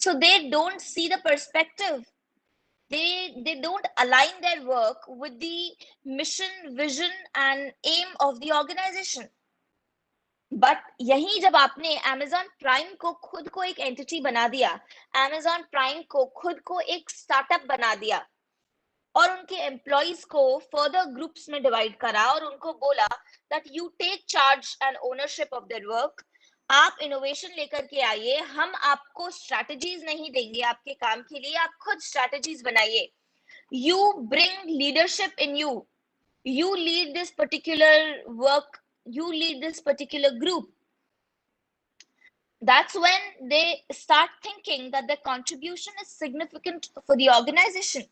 So they don't see the perspective. They don't align their work with the mission, vision and aim of the organization. But यही जब आपने Amazon prime को खुद को एक entity बना दिया, Amazon प्राइम को खुद को एक स्टार्टअप बना दिया और उनके एम्प्लॉइज को फर्दर ग्रुप्स में डिवाइड करा और उनको बोला that you take charge and ownership of their work, आप इनोवेशन लेकर के आइए, हम आपको स्ट्रैटेजीज नहीं देंगे आपके काम के लिए, आप खुद स्ट्रैटेजीज बनाइए, you bring leadership in you, you lead this particular work, you lead this particular group. That's when they start thinking that their contribution is significant for the organization.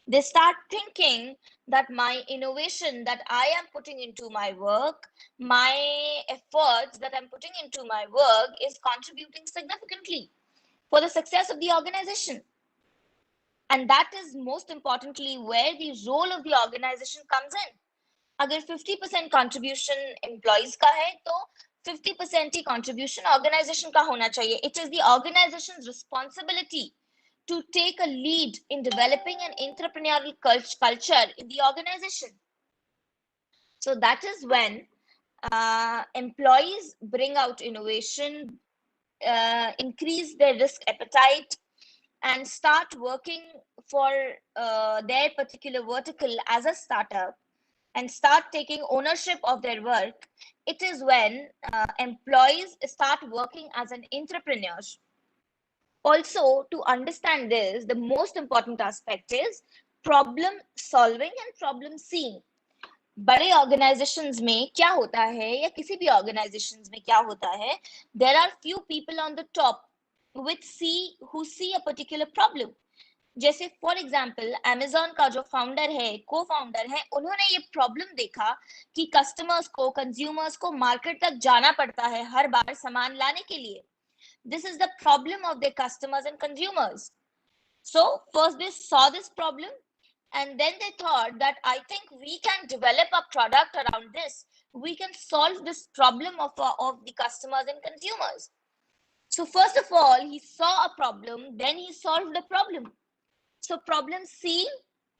They start thinking that my innovation that I am putting into my work, my efforts that I'm putting into my work is contributing significantly for the success of the organization. And that is most importantly where the role of the organization comes in. अगर 50% contribution employees का है तो 50% ही contribution organization का होना चाहिए. It is the organization's responsibility to take a lead in developing an entrepreneurial culture in the organization. So that is when employees bring out innovation, increase their risk appetite, and start working for their particular vertical as a startup and start taking ownership of their work. It is when employees start working as an entrepreneur. Also, to understand this, the most important aspect is problem solving and problem seeing. बड़े organisations में क्या होता है या किसी भी organisations में क्या होता है, there are few people on the top who see a particular problem. जैसे फॉर एग्जाम्पल Amazon का जो फाउंडर है, को फाउंडर है, उन्होंने ये प्रॉब्लम देखा कि कस्टमर्स को, कंज्यूमर्स को मार्केट तक जाना पड़ता है हर बार सामान लाने के लिए. This is the problem of their customers and consumers. So first they saw this problem and then they thought that I think we can develop a product around this. We can solve this problem of the customers and consumers. So first of all, he saw a problem, then he solved the problem. So problem seeing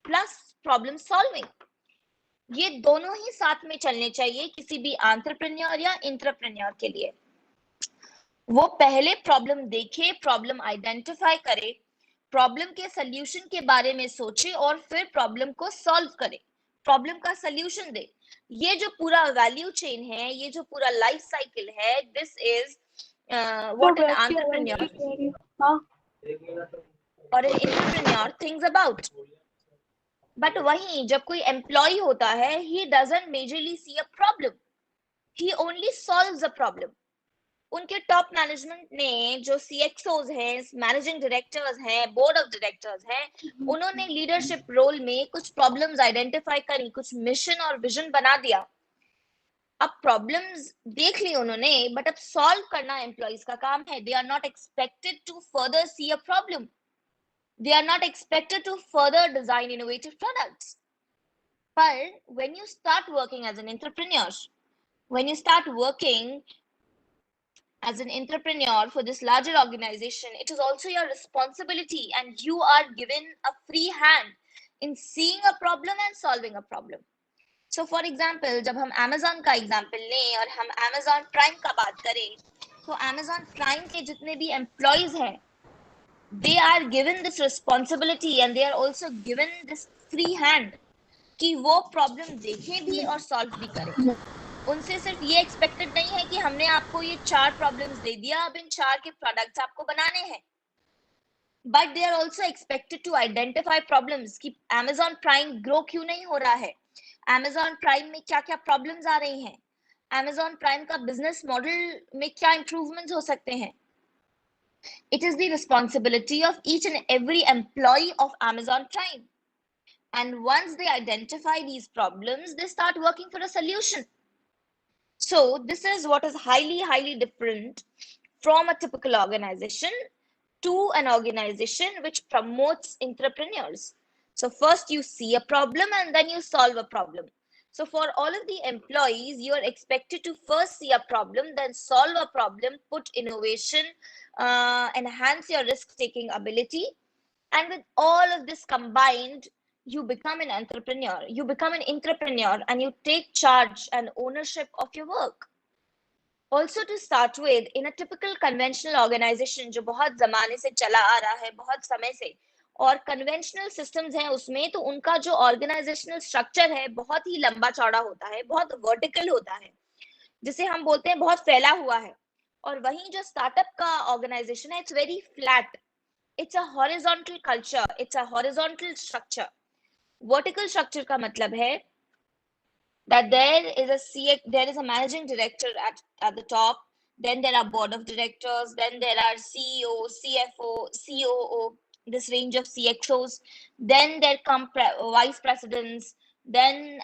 plus problem solving, ये दोनों ही साथ में चलने चाहिए किसी भी entrepreneur या intrapreneur के लिए. वो पहले प्रॉब्लम देखे, प्रॉब्लम आइडेंटिफाई करे, प्रॉब्लम के सॉल्यूशन के बारे में सोचे और फिर प्रॉब्लम को सॉल्व करे, प्रॉब्लम का सॉल्यूशन दे. ये जो पूरा वैल्यू चेन है, ये जो पूरा लाइफ साइकिल है, this is what an entrepreneur और an entrepreneur thinks about. But वहीं जब कोई एम्प्लॉय होता है, he doesn't majorly see a problem, he only solves a problem. उनके टॉप मैनेजमेंट ने जो CXOs हैं, मैनेजिंग डायरेक्टर्स हैं, बोर्ड ऑफ डायरेक्टर्स हैं, उन्होंने लीडरशिप रोल में कुछ प्रॉब्लम्स आइडेंटिफाई करी, कुछ मिशन और विजन बना दिया. अब प्रॉब्लम्स देख ली उन्होंने, बट अब सॉल्व करना एम्प्लॉइज का काम है. They are not expected to further see a problem. They are not expected to further design innovative products. But when you start working as an entrepreneur, when you start working as an entrepreneur for this larger organization, it is also your responsibility and you are given a free hand in seeing a problem and solving a problem. So for example, जब हम Amazon का example लें और हम Amazon Prime का बात करें, तो Amazon Prime के जितने भी employees हैं, they are given this responsibility and they are also given this free hand कि वो problem देखें भी और solve भी करें. उनसे सिर्फ ये expected नहीं है कि हमने आपको ये 4 problems दे दिया, अब इन 4 के products आपको बनाने हैं. But they are also expected to identify problems कि Amazon Prime grow क्यों नहीं हो रहा है, Amazon Prime में क्या क्या problems आ रही हैं, Amazon Prime का business model में क्या improvements हो सकते हैं. It is the responsibility of each and every employee of Amazon Prime. And once they identify these problems, they start working for a solution. So this is what is highly, highly different from a typical organization to an organization which promotes entrepreneurs. So first you see a problem and then you solve a problem. So for all of the employees, you are expected to first see a problem, then solve a problem, put innovation, enhance your risk-taking ability. And with all of this combined, you become an entrepreneur. You become an entrepreneur and you take charge and ownership of your work. Also to start with, in a typical conventional organization जो बहुत जमाने से चला आ रहा है, बहुत समय से, और कन्वेंशनल सिस्टम्स हैं उसमें, तो उनका जो ऑर्गेनाइजेशनल स्ट्रक्चर है बहुत ही लंबा चौड़ा होता है, बहुत वर्टिकल होता है, जिसे हम बोलते हैं बहुत फैला हुआ है. और वहीं जो स्टार्टअप का ऑर्गेनाइजेशन है, it's very flat. It's a horizontal culture. It's a horizontal structure. Vertical structure का मतलब है that there is a managing director at the top. Then there are board of directors. Then there are CEO, CFO, COO. This range of CXOs. Then there come vice presidents. Then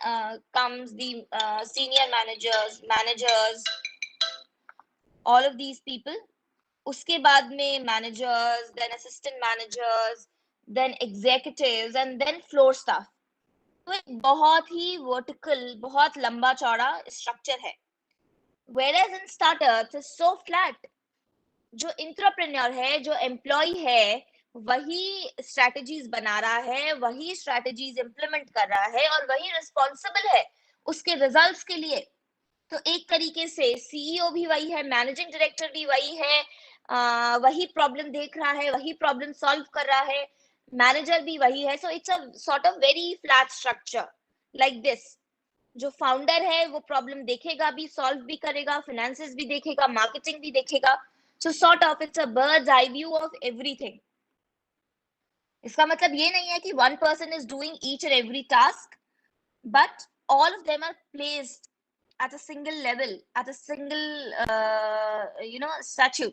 comes the senior managers. All of these people. उसके बाद में managers, then assistant managers, then executives, and then floor staff. तो एक बहुत ही vertical, बहुत लंबा चौड़ा structure है. Whereas in startups it's so flat. जो entrepreneur है, जो employee है, वही strategies बना रहा है, वही strategies implement कर रहा है और वही responsible है उसके results के लिए. तो एक तरीके से सीईओ भी वही है, मैनेजिंग डायरेक्टर भी वही है, वही प्रॉब्लम देख रहा है, वही प्रॉब्लम सॉल्व कर रहा है, मैनेजर भी वही है. So it's a sort of very flat structure like this. जो फाउंडर है वो प्रॉब्लम देखेगा भी, सॉल्व भी करेगा, फाइनेंसेस भी देखेगा, मार्केटिंग भी देखेगा. So sort of it's a bird's eye view of everything. इसका मतलब ये नहीं है कि one person is doing each and every task, but all of them are placed at a single level, at a single statue.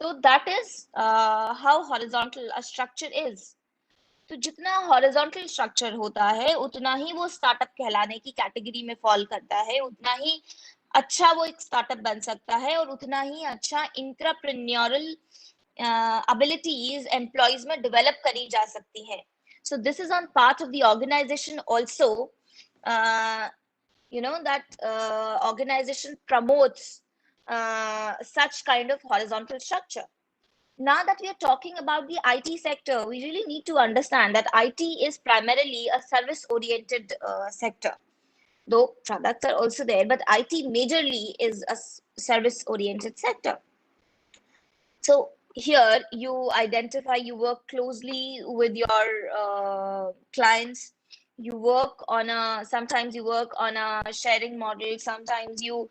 So that is how horizontal a structure is. तो जितना horizontal structure होता है उतना ही वो startup कहलाने की category में fall करता है, उतना ही अच्छा वो एक startup बन सकता है और उतना ही अच्छा intrapreneurial abilities employees में develop करी जा सकती है. So this is on part of the organization also. That organization promotes such kind of horizontal structure. Now that we are talking about the IT sector, we really need to understand that IT is primarily a service-oriented sector. Though products are also there, but IT majorly is a service-oriented sector. So here you identify, you work closely with your clients. You work on sometimes you work on a sharing model. Sometimes you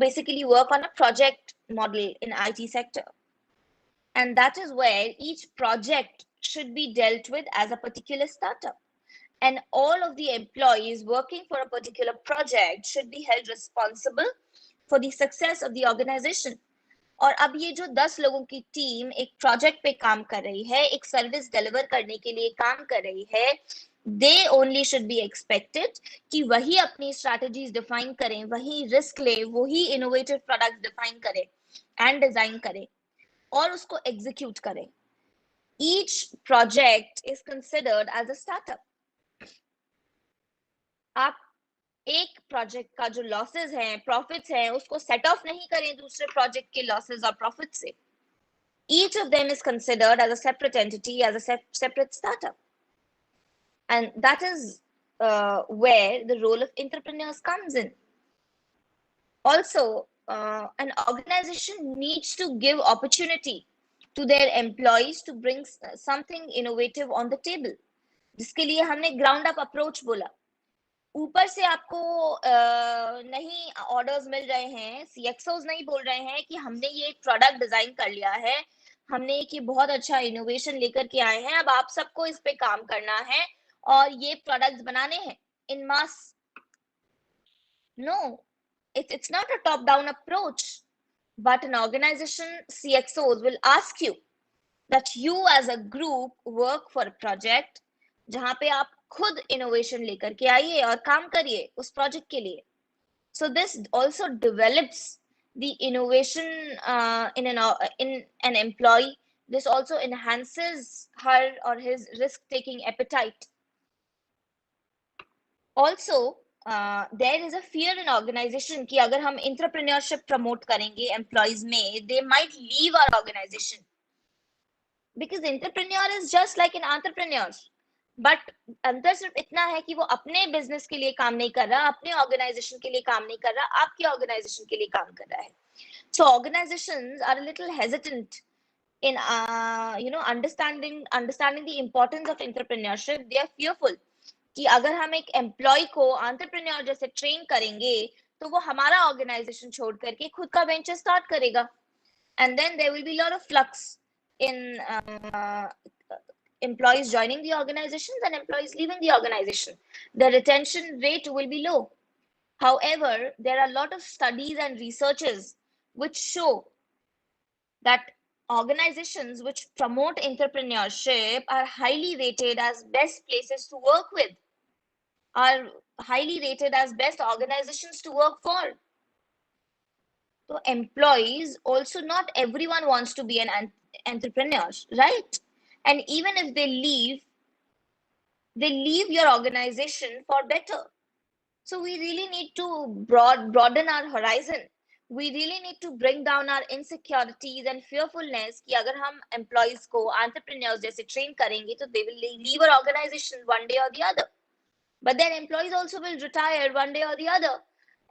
basically work on a project model in IT sector. And that is where each project should be dealt with as a particular startup. And all of the employees working for a particular project should be held responsible for the success of the organization. और अब ये जो 10 लोगों की team एक project पे काम कर रही है, एक सर्विस डिलीवर करने के लिए काम कर रही है, they only should be expected कि वही अपनी स्ट्रैटेजीज डिफाइन करें, वही रिस्क ले, वही इनोवेटिव प्रोडक्ट्स डिफाइन करें एंड डिजाइन करें और उसको एग्जीक्यूट करें. Each project is considered as a startup. आप एक प्रोजेक्ट का जो लॉसेस हैं, प्रॉफिट्स हैं, उसको सेट ऑफ नहीं करें दूसरे प्रोजेक्ट के लॉसेस और प्रॉफिट से. Each of them is considered as a separate entity, as a separate startup. And that is where the role of entrepreneurs comes in. Also, an organization needs to give opportunity to their employees to bring something innovative on the table. जिसके लिए हमने ground up approach बोला. ऊपर से आपको नहीं orders मिल रहे हैं, सीएक्सओस नहीं बोल रहे हैं कि हमने ये एक प्रोडक्ट डिजाइन कर लिया है, हमने एक बहुत अच्छा इनोवेशन लेकर के आए हैं, अब आप सबको इस पे काम करना है और ये प्रोडक्ट्स बनाने हैं इन मास. No, it's not a top down approach, but an organization CXOs will ask you that you as a group work for a project जहां पे आप खुद इनोवेशन लेकर के आइए और काम करिए उस प्रोजेक्ट के लिए. So this also develops the innovation in an employee. This also enhances her or his risk-taking appetite. Also, there is a fear in organization कि अगर हम entrepreneurship promote करेंगे employees में, they might leave our organization because entrepreneur is just like an entrepreneur. But अंतर सिर्फ इतना है कि वो अपने बिजनेस के लिए काम नहीं कर रहा, अपने ऑर्गेनाइजेशन के लिए काम नहीं कर रहा, आपके ऑर्गेनाइजेशन के लिए काम कर रहा है. So organizations are a little hesitant in understanding the importance of entrepreneurship. They are fearful कि अगर हम एक एम्प्लॉय को एंटरप्रेन्योर जैसे ट्रेन करेंगे तो वो हमारा ऑर्गेनाइजेशन छोड़ करके खुद का वेंचर स्टार्ट करेगा, and then there will be a lot of flux in employees joining the organizations and employees leaving the organization. The retention rate will be low. However, there are a lot of studies and researches which show that organizations which promote entrepreneurship are highly rated as best places to work with, are highly rated as best organizations to work for. So employees also, not everyone wants to be an entrepreneur, right? And even if they leave your organization for better. So we really need to broaden our horizon. We really need to bring down our insecurities and fearfulness कि अगर हम employees को entrepreneurs जैसे train करेंगे तो they will leave our organization one day or the other. But then employees also will retire one day or the other.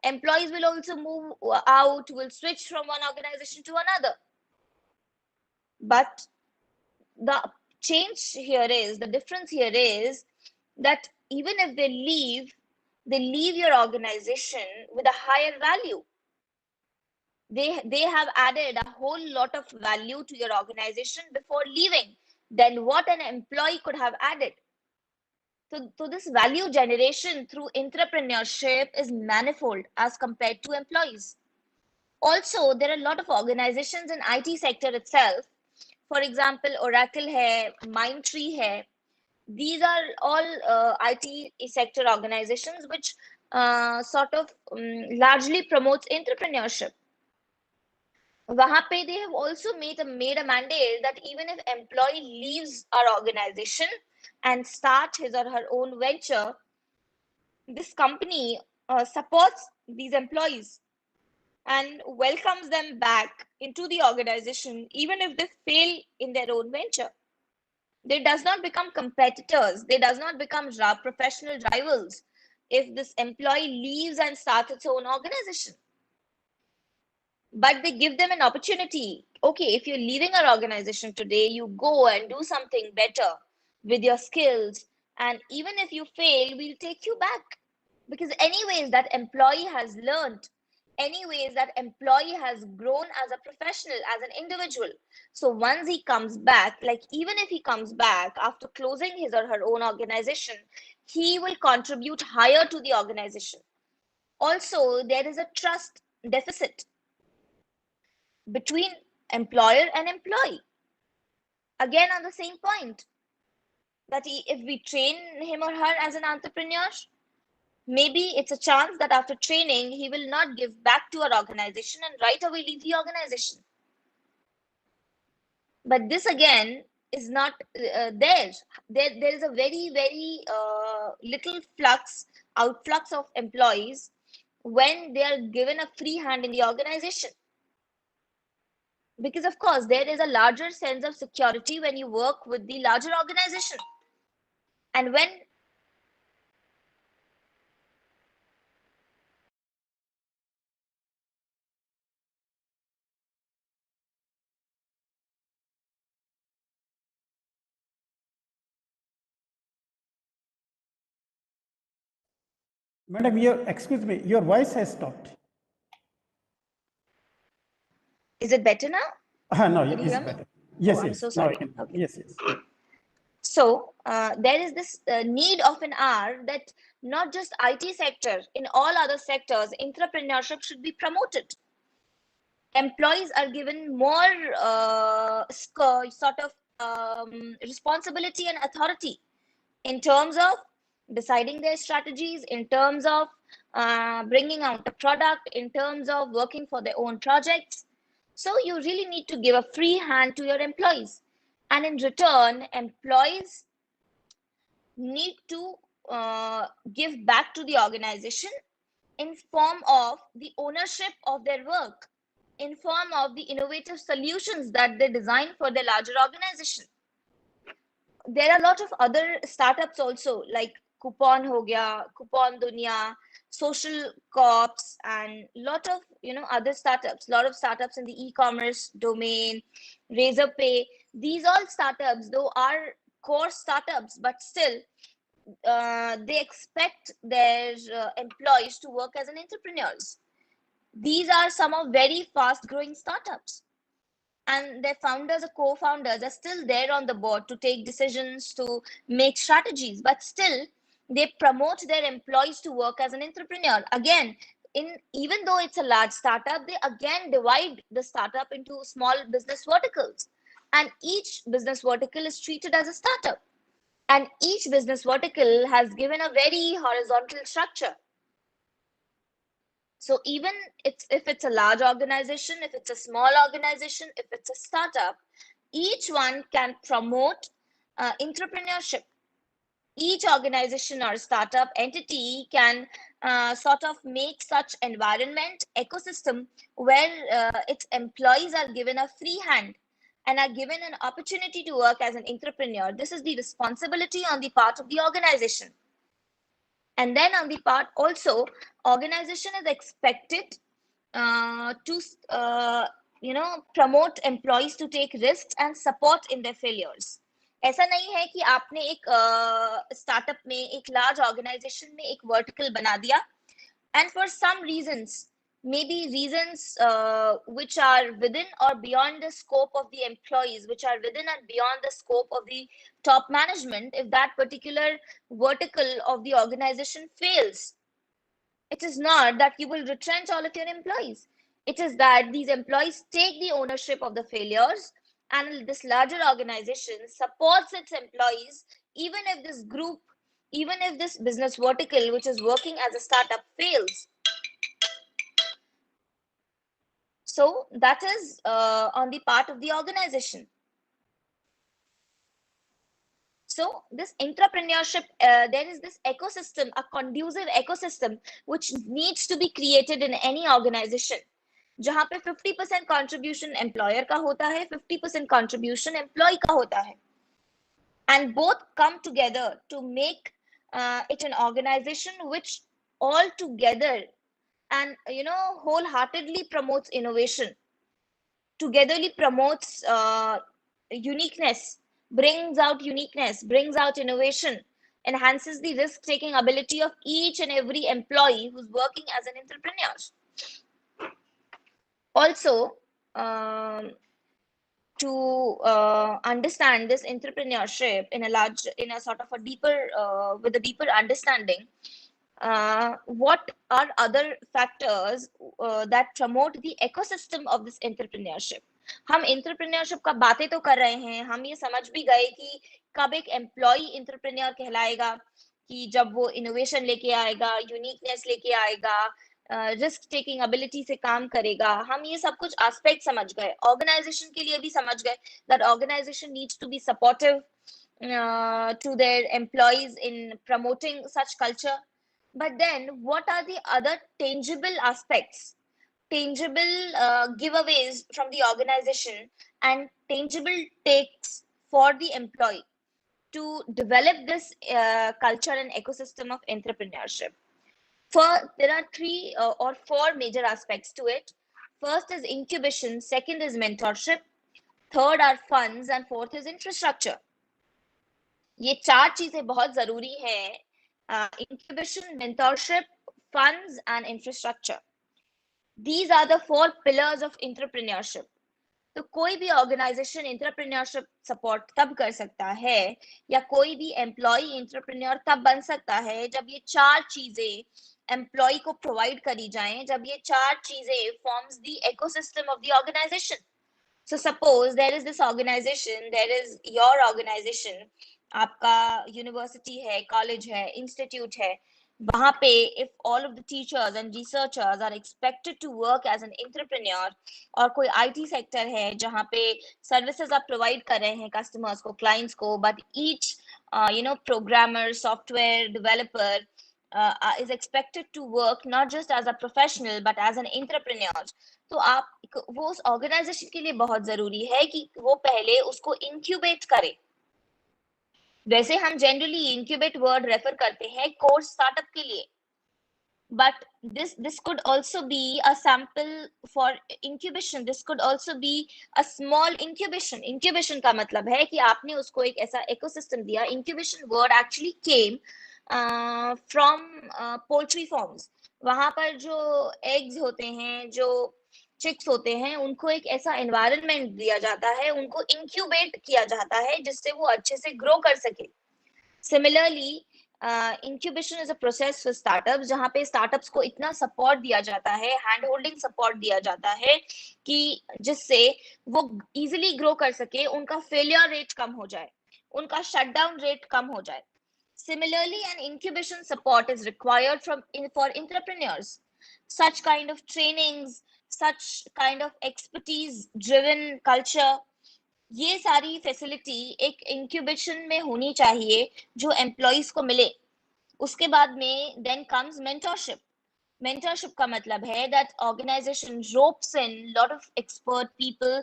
Employees will also move out, will switch from one organization to another. But the the difference here is that even if they leave your organization with a higher value. They have added a whole lot of value to your organization before leaving than what an employee could have added. So this value generation through entrepreneurship is manifold as compared to employees. Also, there are a lot of organizations in IT sector itself. For example, Oracle hai, Mindtree hai. These are all IT sector organizations which largely promotes entrepreneurship. वहां पे they have also made a mandate that even if employee leaves our organization and start his or her own venture, this company supports these employees and welcomes them back into the organization even if they fail in their own venture. They does not become competitors. They does not become professional rivals if this employee leaves and starts its own organization. But they give them an opportunity. Okay, if you're leaving our organization today, you go and do something better with your skills. And even if you fail, we'll take you back. Because anyways, that employee has learned. Anyways, that employee has grown as a professional, as an individual. So once he comes back, like even if he comes back after closing his or her own organization, he will contribute higher to the organization. Also, there is a trust deficit between employer and employee. Again, on the same point, that if we train him or her as an entrepreneur, maybe it's a chance that after training, he will not give back to our organization and right away leave the organization. But this again is not there. There is a very, very little outflux of employees when they are given a free hand in the organization. Because of course, there is a larger sense of security when you work with the larger organization. And when Madam, excuse me, your voice has stopped. is it better now? No, Can you it's hear me? better. Yes, I'm yes. so sorry. Okay. Yes, yes. So there is this need of an hour that not just IT sector, in all other sectors, entrepreneurship should be promoted. Employees are given more responsibility and authority in terms of deciding their strategies, in terms of bringing out a product, in terms of working for their own projects. So you really need to give a free hand to your employees. And in return, employees need to give back to the organization in form of the ownership of their work, in form of the innovative solutions that they design for their larger organization. There are a lot of other startups also, like Coupon ho gaya, Coupon Dunya, Social Co-ops, and lot of other startups. Lot of startups in the e-commerce domain, Razorpay. These all startups, though, are core startups, but still they expect their employees to work as an entrepreneurs. These are some of very fast growing startups, and their founders or co-founders are still there on the board to take decisions, to make strategies, but still they promote their employees to work as an entrepreneur. Again, even though it's a large startup, they again divide the startup into small business verticals, and each business vertical is treated as a startup, and each business vertical has given a very horizontal structure. So even if it's a large organization, if it's a small organization, if it's a startup, each one can promote entrepreneurship. Each organization or startup entity can sort of make such environment, ecosystem, where its employees are given a free hand and are given an opportunity to work as an entrepreneur. This is the responsibility on the part of the organization. And then on the part also, organization is expected to promote employees to take risks and support in their failures. ऐसा नहीं है कि आपने एक startup में, एक large organisation में एक वर्टिकल बना दिया, and for some reasons, maybe reasons which are within or beyond the scope of the employees, which are within and beyond the scope of the top management, if that particular vertical of the organization fails, it is not that you will retrench all of your employees. It is that these employees take the ownership of the failures, and this larger organization supports its employees, even if this group, even if this business vertical, which is working as a startup, fails. So that is on the part of the organization. So this entrepreneurship, there is this ecosystem, a conducive ecosystem, which needs to be created in any organization, जहाँ पे 50% contribution employer का होता है, 50% contribution employee का होता है, and both come together to make it an organization which all together and wholeheartedly promotes innovation, togetherly promotes uniqueness, brings out uniqueness, brings out innovation, enhances the risk-taking ability of each and every employee who's working as an entrepreneur. Also, to understand this entrepreneurship in a sort of a deeper, with a deeper understanding, what are other factors that promote the ecosystem of this entrepreneurship? हम entrepreneurship का बातें तो कर रहे हैं, हम ये समझ भी गए कि कब एक employee entrepreneur कहलाएगा, कि जब वो innovation लेके आएगा, uniqueness लेके आएगा, रिस्क टेकिंग एबिलिटी से काम करेगा. हम ये सब कुछ एस्पेक्ट समझ गए, ऑर्गेनाइजेशन के लिए भी समझ गए that organization needs to be supportive to their employees in promoting such culture. But then what are the other tangible aspects, tangible giveaways from the organization and tangible takes for the employee to develop this culture and ecosystem of entrepreneurship? There are 3 or 4 major aspects to it. First is incubation, second is mentorship, third are funds, and fourth is infrastructure. ये 4 चीजें बहुत जरूरी हैं, incubation, mentorship, funds, and infrastructure. These are the 4 pillars of entrepreneurship. तो कोई भी organisation entrepreneurship support तब कर सकता है, या कोई भी एम्प्लॉय एंटरप्रेन्योर तब बन सकता है जब ये 4 चीजें एम्प्लॉय को प्रोवाइड करी जाएं, जब ये 4 चीजें forms the ecosystem of the organization. So suppose there is this organization, there is your organization, आपका यूनिवर्सिटी है, कॉलेज है, इंस्टीट्यूट है, वहां पे if all of the teachers and researchers are expected to work as an entrepreneur, और कोई IT sector है जहां पे सर्विसेज आप प्रोवाइड कर रहे हैं कस्टमर्स को, क्लाइंट्स को, but each programmer, software developer is expected to work not just as a professional but as an entrepreneur. तो आप वो उस ऑर्गेनाइजेशन के लिए बहुत जरूरी है कि वो पहले उसको इंक्यूबेट करे. वैसे हम जनरली इंक्यूबेट वर्ड रेफर करते हैं कोर्स स्टार्टअप के लिए, but this could also be a sample for incubation. This could also be a small incubation का मतलब है कि आपने उसको एक ऐसा ecosystem दिया. Incubation word actually came from poultry farms. वहां पर जो eggs होते हैं, जो chicks होते हैं, उनको एक ऐसा environment दिया जाता है, उनको incubate किया जाता है जिससे वो अच्छे से grow कर सके. Similarly, incubation is a process for startups जहाँ पे startups को इतना support दिया जाता है, hand holding support दिया जाता है कि जिससे वो easily grow कर सके, उनका failure rate कम हो जाए, उनका shutdown rate कम हो जाए. Similarly, an incubation support is required for entrepreneurs. Such kind of trainings, such kind of expertise driven culture, ये सारी फैसिलिटी एक इंक्यूबेशन में होनी चाहिए जो एम्प्लॉइज को मिले. उसके बाद में देन कम्स मेंटरशिप. मेंटरशिप का मतलब है that organization ropes in lot of expert people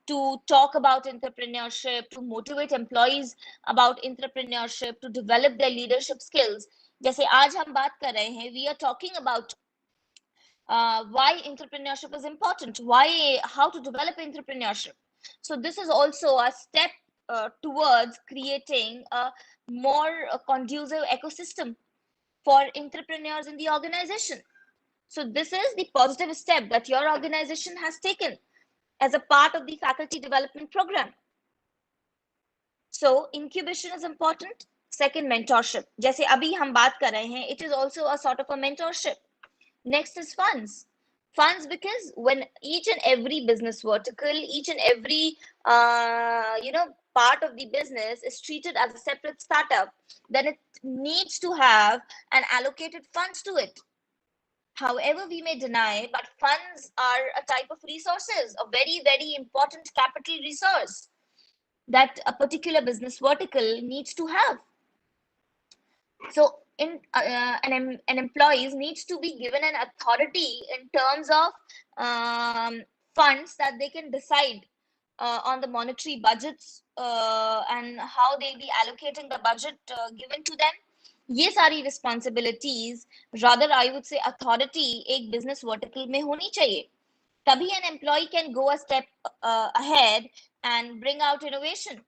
to talk about entrepreneurship, to motivate employees about entrepreneurship, to develop their leadership skills. जैसे आज हम बात कर रहे हैं, we are talking about why entrepreneurship is important, how to develop entrepreneurship. So this is also a step towards creating a more conducive ecosystem for entrepreneurs in the organization. So this is the positive step that your organization has taken as a part of the faculty development program. So incubation is important. Second, mentorship. जैसे अभी हम बात कर रहे हैं, it is also a sort of a mentorship. Next is funds. Funds, because when each and every business vertical, each and every part of the business is treated as a separate startup, then it needs to have an allocated funds to it. However, we may deny, but funds are a type of resources, a very, very important capital resource that a particular business vertical needs to have. So an employee needs to be given an authority in terms of funds that they can decide on the monetary budgets and how they'll be allocating the budget given to them. ये सारी responsibilities, rather I would say authority, एक business vertical में होनी चाहिए. तभी an employee can go a step ahead and bring out innovation.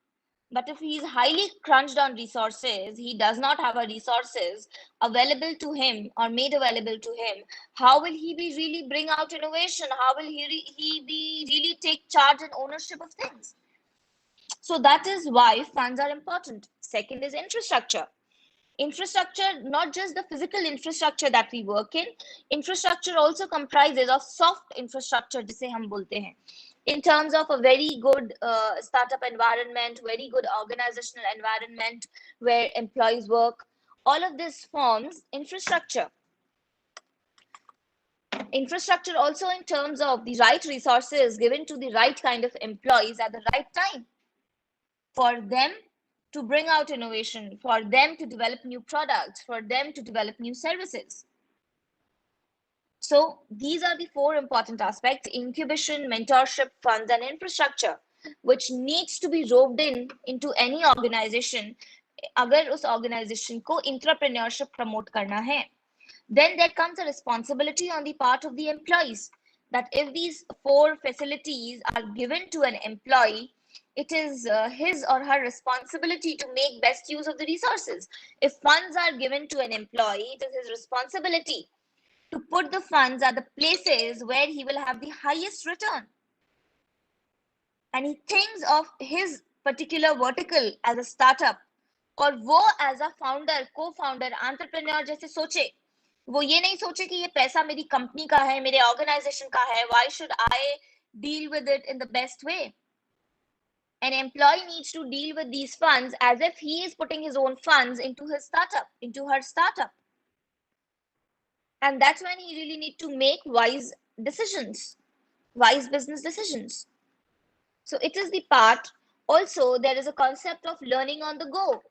But if he is highly crunched on resources, he does not have a resources available to him or made available to him, how will he be really bring out innovation? How will he be really take charge and ownership of things? So that is why funds are important. Second is infrastructure. Infrastructure, not just the physical infrastructure that we work in, infrastructure also comprises of soft infrastructure, जिसे हम बोलते हैं, in terms of a very good startup environment, very good organizational environment where employees work. All of this forms infrastructure. Infrastructure also in terms of the right resources given to the right kind of employees at the right time for them to bring out innovation, for them to develop new products, for them to develop new services. So these are the four important aspects: incubation, mentorship, funds, and infrastructure, which needs to be roped into any organization अगर उस organization को intrapreneurship promote करना है. Then there comes a responsibility on the part of the employees that if these four facilities are given to an employee, it is his or her responsibility to make best use of the resources. If funds are given to an employee, it is his responsibility to put the funds at the places where he will have the highest return. And he thinks of his particular vertical as a startup, और वो as a founder, co-founder, entrepreneur जैसे सोचे. वो ये नहीं सोचे कि ये पैसा मेरी कंपनी का है, मेरे ऑर्गेनाइजेशन का है. Why should I deal with it in the best way? An employee needs to deal with these funds as if he is putting his own funds into his startup, into her startup. And that's when he really need to make wise decisions, wise business decisions. So it is the part. Also, there is a concept of learning on the go.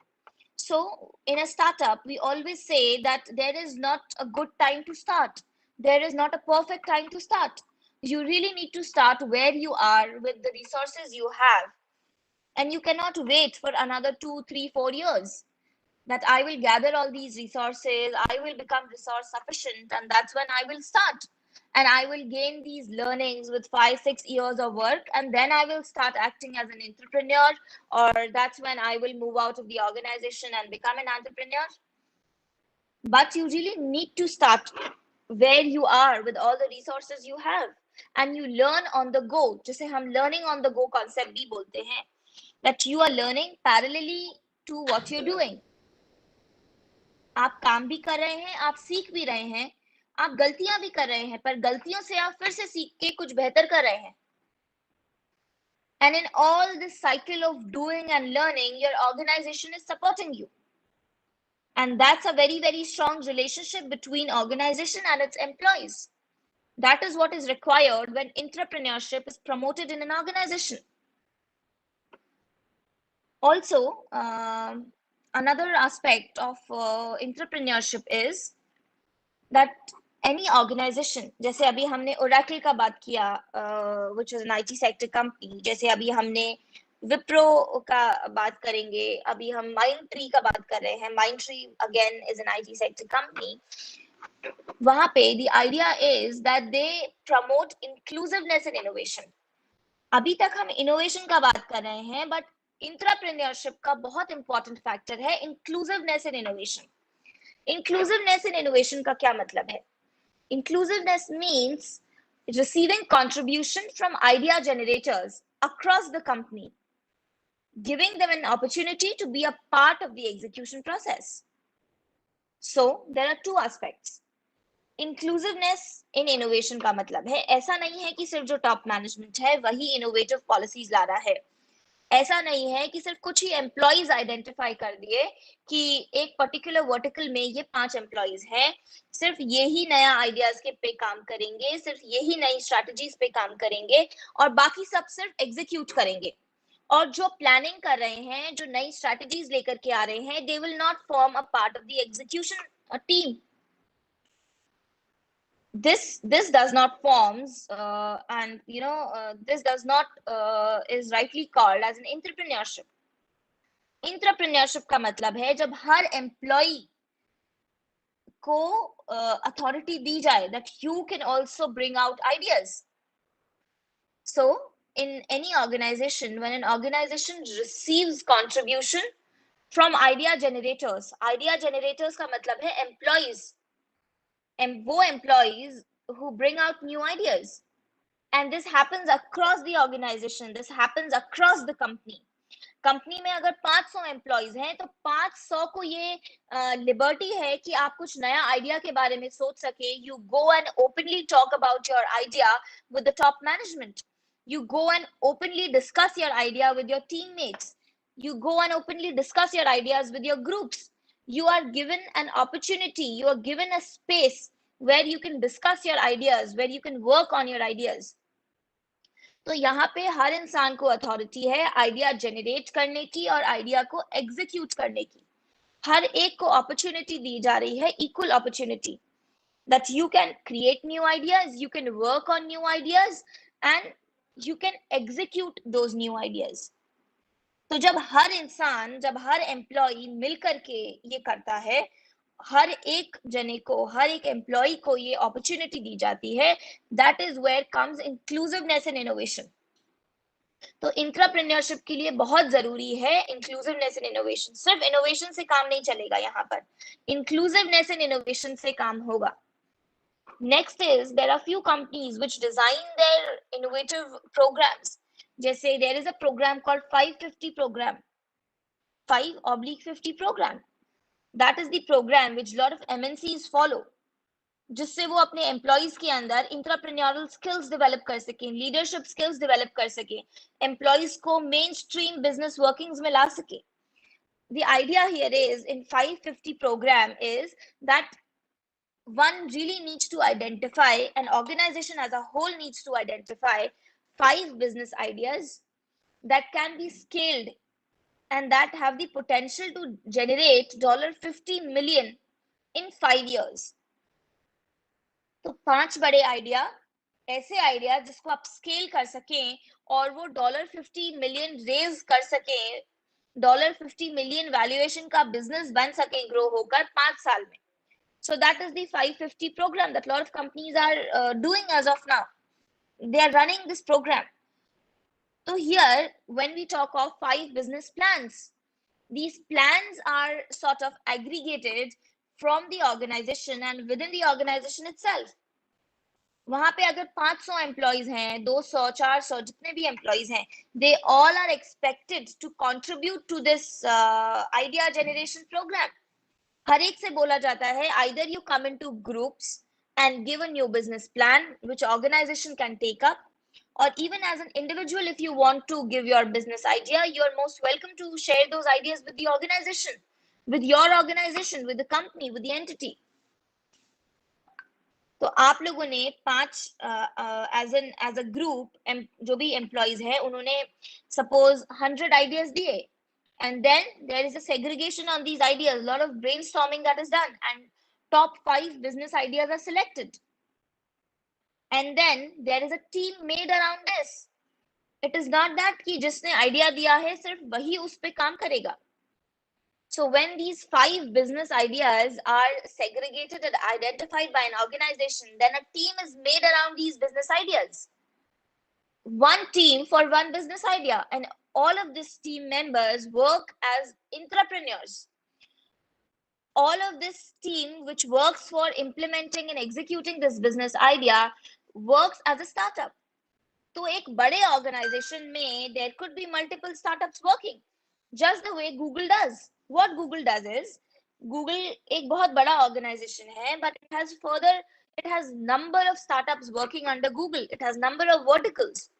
So in a startup, we always say that there is not a good time to start. There is not a perfect time to start. You really need to start where you are with the resources you have. And you cannot wait for another 2, 3, 4 years that I will gather all these resources, I will become resource sufficient, and that's when I will start. And I will gain these learnings with 5, 6 years of work, and then I will start acting as an entrepreneur, or that's when I will move out of the organization and become an entrepreneur. But you really need to start where you are with all the resources you have, and you learn on the go. जिसे हम learning on the go concept भी बोलते हैं, that you are learning parallelly to what you're doing. आप काम भी कर रहे हैं, आप सीख भी रहे हैं, आप गलतियां भी कर रहे हैं, पर गलतियों से आप फिर से सीख के कुछ बेहतर कर रहे हैं. And in all this cycle of doing and learning, your organization is supporting you. And that's a very, very strong relationship between organization and its employees. That is what is required when intrapreneurship is promoted in an organization. Also, another aspect of entrepreneurship is that any organization, जैसे अभी हमने Oracle का बात किया, which is an IT sector company, जैसे अभी हमने Wipro का बात करेंगे, अभी हम Mindtree का बात कर रहे हैं. Mindtree again is an IT sector company. वहां पे the idea is that they promote inclusiveness and innovation. अभी तक हम innovation का बात कर रहे हैं, but intrapreneurship का बहुत important factor है inclusiveness and innovation. Inclusiveness and innovation का क्या मतलब है? Inclusiveness means receiving contribution from idea generators across the company, giving them an opportunity to be a part of the execution process. So there are two aspects. Inclusiveness in innovation का मतलब है, ऐसा नहीं है कि सिर्फ जो टॉप मैनेजमेंट है वही इनोवेटिव पॉलिसीज ला रहा है. ऐसा नहीं है कि सिर्फ कुछ ही एम्प्लॉइज आइडेंटिफाई कर दिए कि एक पर्टिकुलर वर्टिकल में ये 5 एम्प्लॉइज हैं, सिर्फ यही नया आइडियाज के पे काम करेंगे, सिर्फ यही नई स्ट्रैटेजीज पे काम करेंगे, और बाकी सब सिर्फ एग्जीक्यूट करेंगे. और जो प्लानिंग कर रहे हैं, जो नई स्ट्रैटेजीज लेकर के आ रहे हैं, they will not form a part of the execution team. This does not forms and this does not is rightly called as an entrepreneurship. Entrepreneurship का मतलब है जब हर एम्प्लॉय को अथॉरिटी दी जाए that you can also bring out ideas. So in any organization, when an organization receives contribution from idea generators का मतलब है employees, and वो employees who bring out new ideas, and this happens across the organization, this happens across the company. Company में अगर 500 employees हैं तो 500 को ये लिबर्टी है कि आप कुछ नया आइडिया के बारे में सोच सके. You go and openly talk about your idea with the top management. You go and openly discuss your idea with your teammates. You go and openly discuss your ideas with your groups. You are given an opportunity, you are given a space where you can discuss your ideas, where you can work on your ideas. तो यहाँ पे हर इंसान को authority है idea generate करने की और idea को एग्जीक्यूट करने की. हर एक को अपॉर्चुनिटी दी जा रही है, equal opportunity, that you can create new ideas, you can work on new ideas, and you can execute those new ideas. तो जब हर इंसान, जब हर एम्प्लॉय मिलकर के ये करता है, हर एक जने को, हर एक एम्प्लॉय को ये अपॉर्चुनिटी दी जाती है, that is where comes inclusiveness and innovation. तो इंट्राप्रेन्योरशिप के लिए बहुत जरूरी है इंक्लूसिवनेस एंड इनोवेशन. सिर्फ इनोवेशन से काम नहीं चलेगा, यहाँ पर इंक्लूसिवनेस एंड इनोवेशन से काम होगा. Next is there are few companies which design their innovative programs. जैसे there is a program called 550 program, 5/50 program. That is the program which lot of MNCs follow, जिससे वो अपने एम्प्लॉइज के अंदर इंट्राप्रेन्योरल skills develop कर सके, लीडरशिप स्किल्स डेवलप कर सके, एम्प्लॉइज को मेन स्ट्रीम बिजनेस वर्किंग्स में ला सके. The idea here is in 550 program is that one really needs to identify, an organization as a whole needs to identify 5 business ideas that can be scaled and that have the potential to generate $50 million in 5 years. तो 5 बड़े idea, ऐसे idea जिसको आप scale कर सकें और वो $50 million raise कर सकें, $50 million वैल्यूएशन का बिजनेस बन सके ग्रो होकर 5 साल में. So that is the 550 program that a lot of companies are doing as of now. They are running this program. So here, when we talk of 5 business plans, these plans are sort of aggregated from the organization and within the organization itself. वहां पे अगर 500 employees हैं, 200, 400 जितने भी employees हैं, they all are expected to contribute to this idea generation program. हर एक से बोला जाता है either you come into groups and give a new business plan which organization can take up, or even as an individual, if you want to give your business idea, you are most welcome to share those ideas with the organization, with your organization, with the company, with the entity. तो आप लोगों ने 5 as a group जो भी employees है उन्होंने suppose 100 ideas दिए, and then there is a segregation on these ideas, a lot of brainstorming that is done, and top 5 business ideas are selected, and then there is a team made around this. It is not that कि जिसने idea दिया है सिर्फ वही उस पे काम करेगा. So when these 5 business ideas are segregated and identified by an organization, then a team is made around these business ideas. One team for one business idea, and all of these team members work as intrapreneurs. All of this team which works for implementing and executing this business idea works as a startup. तो एक बड़े organization में there could be multiple startups working, just the way Google does. What Google does is, Google एक बहुत बड़ा organization है, but it has number of startups working under Google. It has number of verticals,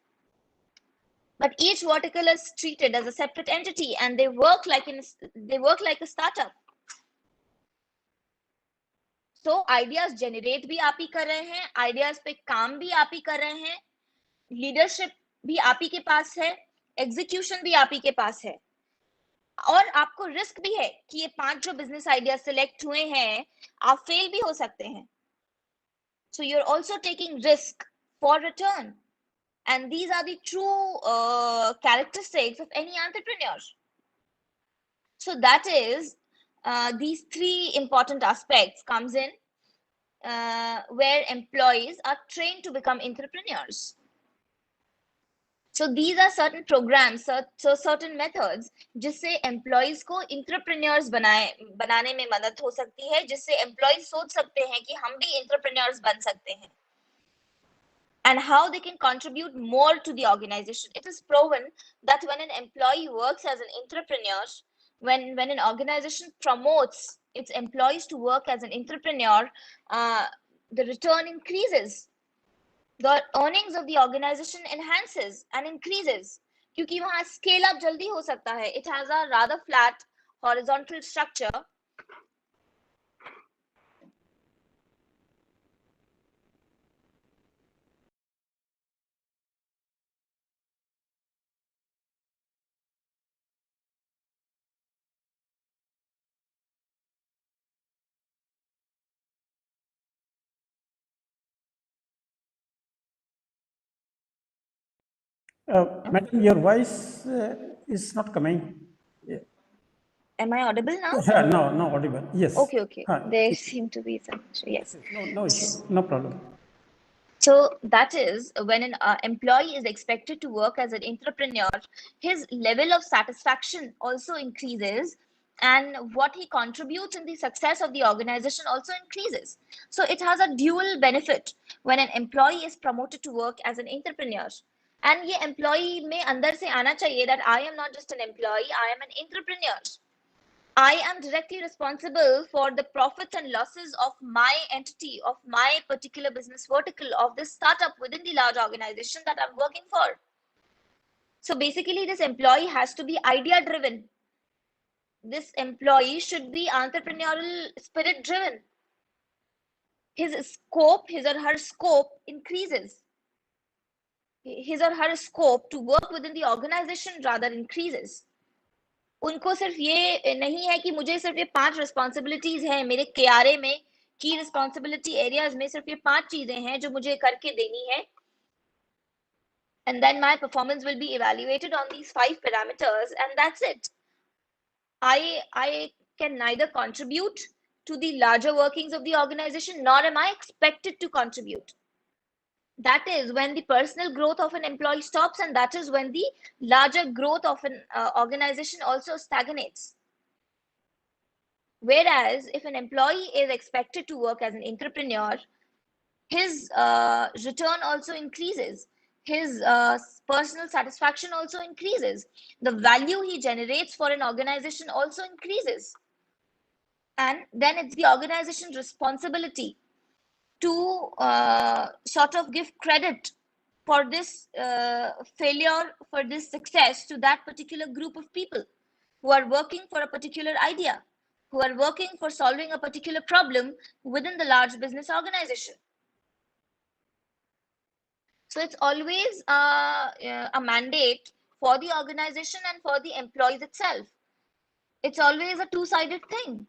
but each vertical is treated as a separate entity, and they work like a startup. So ideas generate भी आप ही कर रहे हैं, ideas पे काम भी आप ही कर रहे हैं, लीडरशिप भी आप ही के पास है, एग्जीक्यूशन भी आप ही के पास है, और आपको रिस्क भी है कि ये 5 जो बिजनेस आइडिया सिलेक्ट हुए हैं आप फेल भी हो सकते हैं. So you're also taking risk for return, and these are the true characteristics of any entrepreneur. So that is these 3 important aspects comes in where employees are trained to become entrepreneurs. So these are certain programs, so certain methods जिससे employees को entrepreneurs बनाने में मदद हो सकती है, जिससे employees सोच सकते हैं कि हम भी entrepreneurs बन सकते हैं, and how they can contribute more to the organization. It is proven that when an employee works as an entrepreneur, when an organization promotes its employees to work as an entrepreneur, the return increases. The earnings of the organization enhances and increases, क्योंकि वहाँ scale up जल्दी हो सकता है. It has a rather flat horizontal structure. Madam, your voice is not coming. Yeah. Am I audible now? No, audible. Yes. Okay. There seem to be some issue. Yes. No issue. No problem. So that is when an employee is expected to work as an entrepreneur, his level of satisfaction also increases, and what he contributes in the success of the organization also increases. So it has a dual benefit when an employee is promoted to work as an entrepreneur. And ये employee में अंदर से आना चाहिए that I am not just an employee, I am an entrepreneur. I am directly responsible for the profits and losses of my entity, of my particular business vertical, of this startup within the large organization that I'm working for. So basically, this employee has to be idea driven. This employee should be entrepreneurial spirit driven. His or her scope increases. His or her scope to work within the organization rather increases. उनको सिर्फ ये नहीं है कि मुझे सिर्फ ये 5 responsibilities हैं मेरे KRA में, की रिस्पॉन्सिबिलिटी एरियाज में सिर्फ ये 5 चीजें हैं जो मुझे करके देनी है, and then my performance will be evaluated on these 5 parameters, and that's it. I can neither contribute to the larger workings of the organization, nor am I expected to contribute. That is when the personal growth of an employee stops, and that is when the larger growth of an organization also stagnates. Whereas if an employee is expected to work as an entrepreneur, his return also increases, his personal satisfaction also increases, the value he generates for an organization also increases, and then it's the organization's responsibility to sort of give credit for this failure, for this success to that particular group of people who are working for a particular idea, who are working for solving a particular problem within the large business organization. So it's always a mandate for the organization and for the employees itself. It's always a two-sided thing.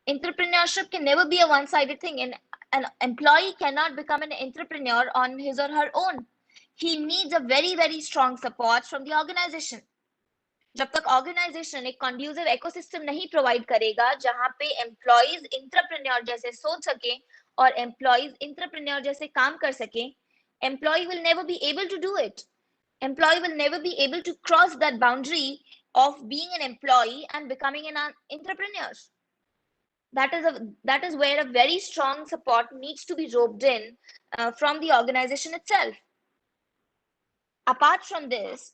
Entrepreneurship can never be a one-sided thing, and an employee cannot become an entrepreneur on his or her own. He needs a very, very strong support from the organization. जब तक organisation एक conducive ecosystem नहीं provide करेगा जहां पे employees entrepreneur जैसे सोच सके और एम्प्लॉइज इंटरप्रेन्योर जैसे काम कर सके, employee will never be able to do it. Employee will never be able to cross that boundary of being an employee and becoming an entrepreneur. That is where a very strong support needs to be roped in from the organization itself. Apart from this,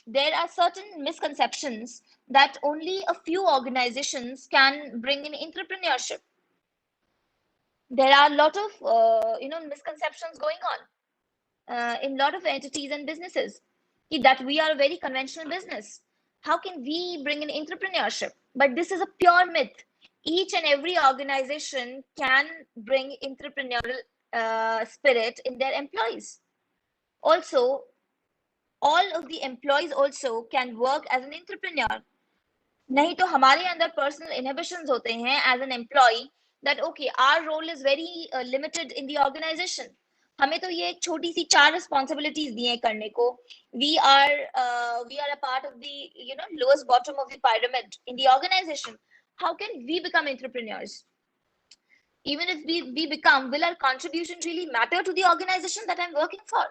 there are certain misconceptions that only a few organizations can bring in entrepreneurship. There are a lot of misconceptions going on in a lot of entities and businesses that we are a very conventional business. How can we bring in entrepreneurship? But this is a pure myth. Each and every organization can bring entrepreneurial spirit in their employees. Also, all of the employees also can work as an entrepreneur. नहीं तो हमारे अंदर personal inhibitions होते हैं as an employee that okay, our role is very limited in the organization. हमें तो ये एक छोटी सी 4 responsibilities दी हैं करने को. We are a part of the lowest bottom of the pyramid in the organization. How can we become entrepreneurs? Even if we become, will our contribution really matter to the organization that I'm working for?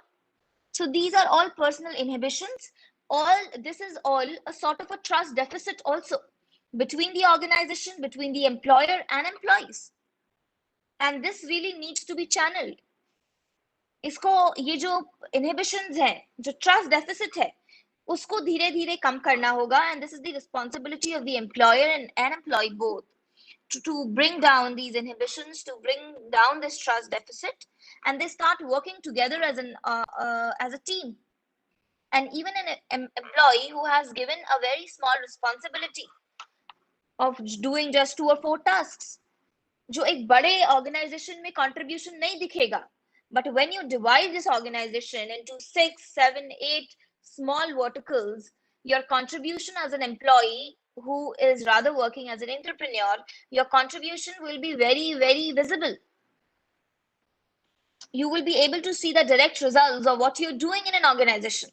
So these are all personal inhibitions. This is all a sort of a trust deficit also between the organization, between the employer and employees. And this really needs to be channeled. इसको ये जो inhibitions है, जो trust deficit है, उसको धीरे धीरे कम करना होगा, and this is the responsibility of the employer and employee both to bring down these inhibitions, to bring down this trust deficit, and they start working together as a team. And even an employee who has given a very small responsibility of doing just 2 or 4 tasks, जो एक बड़े organization में contribution नहीं दिखेगा, but when you divide this organization into 6, 7, 8 small verticals, your contribution as an employee who is rather working as an entrepreneur, your contribution will be very, very visible. You will be able to see the direct results of what you're doing in an organization.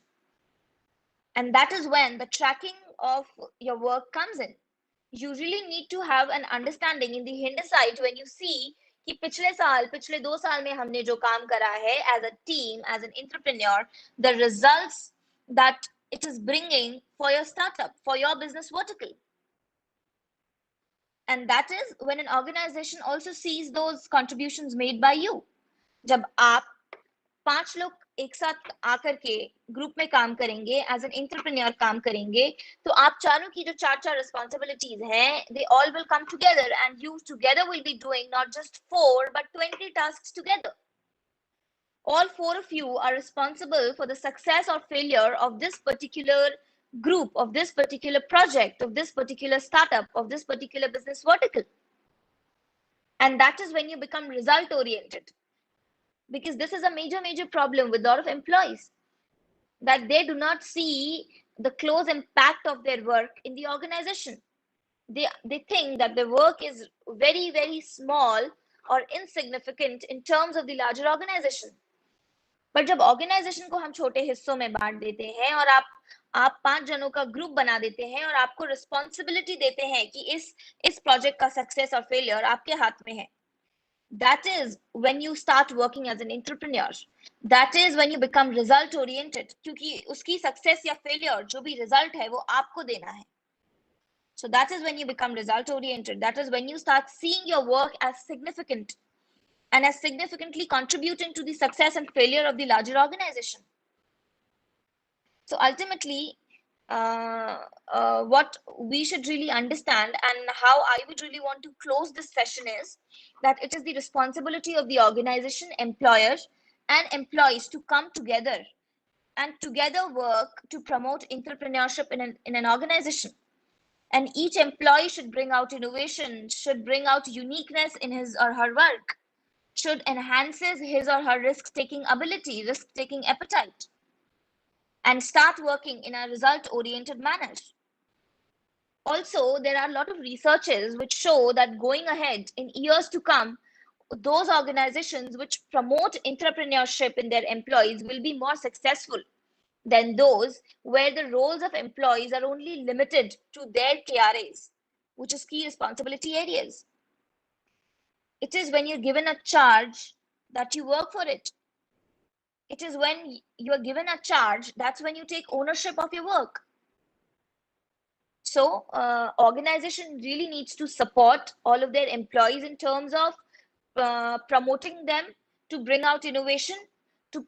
And that is when the tracking of your work comes in. You really need to have an understanding in the hindsight when you see कि पिछले 2 साल में हमने जो काम करा है as a team, as an entrepreneur, the results that it is bringing for your startup, for your business vertical. And that is when an organization also sees those contributions made by you. जब आप 5 लोग एक साथ आकर के group में काम करेंगे, एज एन एंटरप्रेन्योर काम करेंगे, तो आप चारों की जो 4 रिस्पॉन्सिबिलिटीज हैं, they all will come together and you together will be doing not just 4 but 20 tasks together. All 4 of you are responsible for the success or failure of this particular group, of this particular project, of this particular startup, of this particular business vertical. And that is when you become result oriented. Because this is a major problem with a lot of employees, that they do not see the close impact of their work in the organization. They think that the work is very, very small or insignificant in terms of the larger organization. पर जब organisation को हम छोटे हिस्सों में बांट देते हैं और आप 5 जनों का ग्रुप बना देते हैं और आपको रिस्पॉन्सिबिलिटी देते हैं कि इस प्रोजेक्ट का सक्सेस और फेलियर आपके हाथ में है, that is when you start working as an entrepreneur. That is when you become result oriented, क्योंकि उसकी सक्सेस या फेलियर जो भी रिजल्ट है वो आपको देना है. So that is when you become result oriented. That is when you start seeing your work as significant and as significantly contributing to the success and failure of the larger organization. So ultimately, what we should really understand and how I would really want to close this session is that it is the responsibility of the organization, employers, and employees to come together and together work to promote entrepreneurship in an organization. And each employee should bring out innovation, should bring out uniqueness in his or her work, should enhances his or her risk-taking ability, risk-taking appetite, and start working in a result-oriented manner. Also, there are a lot of researches which show that going ahead in years to come, those organizations which promote entrepreneurship in their employees will be more successful than those where the roles of employees are only limited to their KRAs, which is key responsibility areas. It is when you're given a charge that you work for it. It is when you're given a charge, that's when you take ownership of your work. So organization really needs to support all of their employees in terms of promoting them to bring out innovation, to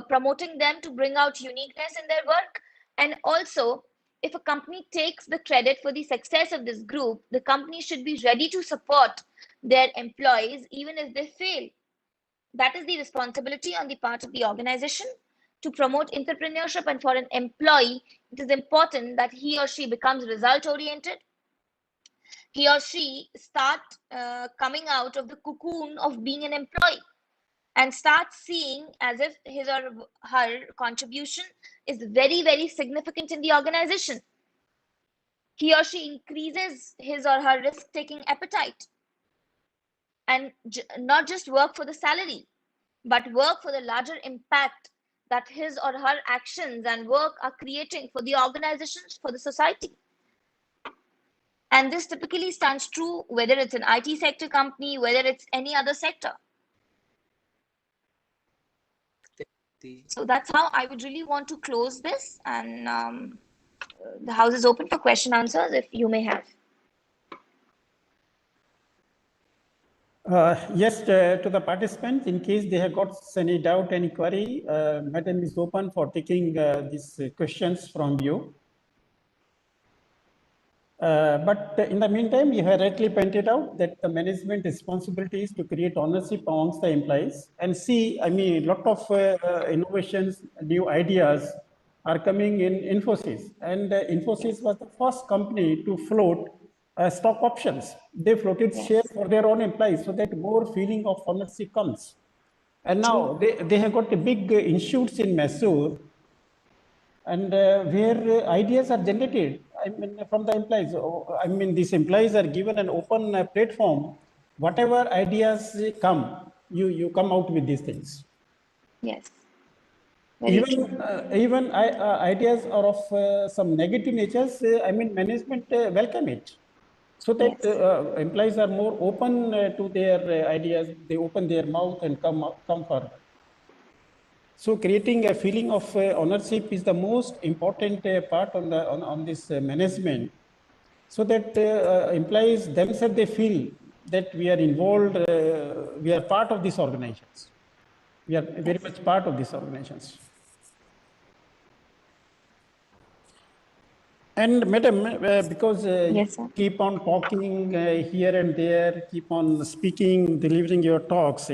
promoting them to bring out uniqueness in their work. And also, if a company takes the credit for the success of this group, the company should be ready to support their employees even if they fail. That is the responsibility on the part of the organization to promote entrepreneurship. And for an employee, it is important that he or she becomes result oriented. He or she start coming out of the cocoon of being an employee and start seeing as if his or her contribution is very, very significant in the organization. He or she increases his or her risk-taking appetite and not just work for the salary, but work for the larger impact that his or her actions and work are creating for the organizations, for the society. And this typically stands true whether it's an IT sector company, whether it's any other sector. So that's how I would really want to close this, and the house is open for question answers if you may have. Yes, to the participants, in case they have got any doubt, any query, Madam is open for taking these questions from you. But in the meantime, you have rightly pointed out that the management responsibility is to create ownership amongst the employees and see, I mean, a lot of innovations, new ideas are coming in Infosys. And Infosys was the first company to float stock options. They floated shares for their own employees so that more feeling of ownership comes. And now they have got a big institutes in Mysore, and where ideas are generated, I mean, from the employees. I mean, these employees are given an open platform. Whatever ideas come, you come out with these things. Yes. Even ideas are of some negative natures. I mean, management welcome it, so that employees are more open to their ideas. They open their mouth and come further. So creating a feeling of ownership is the most important part on this management, so that employees themselves, they feel that we are involved, we are part of these organizations. We are very much part of these organizations. And Madam, because you keep on talking here and there, keep on speaking, delivering your talks,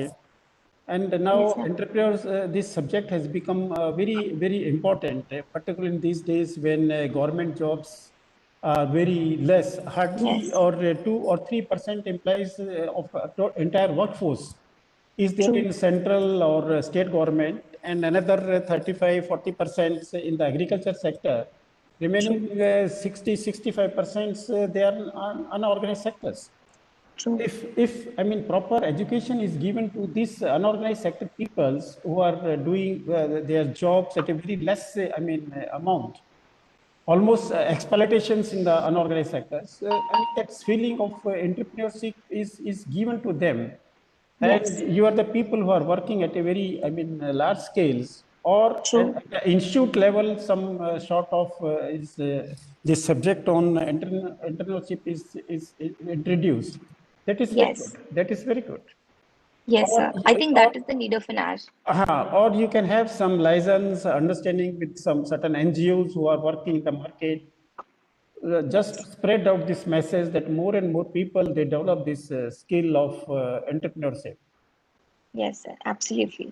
and now entrepreneurs, this subject has become very, very important, particularly in these days when government jobs are very less, hardly or 2 or 3% employees of entire workforce is there in central or state government, and another 35-40% in the agriculture sector. Remaining 60-65%, they are unorganized sectors. True. If I mean proper education is given to these unorganized sector peoples who are doing their jobs at a very less amount, almost exploitations in the unorganized sectors. I mean that feeling of entrepreneurship is given to them, Yes. and you are the people who are working at a very large scales or True. at the institute level. Some sort of is this subject on entrepreneurship is introduced. That is very good. Yes. That is very good. Yes, Or, sir. I think or that is the need of an hour. or you can have some license understanding with some certain NGOs who are working in the market, just to Yes. spread out this message that more and more people they develop this skill of entrepreneurship. Yes, sir. Absolutely.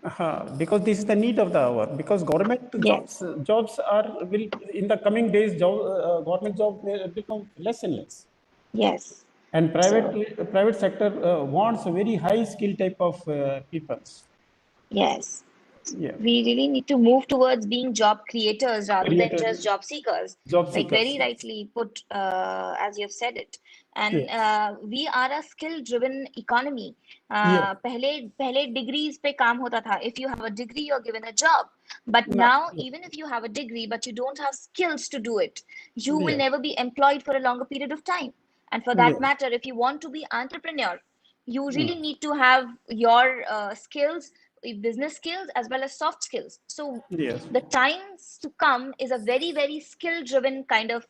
Because this is the need of the hour. Because government Yes. jobs are will in the coming days, government job will become less and less, Yes. and So, private sector wants a very high skill type of peoples. yes. Yeah, We really need to move towards being job creators rather than creator just job seekers. job Like seekers. very rightly put, as you've said it. And Yes, we are a skill-driven economy. yes. पहले degrees पे काम होता था. If you have a degree, you're given a job. But No, now, yes, even if you have a degree, but you don't have skills to do it, you will yes, never be employed for a longer period of time. And for that yes. matter, if you want to be entrepreneur, you Mm. really need to have your skills, business skills as well as soft skills. So Yes, the times to come is a very very skill driven kind of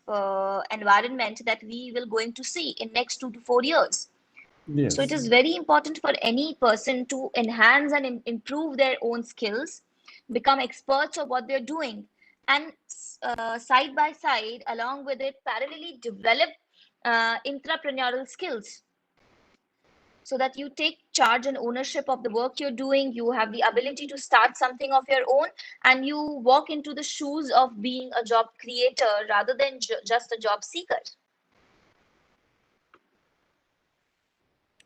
environment that we will going to see in next 2 to 4 years. So it yes, is very important for any person to enhance and improve their own skills, become experts of what they're doing, and side by side along with it parallelly develop intrapreneurial skills, so that you take charge and ownership of the work you're doing. You have the ability to start something of your own, and you walk into the shoes of being a job creator rather than just a job seeker.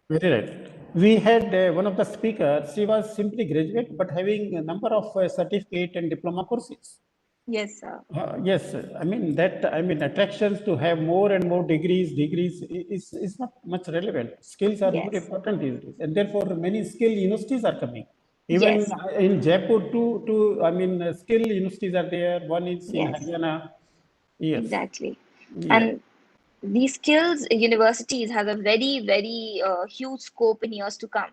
very right. We had one of the speakers. She was simply graduate, but having a number of certificate and diploma courses. Yes, sir. Yes, I mean that. I mean attractions to have more and more degrees is not much relevant. Skills are more Yes. important these days, and therefore many skill universities are coming. Even Yes. in Jaipur, two skill universities are there. One is in Yes. Haryana. Yes, Exactly. yeah. And these skills universities have a very very huge scope in years to come.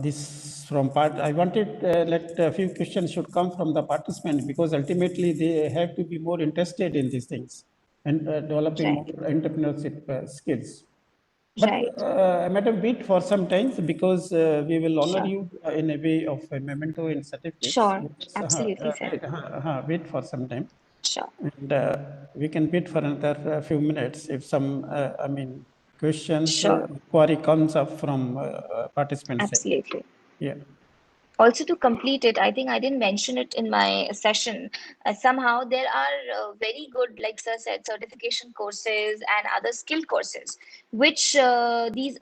This from part. I wanted let a few questions should come from the participant because ultimately they have to be more interested in these things and developing more Right. entrepreneurship skills. But Right. Madam, wait for some time because we will honor Sure. you in a way of a memento and certificates. Sure. Absolutely, sir. Wait for some time, Sure. and we can wait for another few minutes if some, questions, Sure. query comes up from participants' side. Absolutely. Yeah. Also, to complete it, I think I didn't mention it in my session. Somehow there are very good, like sir said, certification courses and other skill courses, which these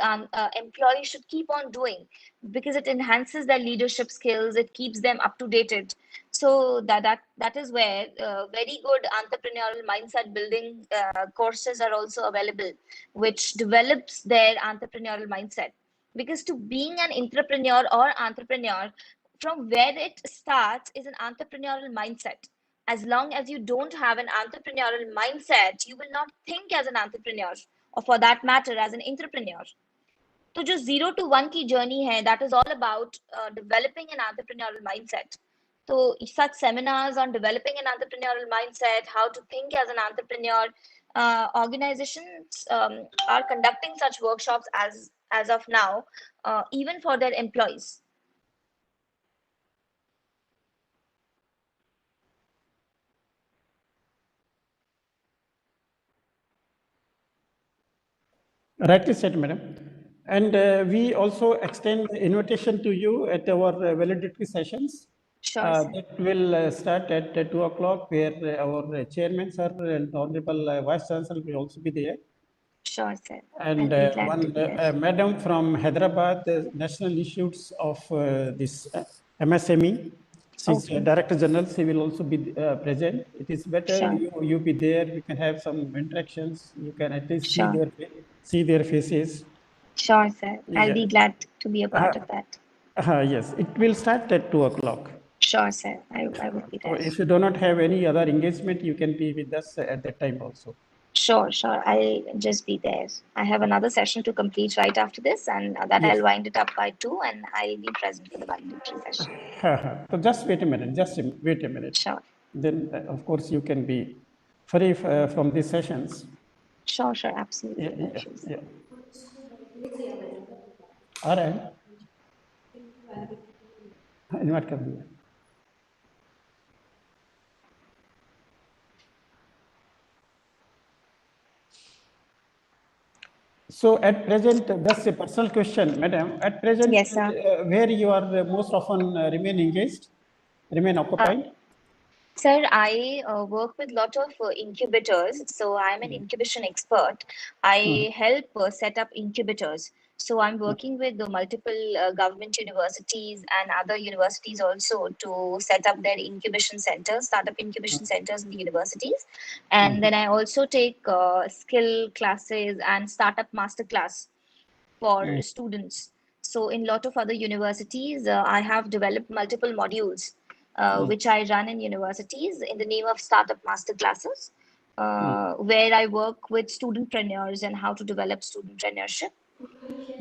employees should keep on doing, because it enhances their leadership skills, it keeps them up to dated. So that is where very good entrepreneurial mindset building courses are also available, which develops their entrepreneurial mindset. Because to being an entrepreneur or entrepreneur, from where it starts is an entrepreneurial mindset. As long as you don't have an entrepreneurial mindset, you will not think as an entrepreneur, or for that matter as an entrepreneur. तो जो 0 to 1 की journey है, that is all about developing an entrepreneurial mindset. So such seminars on developing an entrepreneurial mindset, how to think as an entrepreneur, organizations are conducting such workshops as of now, even for their employees. Rightly said, madam. And we also extend the invitation to you at our valedictory sessions. Sure, sir. That will start at 2 o'clock, where our chairman, sir, and honorable vice chancellor will also be there. Sure, sir. And I'll be glad to one be there. madam from Hyderabad, the National Institutes of this MSME. She's Okay. Director General. She will also be present. It is better Sure. you be there. You can have some interactions. You can at least Sure. see their faces. Sure, sir. I'll be Yes. glad to be a part of that. Yes, it will start at 2 o'clock. Sure, sir. I would be So there. if you do not have any other engagement, you can be with us at that time also. Sure, sure. I'll just be there. I have another session to complete right after this, and that Yes. I'll wind it up by 2, and I'll be present for the valedictory session. So just wait a minute. Wait a minute. Sure. Then, of course, you can be free from these sessions. Sure, sure. Absolutely. Yeah, No yeah, issues. yeah. All right. Invite कर दिया. So at present, that's a personal question, madam. At present, Yes, sir. where you are most often remain engaged, remain occupied? Sir, I work with a lot of incubators. So I'm an incubation expert. I help set up incubators. So I'm working with the multiple government universities and other universities also to set up their incubation centers, startup incubation centers in the universities. And then I also take skill classes and startup masterclass for students. So in a lot of other universities, I have developed multiple modules which I run in universities in the name of startup master classes, where I work with studentpreneurs and how to develop studentpreneurship.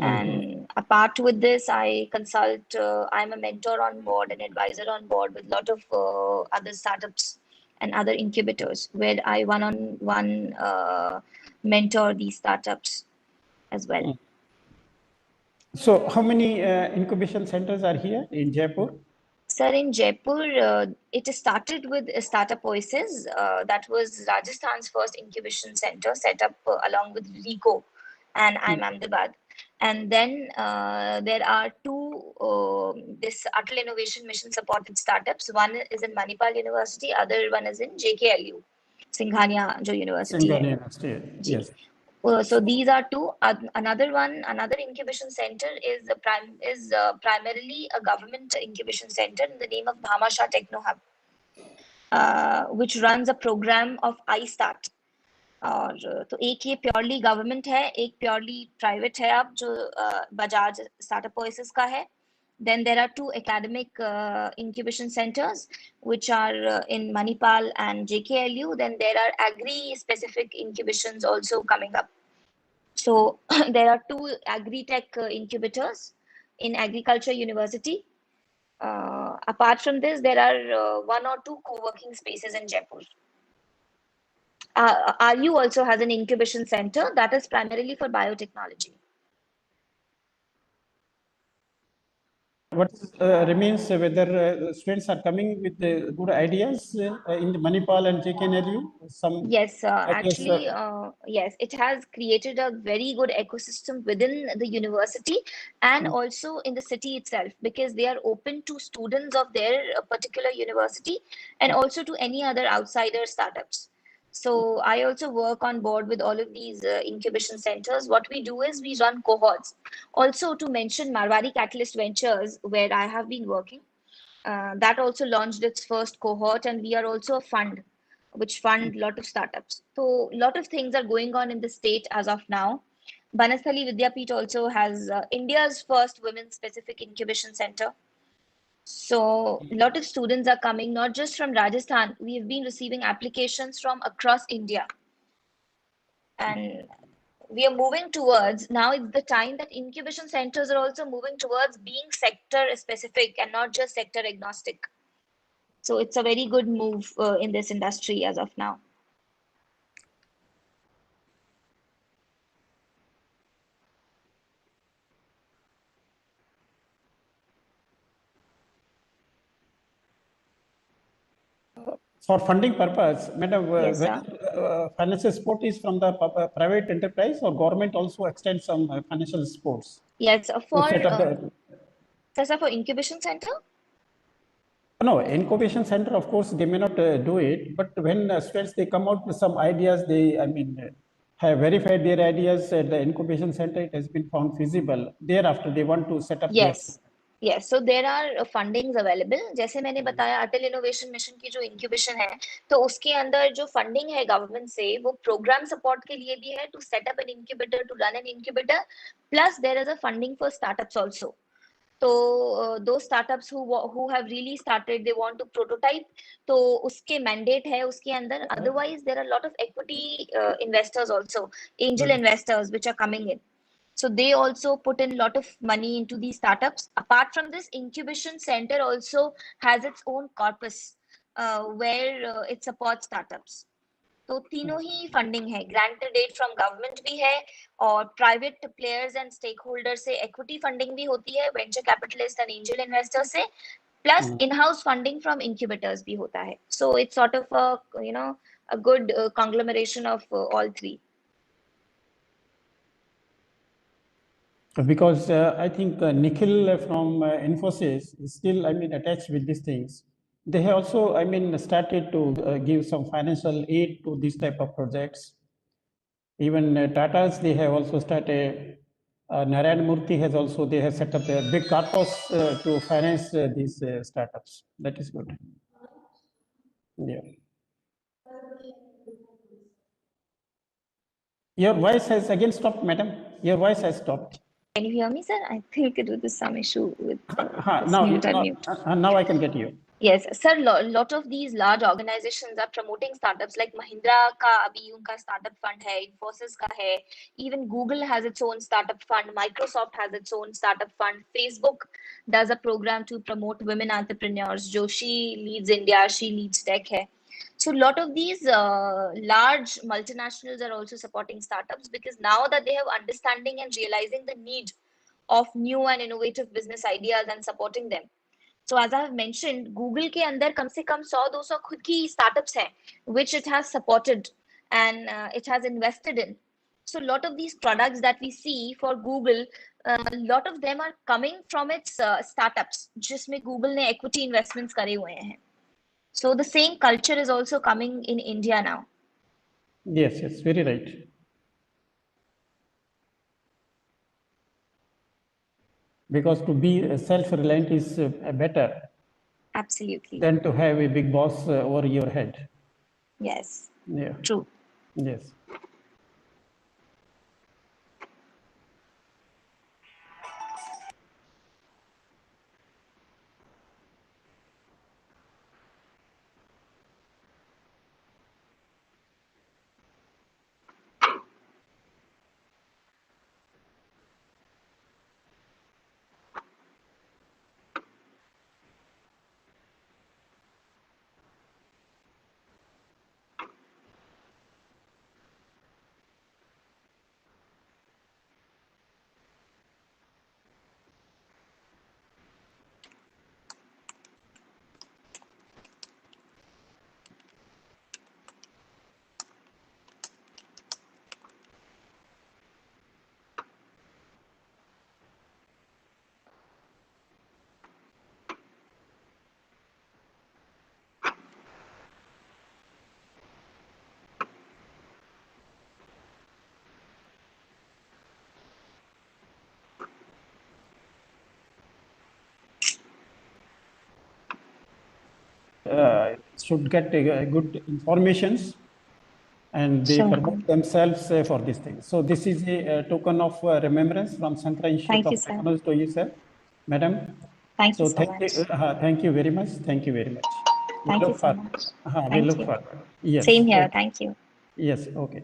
And apart with this, I consult. I'm a mentor on board, an advisor on board with a lot of other startups and other incubators, where I one-on-one mentor these startups as well. So how many incubation centers are here in Jaipur? Sir, in Jaipur, it started with Startup Oasis. That was Rajasthan's first incubation center set up along with RICO and I'm Ahmedabad. And then there are two this Atal Innovation Mission supported startups. One is in Manipal University, other one is in JKLU, Singhania जो university है. University, ji. yes. So these are two. Another incubation center is primarily a government incubation center in the name of Bhamasha Techno Hub, which runs a program of iStart. और तो एक ये purely government है, एक purely private है अब जो Bajaj startup oasis का है. Then there are two academic incubation centers, which are in Manipal and JKLU. Then there are agri-specific incubations also coming up. So there are two agri-tech incubators in Agriculture University. Apart from this, there are one or two co-working spaces in Jaipur. RU also has an incubation center that is primarily for biotechnology. What remains whether students are coming with good ideas in the Manipal and JKNLU? Some Yes, ideas, actually, yes, it has created a very good ecosystem within the university and also in the city itself, because they are open to students of their particular university and also to any other outsider startups. So I also work on board with all of these incubation centers. What we do is we run cohorts. Also, to mention Marwari Catalyst Ventures, where I have been working, that also launched its first cohort, and we are also a fund which fund a lot of startups. So a lot of things are going on in the state as of now. Banasthali Vidyapeeth also has India's first women-specific incubation center. So a lot of students are coming, not just from Rajasthan. We have been receiving applications from across India. And we are moving towards, now it's the time that incubation centers are also moving towards being sector specific and not just sector agnostic. So it's a very good move in this industry as of now. for funding purpose, madam, Yes, sir. whether financial support is from the private enterprise or government also extends some financial supports Yes, to for set up the. sir, for incubation center. No, incubation center, of course, they may not do it, but when students, they come out with some ideas, they, I mean, have verified their ideas at the incubation center, it has been found feasible. Thereafter, they want to set up their. Yes, so there are fundings available. जैसे मैंने बताया अटल innovation mission की जो incubation है, तो उसके अंदर जो फंडिंग है गवर्नमेंट से, वो प्रोग्राम सपोर्ट के लिए भी है, to set up an incubator, to run an incubator, plus there is a funding for startups also. तो दो startups who have really started, they want to prototype, तो उसके मैंडेट है उसके अंदर. Otherwise there are a lot of equity investors also, angel investors which are coming in. So they also put in a lot of money into these startups. Apart from this, incubation center also has its own corpus where it supports startups. तो तीनों ही funding है, granted aid from government भी है और private players and stakeholder से equity funding भी होती है, venture capitalist and angel investor से, plus in house funding from incubators भी होता है. So it's sort of a good conglomeration of all three. Because I think Nikhil from Infosys is still, I mean, attached with these things. They have also, I mean, started to give some financial aid to these type of projects. Even Tata's, they have also started. Narayan Murthy has also, they have set up a big corpus to finance these startups. That is good. Yeah. Your voice has again stopped, madam. Your voice has stopped. Can you hear me, sir? I think there was some issue with now, mute and mute. Now I can get you. Yes, sir. Lot of these large organizations are promoting startups. Like Mahindra का अभी उनका startup fund है, Infosys का है. Even Google has its own startup fund. Microsoft has its own startup fund. Facebook does a program to promote women entrepreneurs. जो she leads India, she leads tech है. So a lot of these large multinationals are also supporting startups because now that they have understanding and realizing the need of new and innovative business ideas and supporting them. So as I have mentioned, Google के अंदर कम से कम 100-200 खुद की startups हैं, which it has supported and it has invested in. So a lot of these products that we see for Google, a lot of them are coming from its startups, जिसमें Google ने equity investments करे हुए हैं. So the same culture is also coming in India now. Yes, yes, very right. Because to be self-reliant is better. Absolutely. Than to have a big boss over your head. Yes. Yeah. True. Yes. Should get good informations and they promote themselves for these things. So this is a token of remembrance from Central Institute of Technology to you, sir, madam. Thank you so much. Thank you very much. Thank you very much. Thank you so much. We look forward. Yes. Same here. Okay. Thank you. Yes. Okay.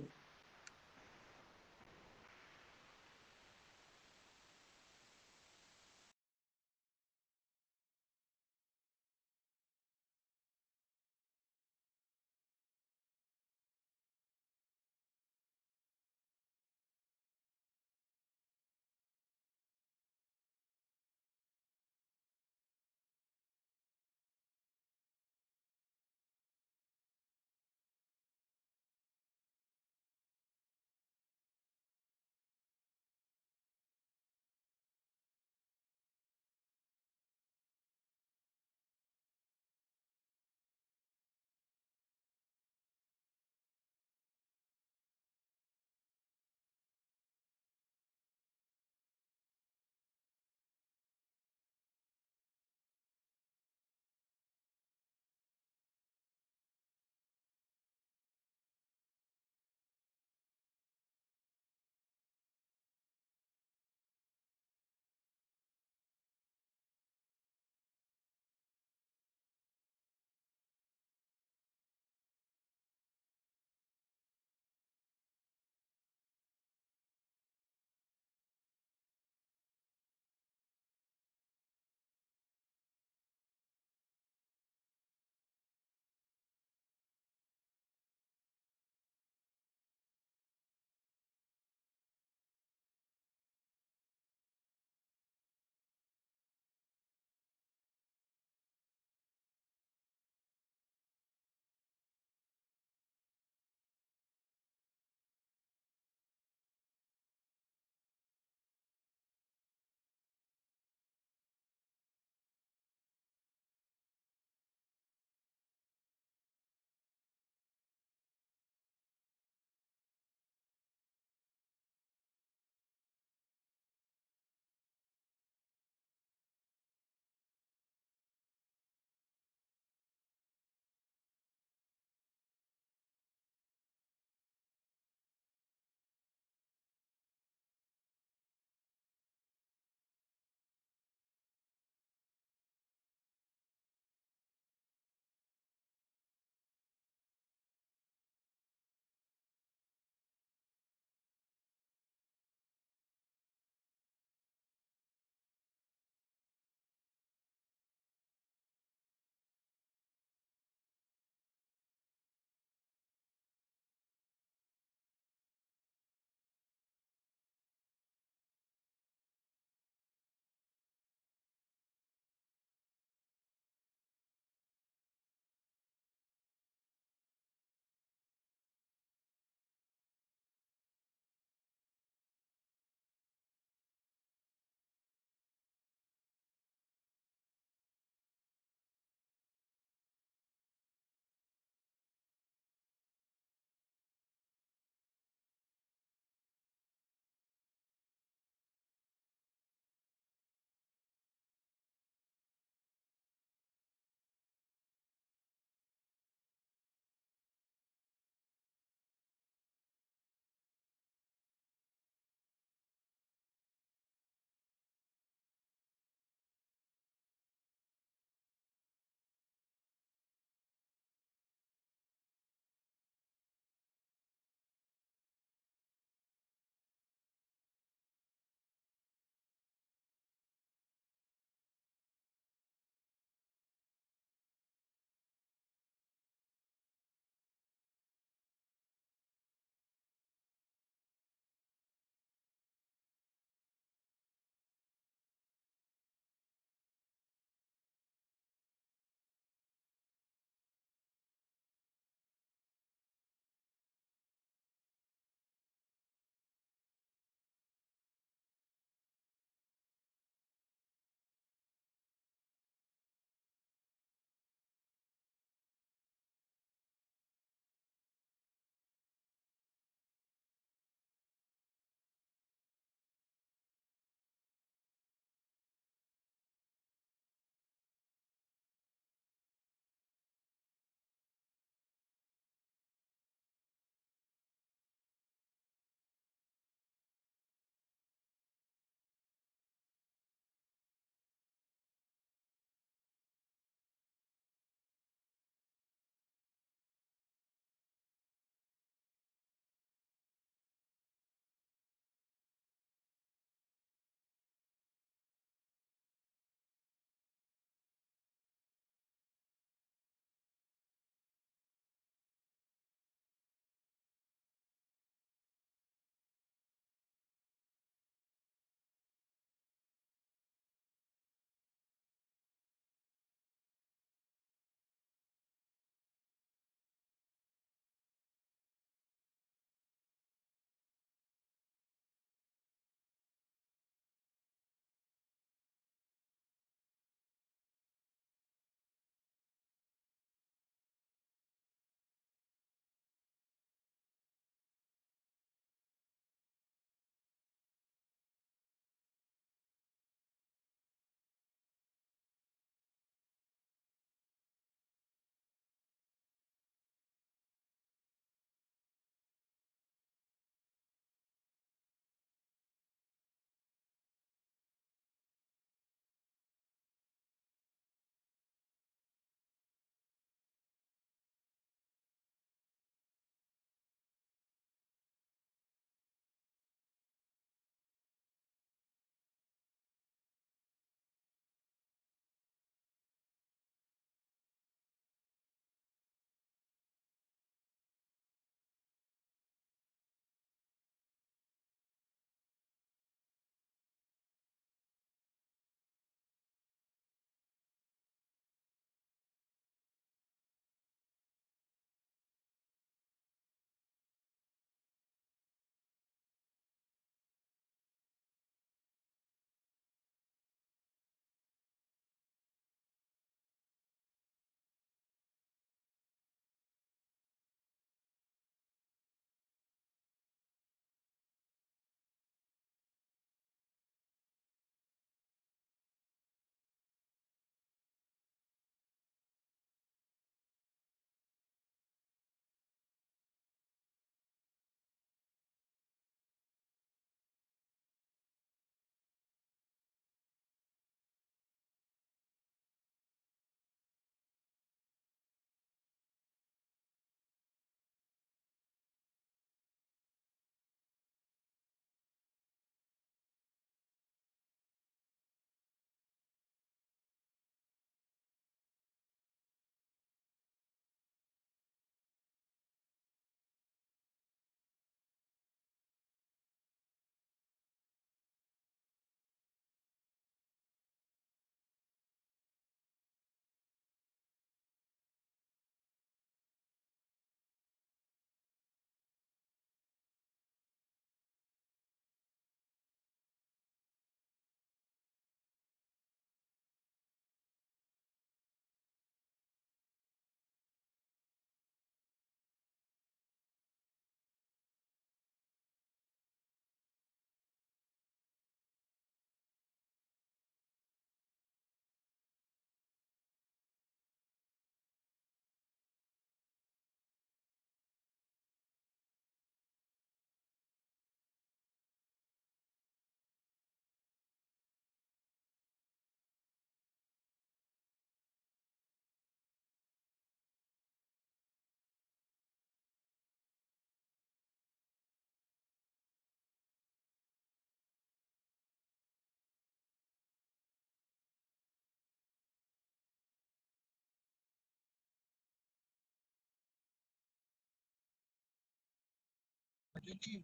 देखिए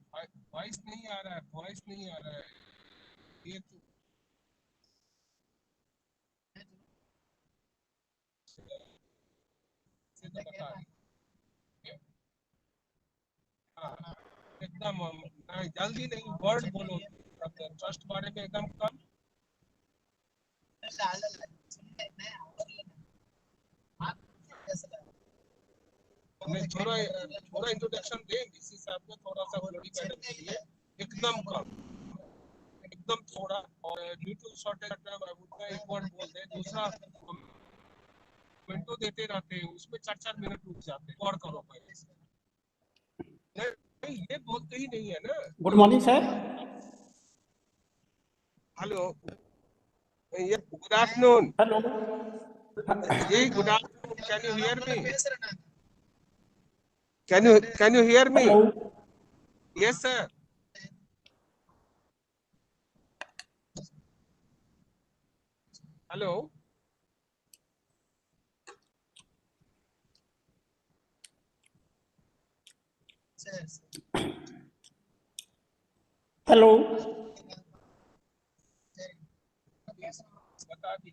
voice नहीं आ रहा है, voice नहीं आ रहा है। ये तो से तो बता रही। हाँ, एकदम नहीं, जल्दी नहीं, वर्ड बोलो। ट्रस्ट बारे में एकदम कम। नहीं, थोड़ा थोड़ा इंट्रोडक्शन दें इस हिसाब से, थोड़ा सा बॉडी मैडम के लिए एकदम कम, एकदम थोड़ा। और ड्यू टू शॉर्टेज उतना एक वर्ड बोल दे, दूसरा कमेंटो देते रहते हैं, उसमें 4-4 मिनट रुक जाते हैं। और करो पहले से। नहीं, ये बोलते ही नहीं है ना। Good morning sir. हेलो, ये गुड आफ्टरनून हेलो। जी, good afternoon. Can you hear me? Can you hear me? Hello. Yes sir. Hello. Hello. बता दी।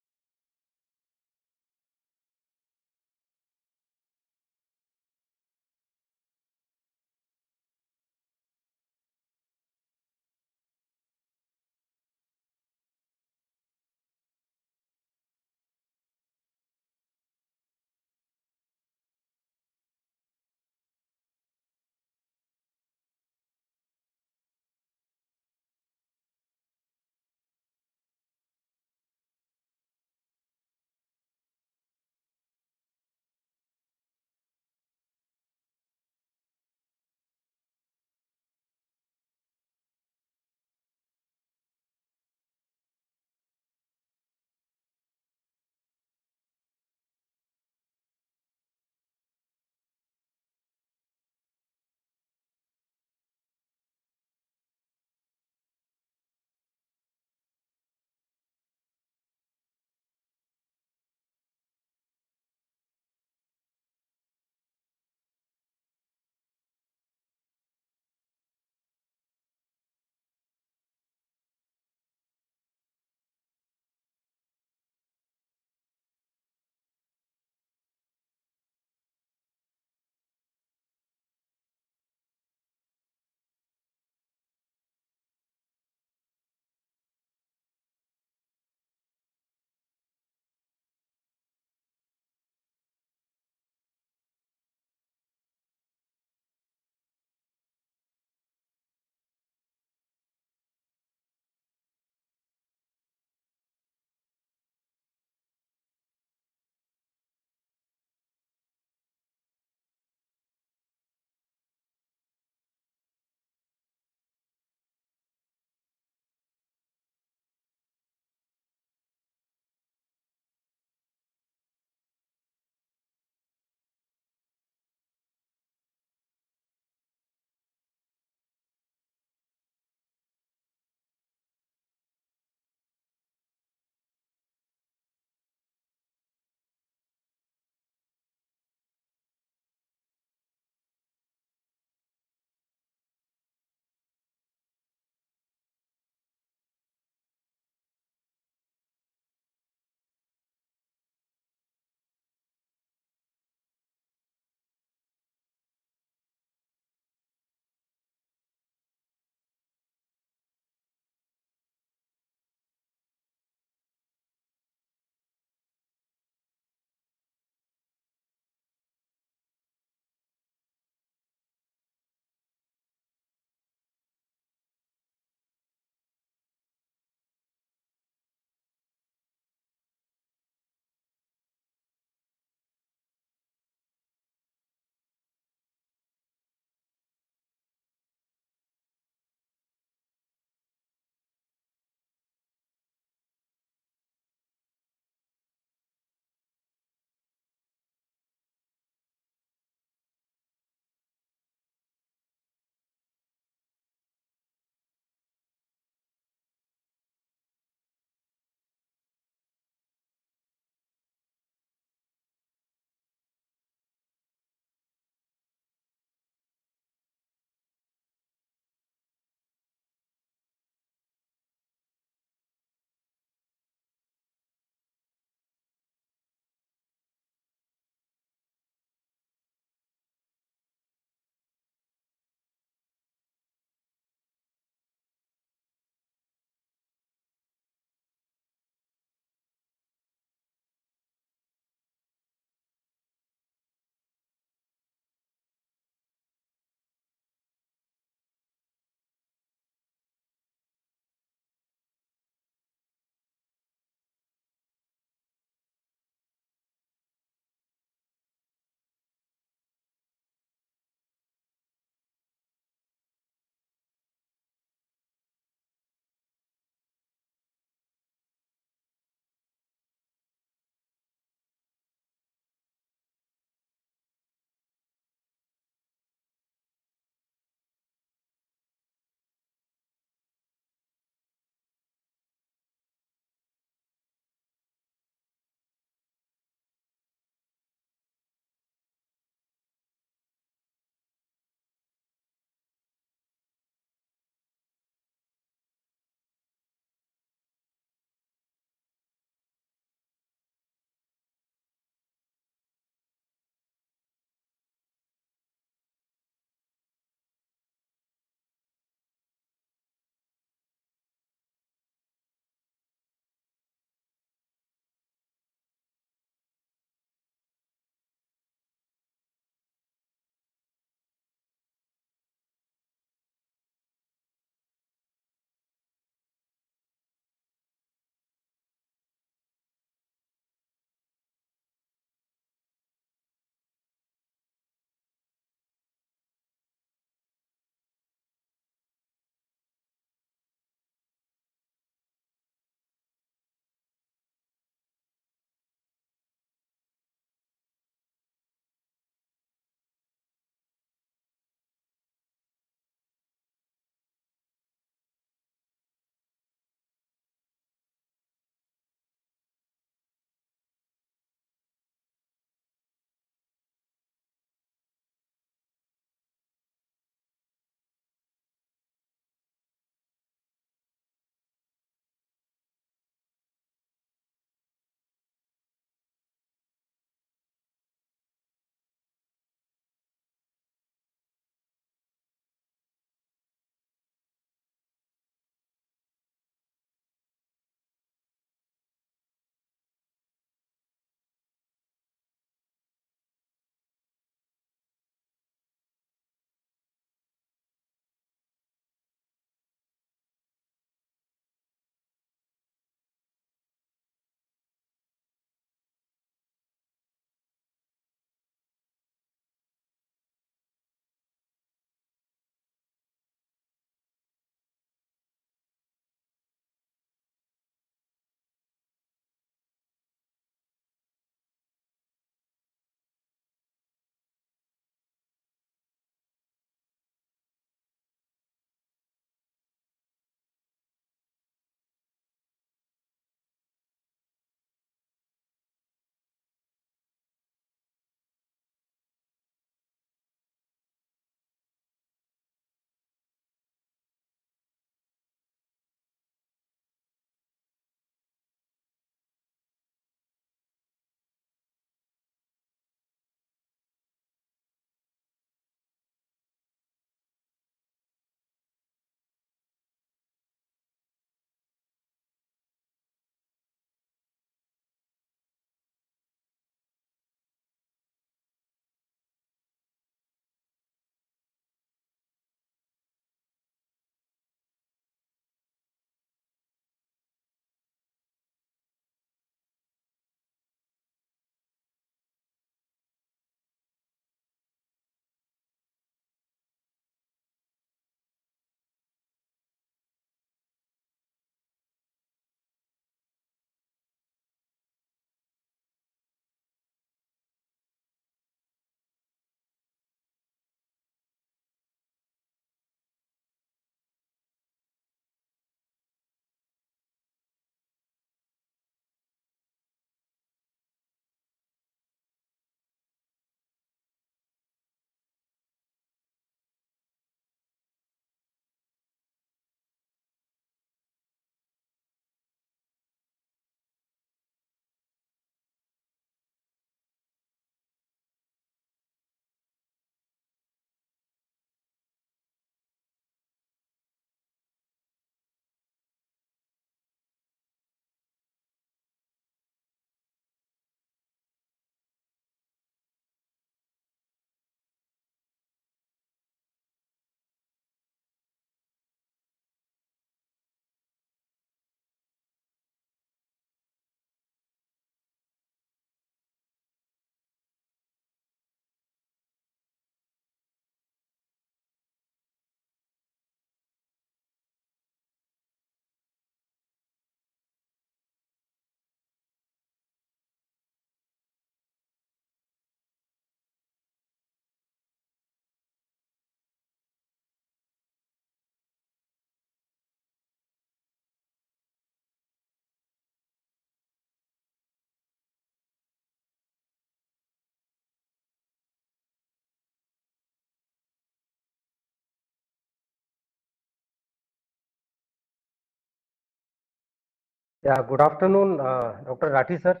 Yeah, good afternoon, Dr. Rathi sir.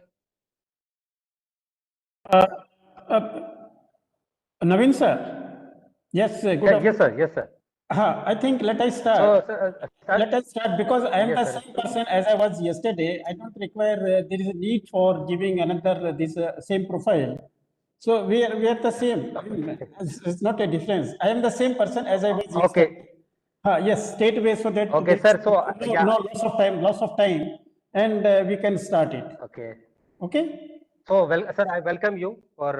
Uh, uh, Naveen sir. Yes, good Yes, afternoon. yes, sir. I think let us start. So, sir, Let us start because I am yes, the sir. same person as I was yesterday. I don't require, there is a need for giving another this same profile. So we are the same. I mean, it's not a difference. I am the same person as I was Okay, yesterday. Yes, straight away so that okay, there is sir. So, yeah, no loss of time, and we can start it. okay. Okay? So, well, sir, I welcome you for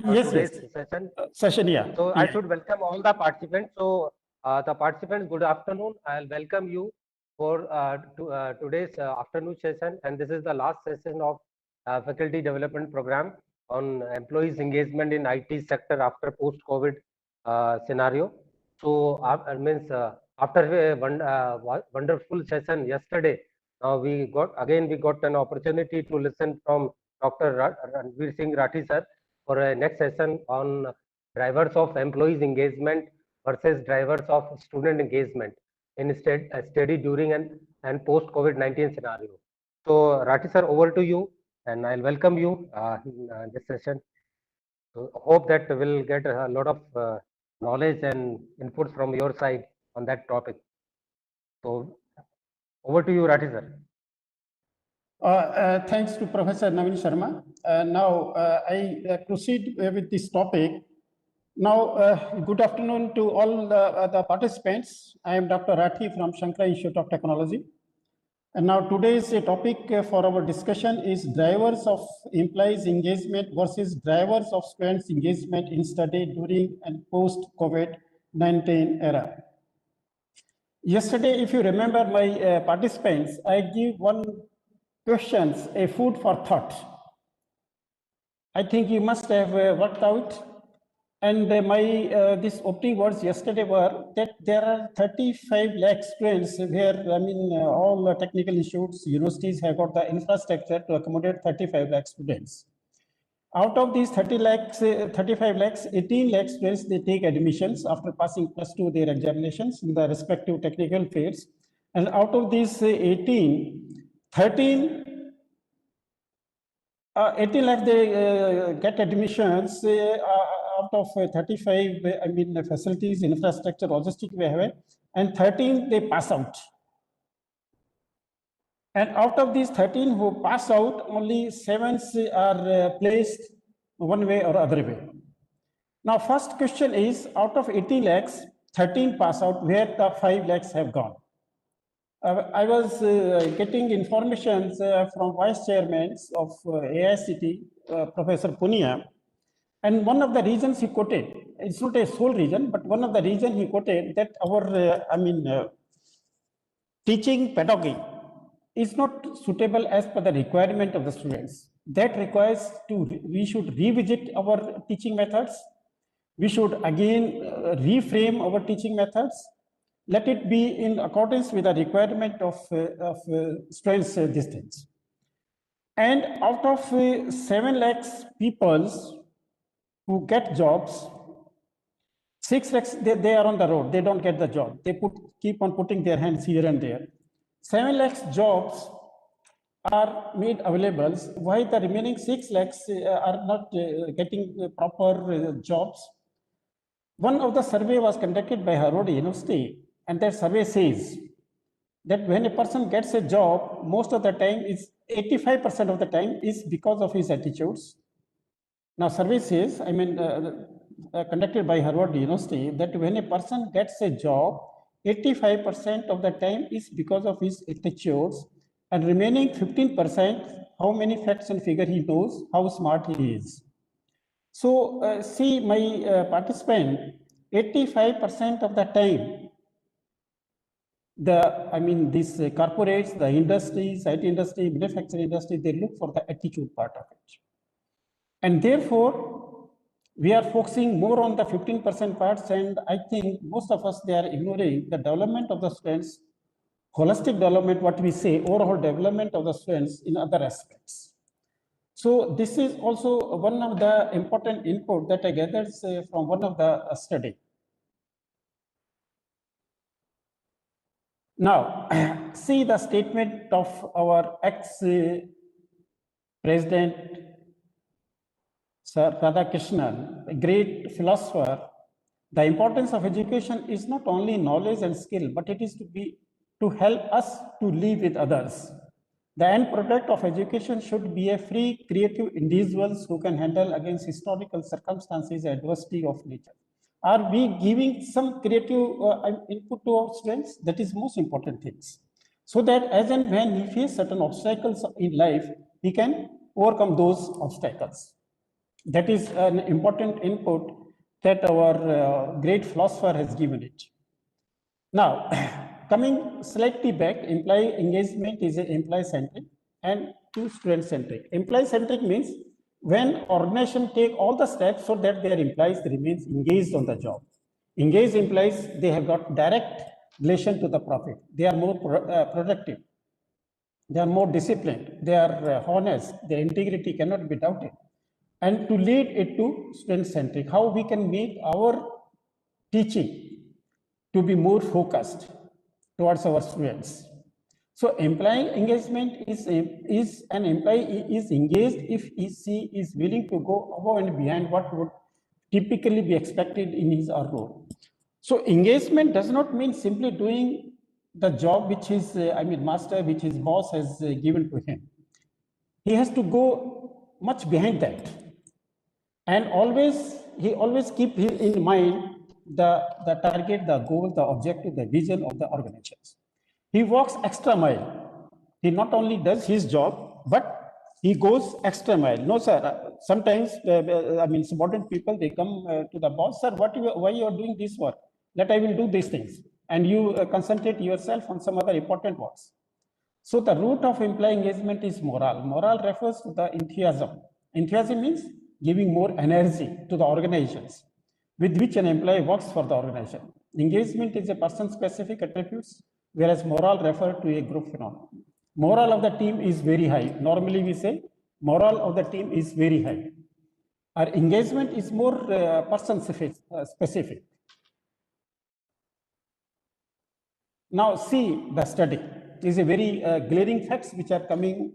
Yes, today's yes. session. Session, yeah. So, I Yeah. should welcome all the participants. So, the participants, good afternoon. I'll welcome you for today's afternoon session, and this is the last session of faculty development program on employees engagement in IT sector after post-COVID scenario. So, means after a wonderful session yesterday, now we got an opportunity to listen from Dr. Ranveer Singh Rathi sir for a next session on drivers of employees engagement versus drivers of student engagement in study during and post COVID-19 scenario. So, Rathi sir, over to you, and I'll welcome you in this session. So, hope that we'll get a lot of knowledge and inputs from your side on that topic. So, over to you, Rathi sir. Thanks to Professor Naveen Sharma. Now I proceed with this topic. Now, good afternoon to all the participants. I am Dr. Rathi from Shankara Institute of Technology. And now today's topic for our discussion is drivers of employees engagement versus drivers of students engagement in study during and post COVID-19 era. Yesterday, if you remember my participants, I give one questions, a food for thought. I think you must have worked out. And my this opening words yesterday were that there are 35 lakh students where, I mean, all the technical institutes, universities have got the infrastructure to accommodate 35 lakh students. Out of these 30 lakhs, 35 lakhs, 18 lakh students, they take admissions after passing +2 their examinations in the respective technical fields. And out of these 18, 18 lakh they get admissions out of 35, I mean, facilities, infrastructure, logistic we have, and 13 they pass out. And out of these 13 who pass out, only 7 are placed one way or other way. Now, first question is, out of 18 lakhs, 13 pass out, where the 5 lakhs have gone? I was getting information from vice chairmen of AICT, Professor Punia, and one of the reasons he quoted, it's not a sole reason, but one of the reasons he quoted that our, teaching pedagogy is not suitable as per the requirement of the students. That requires we should revisit our teaching methods. We should again reframe our teaching methods. Let it be in accordance with the requirement of students' distance. And out of 7 lakhs people who get jobs, 6 lakhs, they are on the road. They don't get the job. They keep on putting their hands here and there. 7 lakhs jobs are made available. Why the remaining 6 lakhs are not getting proper jobs? One of the survey was conducted by Harvard University, and that survey says that when a person gets a job, most of the time is 85% of the time is because of his attitudes. Now, survey says, conducted by Harvard University, that when a person gets a job, 85% of the time is because of his attitudes, and remaining 15%, how many facts and figure he knows, how smart he is. So, see my participant, 85% of the time, these corporates, the industries, IT industry, manufacturing industry, they look for the attitude part of it. And therefore, we are focusing more on the 15% parts, and I think most of us, they are ignoring the development of the students, holistic development, what we say, overall development of the students in other aspects. So this is also one of the important input that I gathered from one of the study. Now, see the statement of our ex-president, Sir Radhakrishnan, a great philosopher. The importance of education is not only knowledge and skill, but it is to help us to live with others. The end product of education should be a free, creative individuals who can handle against historical circumstances and adversity of nature. Are we giving some creative input to our students? That is most important things. So that as and when he faces certain obstacles in life, he can overcome those obstacles. That is an important input that our great philosopher has given it. Now, coming slightly back, employee engagement is employee-centric and student-centric. Employee-centric means when organization take all the steps so that their employees remains engaged on the job. Engaged employees, they have got direct relation to the profit. They are more productive. They are more disciplined. They are honest. Their integrity cannot be doubted. And to lead it to student-centric, how we can make our teaching to be more focused towards our students. So employee engagement is an employee is engaged if she is willing to go above and beyond what would typically be expected in his or her role. So engagement does not mean simply doing the job which his, master, which his boss has given to him. He has to go much behind that. And he always keep in mind the target, the goal, the objective, the vision of the organizations. He walks extra mile. He not only does his job, but he goes extra mile. No, sir. Sometimes, subordinate people, they come to the boss, sir, why you are doing this work? That I will do these things. And you concentrate yourself on some other important works. So the root of employee engagement is morale. Morale refers to the enthusiasm. Enthusiasm means giving more energy to the organizations with which an employee works for the organization. Engagement is a person-specific attributes, whereas morale refers to a group phenomenon. Morale of the team is very high. Normally we say morale of the team is very high. Our engagement is more person-specific. Now see the study. These are very glaring facts which are coming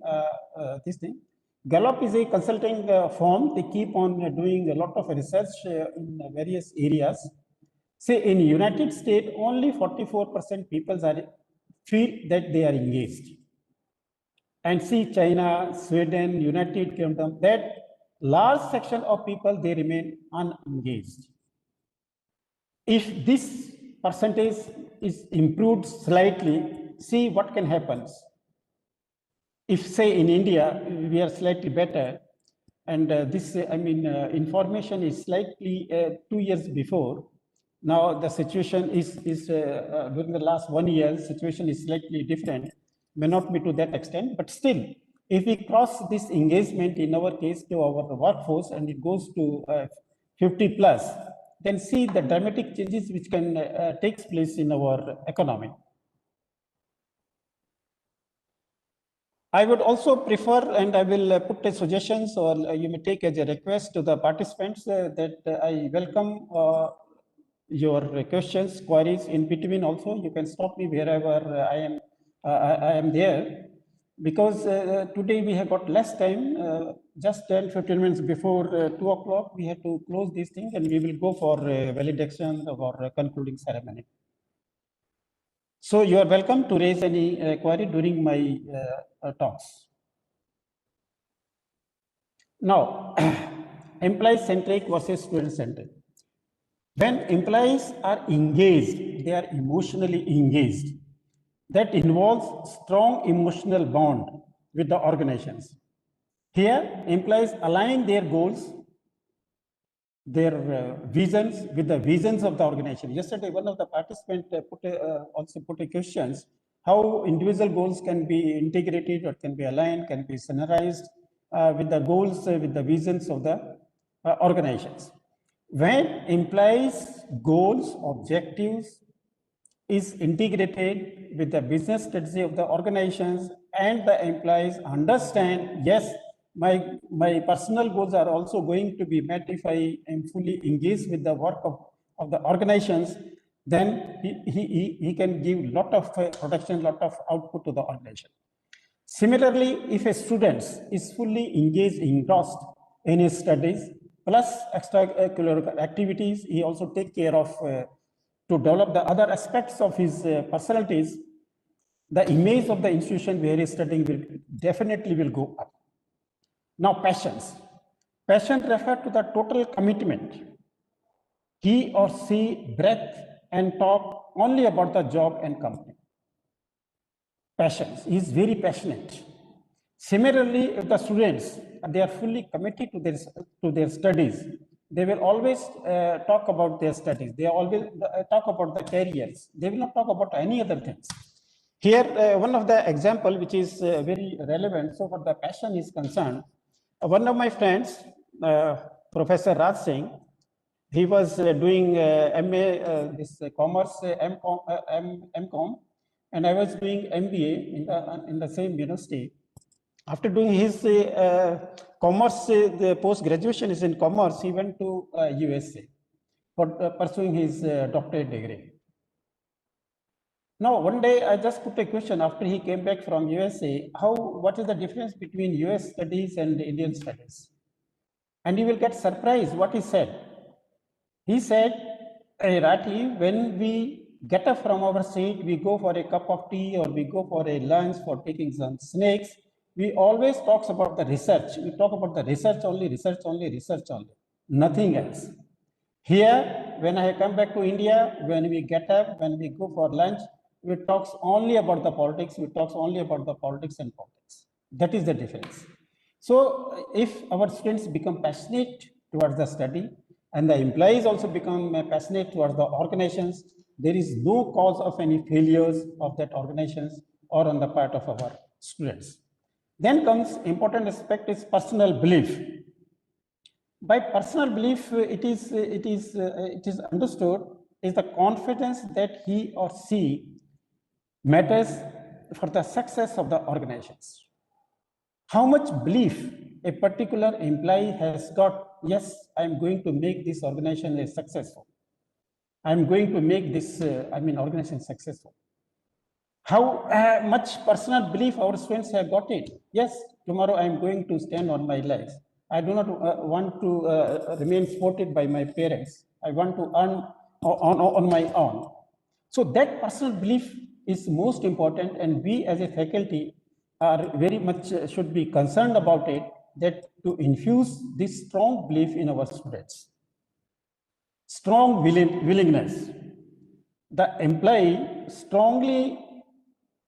this thing. Gallup is a consulting firm. They keep on doing a lot of research in various areas. Say in United States, only 44% people feel that they are engaged. And see China, Sweden, United Kingdom, that large section of people, they remain unengaged. If this percentage is improved slightly, see what can happen. If say in India, we are slightly better, and information is slightly 2 years before. Now the situation is during the last 1 year, situation is slightly different, may not be to that extent, but still, if we cross this engagement in our case to our workforce and it goes to 50 plus, then see the dramatic changes which can take place in our economy. I would also prefer, and I will put a suggestions, or you may take as a request to the participants that I welcome your questions, queries in between. Also, you can stop me wherever I am there, because today we have got less time. Just 10-15 minutes before 2 o'clock, we have to close this thing, and we will go for validation or concluding ceremony. So you are welcome to raise any query during my talks. Now, employee-centric versus student-centric. When employees are engaged, they are emotionally engaged. That involves strong emotional bond with the organizations. Here, employees align their goals, their visions with the visions of the organization. Yesterday, one of the participants also put a questions, how individual goals can be integrated or can be aligned, can be synergized with the goals, with the visions of the organizations. When employees' goals, objectives is integrated with the business strategy of the organizations, and the employees understand, yes, my personal goals are also going to be met if I am fully engaged with the work of the organizations, then he can give lot of production, lot of output to the organization. Similarly, if a student is fully engaged, engrossed in his studies, plus extracurricular activities, he also take care of to develop the other aspects of his personalities, the image of the institution where he is studying will definitely will go up. Now, passions. Passion refer to the total commitment. He or she breathe and talk only about the job and company. Passions. He is very passionate. Similarly, if the students they are fully committed to their studies, they will always talk about their studies. They always talk about the careers. They will not talk about any other things. Here, one of the example which is very relevant. So, for the passion is concerned, one of my friends, Professor Raj Singh, he was doing MA, this commerce, MCom, and I was doing MBA in the same university. After doing his commerce, the post graduation is in commerce, he went to USA for pursuing his doctorate degree. Now, one day I just put a question after he came back from USA, what is the difference between US studies and Indian studies? And you will get surprised what he said. He said, hey, Rati, when we get up from our seat, we go for a cup of tea or we go for a lunch for taking some snacks, we always talk about the research. We talk about the research only, nothing else. Here, when I come back to India, when we get up, when we go for lunch, we talk only about the politics. We talk only about the politics and politics. That is the difference. So, if our students become passionate towards the study, and the employees also become passionate towards the organizations, there is no cause of any failures of that organizations or on the part of our students. Then comes important aspect is personal belief. By personal belief, it is understood is the confidence that he or she matters for the success of the organizations. How much belief a particular employee has got, yes, I am going to make this organization successful. I am going to make this, organization successful. How much personal belief our students have got it. Yes, tomorrow I am going to stand on my legs. I do not want to remain supported by my parents. I want to earn on my own. So that personal belief is most important, and we as a faculty are very much should be concerned about it, that to infuse this strong belief in our students. Strong willingness. The employee strongly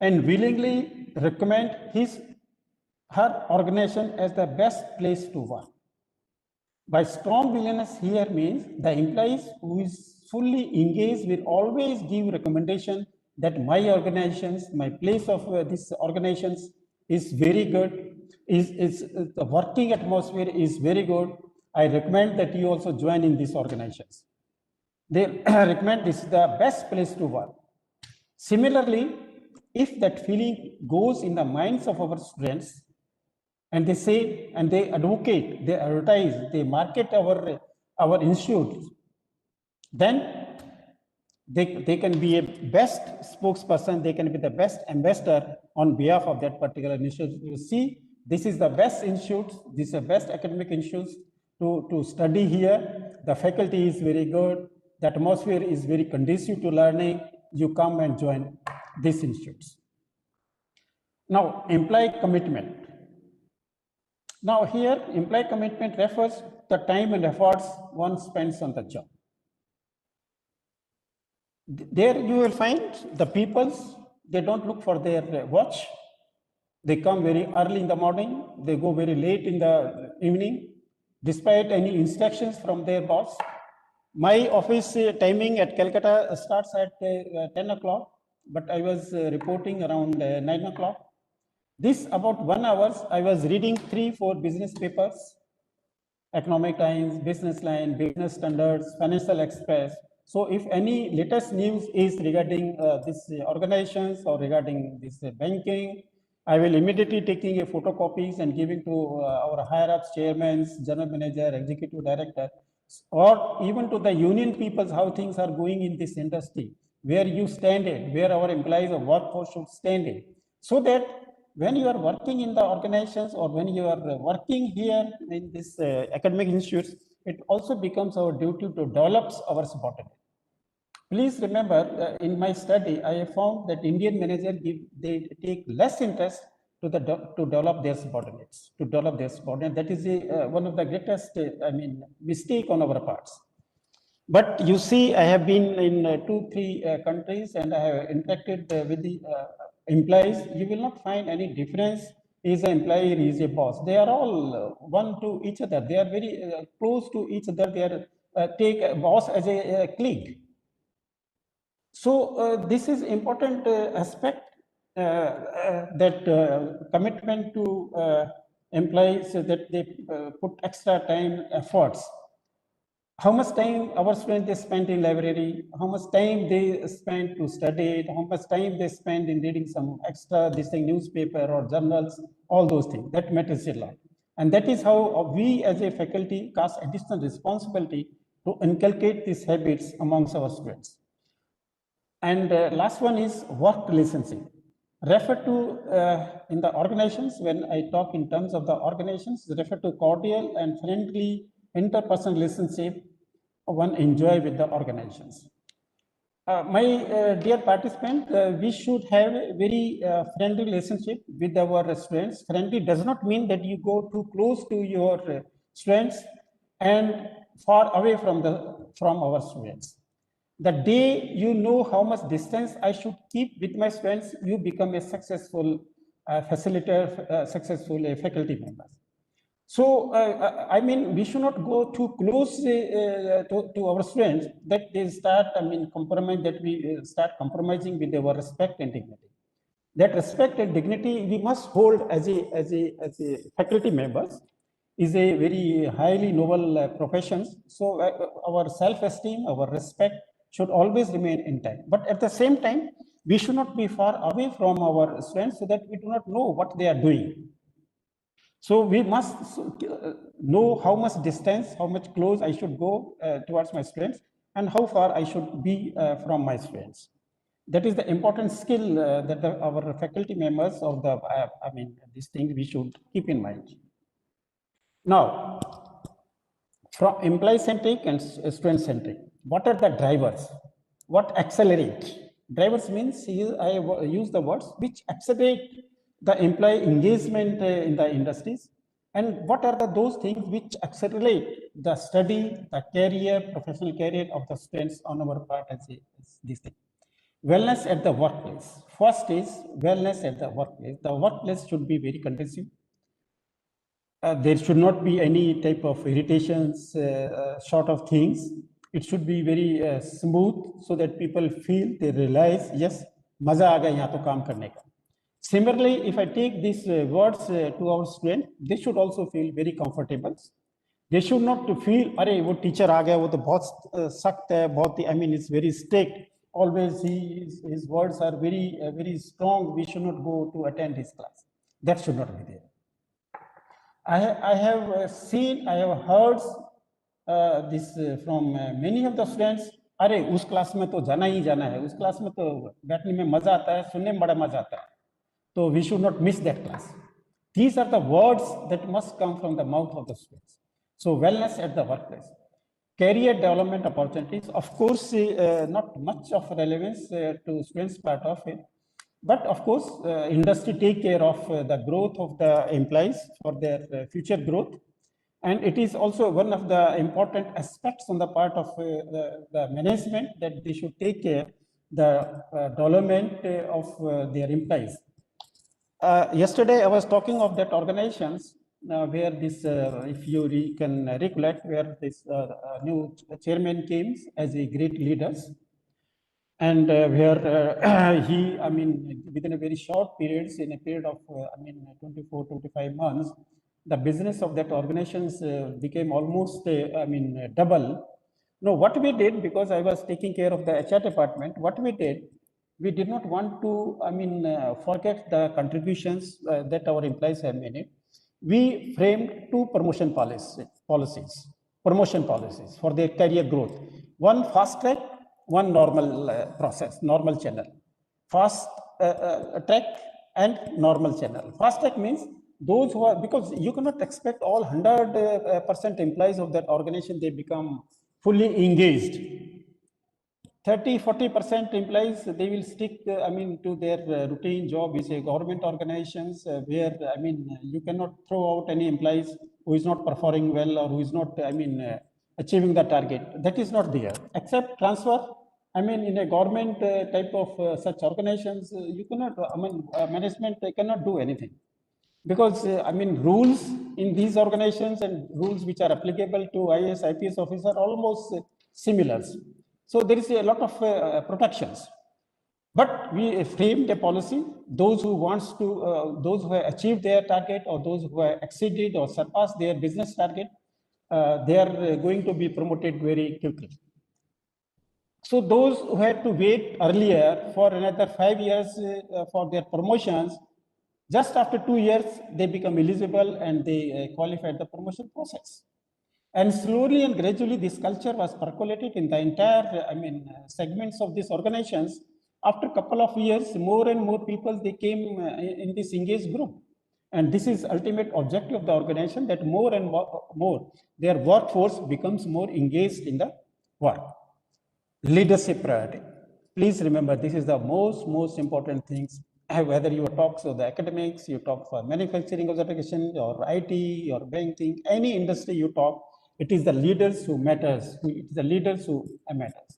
and willingly recommend her organization as the best place to work. By strong willingness here means the employees who is fully engaged will always give recommendation that my organizations, my place of these organizations is very good, the working atmosphere is very good. I recommend that you also join in these organizations. They recommend this is the best place to work. Similarly, if that feeling goes in the minds of our students, and they say, and they advocate, they advertise, they market our institutes, then they can be a best spokesperson, they can be the best ambassador on behalf of that particular institute. You see, this is the best institute, this is the best academic institute to study here. The faculty is very good, the atmosphere is very conducive to learning. You come and join these institutes. Now, employee commitment. Now here, employee commitment refers to the time and efforts one spends on the job. There you will find the peoples, they don't look for their watch. They come very early in the morning, they go very late in the evening, despite any instructions from their boss. My office timing at Calcutta starts at 10 o'clock, but I was reporting around 9 o'clock. This about 1 hour, I was reading 3-4 business papers, Economic Times, Business Line, Business Standards, Financial Express. So if any latest news is regarding these organizations or regarding this banking, I will immediately taking a photocopies and giving to our higher ups, chairmen, general manager, executive director, or even to the union peoples, how things are going in this industry, where you stand in, where our employees or workforce should stand in, so that when you are working in the organizations or when you are working here in this academic institutes, it also becomes our duty to develop our subordinates. Please remember, in my study, I have found that Indian managers they take less interest to develop their subordinates, to develop their subordinates. That is one of the greatest, mistake on our parts. But you see, I have been in 2-3 countries and I have interacted with the employees. You will not find any difference. Is an employee, he is a boss. They are all one to each other. They are very close to each other. They are take a boss as a clique. So this is important aspect that commitment to employees so that they put extra time, efforts. How much time our students they spend in library, how much time they spend to study it, how much time they spend in reading some extra this thing, newspaper or journals, all those things, that matters a lot. And that is how we as a faculty cast additional responsibility to inculcate these habits amongst our students. And last one is work relationship. Refer to in the organizations, when I talk in terms of the organizations, refer to cordial and friendly interpersonal relationship one enjoy with the organizations. My dear participant, we should have a very friendly relationship with our students. Friendly does not mean that you go too close to your students and far away from our students. The day you know how much distance I should keep with my students, you become a successful facilitator, successful faculty member. So, we should not go too close to our students that they start, we start compromising with our respect and dignity. That respect and dignity we must hold as a faculty members is a very highly noble profession. So, our self-esteem, our respect should always remain intact. But at the same time, we should not be far away from our students so that we do not know what they are doing. So we must know how much distance, how much close I should go towards my students and how far I should be from my students. That is the important skill that our faculty members of the, these things we should keep in mind. Now, from employee-centric and student-centric, what are the drivers? What accelerate? Drivers means I use the words which accelerate the employee engagement in the industries. And what are those things which accelerate the study, the career, professional career of the students on our part as this thing? Wellness at the workplace. First is wellness at the workplace. The workplace should be very conducive. There should not be any type of irritations, sort of things. It should be very smooth so that people feel, they realize, yes, maza aa gaya yahan to kaam karne ka. Similarly, if I take these words to our student, they should also feel very comfortable. They should not feel, अरे वो teacher आ गया, वो तो बहुत सख्त है, बहुत it's very strict. Always his words are very very strong. We should not go to attend his class. That should not be there. I have seen, I have heard this from many of the students. अरे उस class में तो जाना ही जाना है, उस class में तो बैठने में मजा आता है, सुनने में बड़ा मजा आता है. So we should not miss that class. These are the words that must come from the mouth of the students. So wellness at the workplace. Career development opportunities, of course, not much of relevance to students part of it. But of course, industry take care of the growth of the employees for their future growth. And it is also one of the important aspects on the part of the management that they should take care the development of their employees. Yesterday, I was talking of that organizations where this, if you can recollect, where this new chairman came as a great leaders. And where he, within a very short periods, in a period of, 24, 25 months, the business of that organizations became almost, double. No, what we did, because I was taking care of the HR department, what we did, we did not want to, forget the contributions that our employees have made. We framed two promotion policies for their career growth. One fast track, one normal process, normal channel. Fast track and normal channel. Fast track means those who are, because you cannot expect all 100% employees of that organization, they become fully engaged. 30-40% employees, they will stick to their routine job. We say government organizations where you cannot throw out any employees who is not performing well or who is not achieving the target. That is not there, except transfer. In a government type of such organizations, you cannot, management cannot do anything, because rules in these organizations and rules which are applicable to IAS IPS officer are almost similar. So there is a lot of protections. But we framed a policy: those who wants to, those who have achieved their target or those who have exceeded or surpassed their business target, they are going to be promoted very quickly. So those who had to wait earlier for another 5 years for their promotions, just after 2 years, they become eligible and they qualified the promotion process. And slowly and gradually, this culture was percolated in the entire, segments of these organizations. After a couple of years, more and more people, they came in this engaged group. And this is ultimate objective of the organization, that more and more their workforce becomes more engaged in the work. Leadership priority. Please remember, this is the most important things. Whether you talk for the academics, you talk for manufacturing organization, or IT, or banking, any industry you talk, it is the leaders who matters. It is the leaders who matters.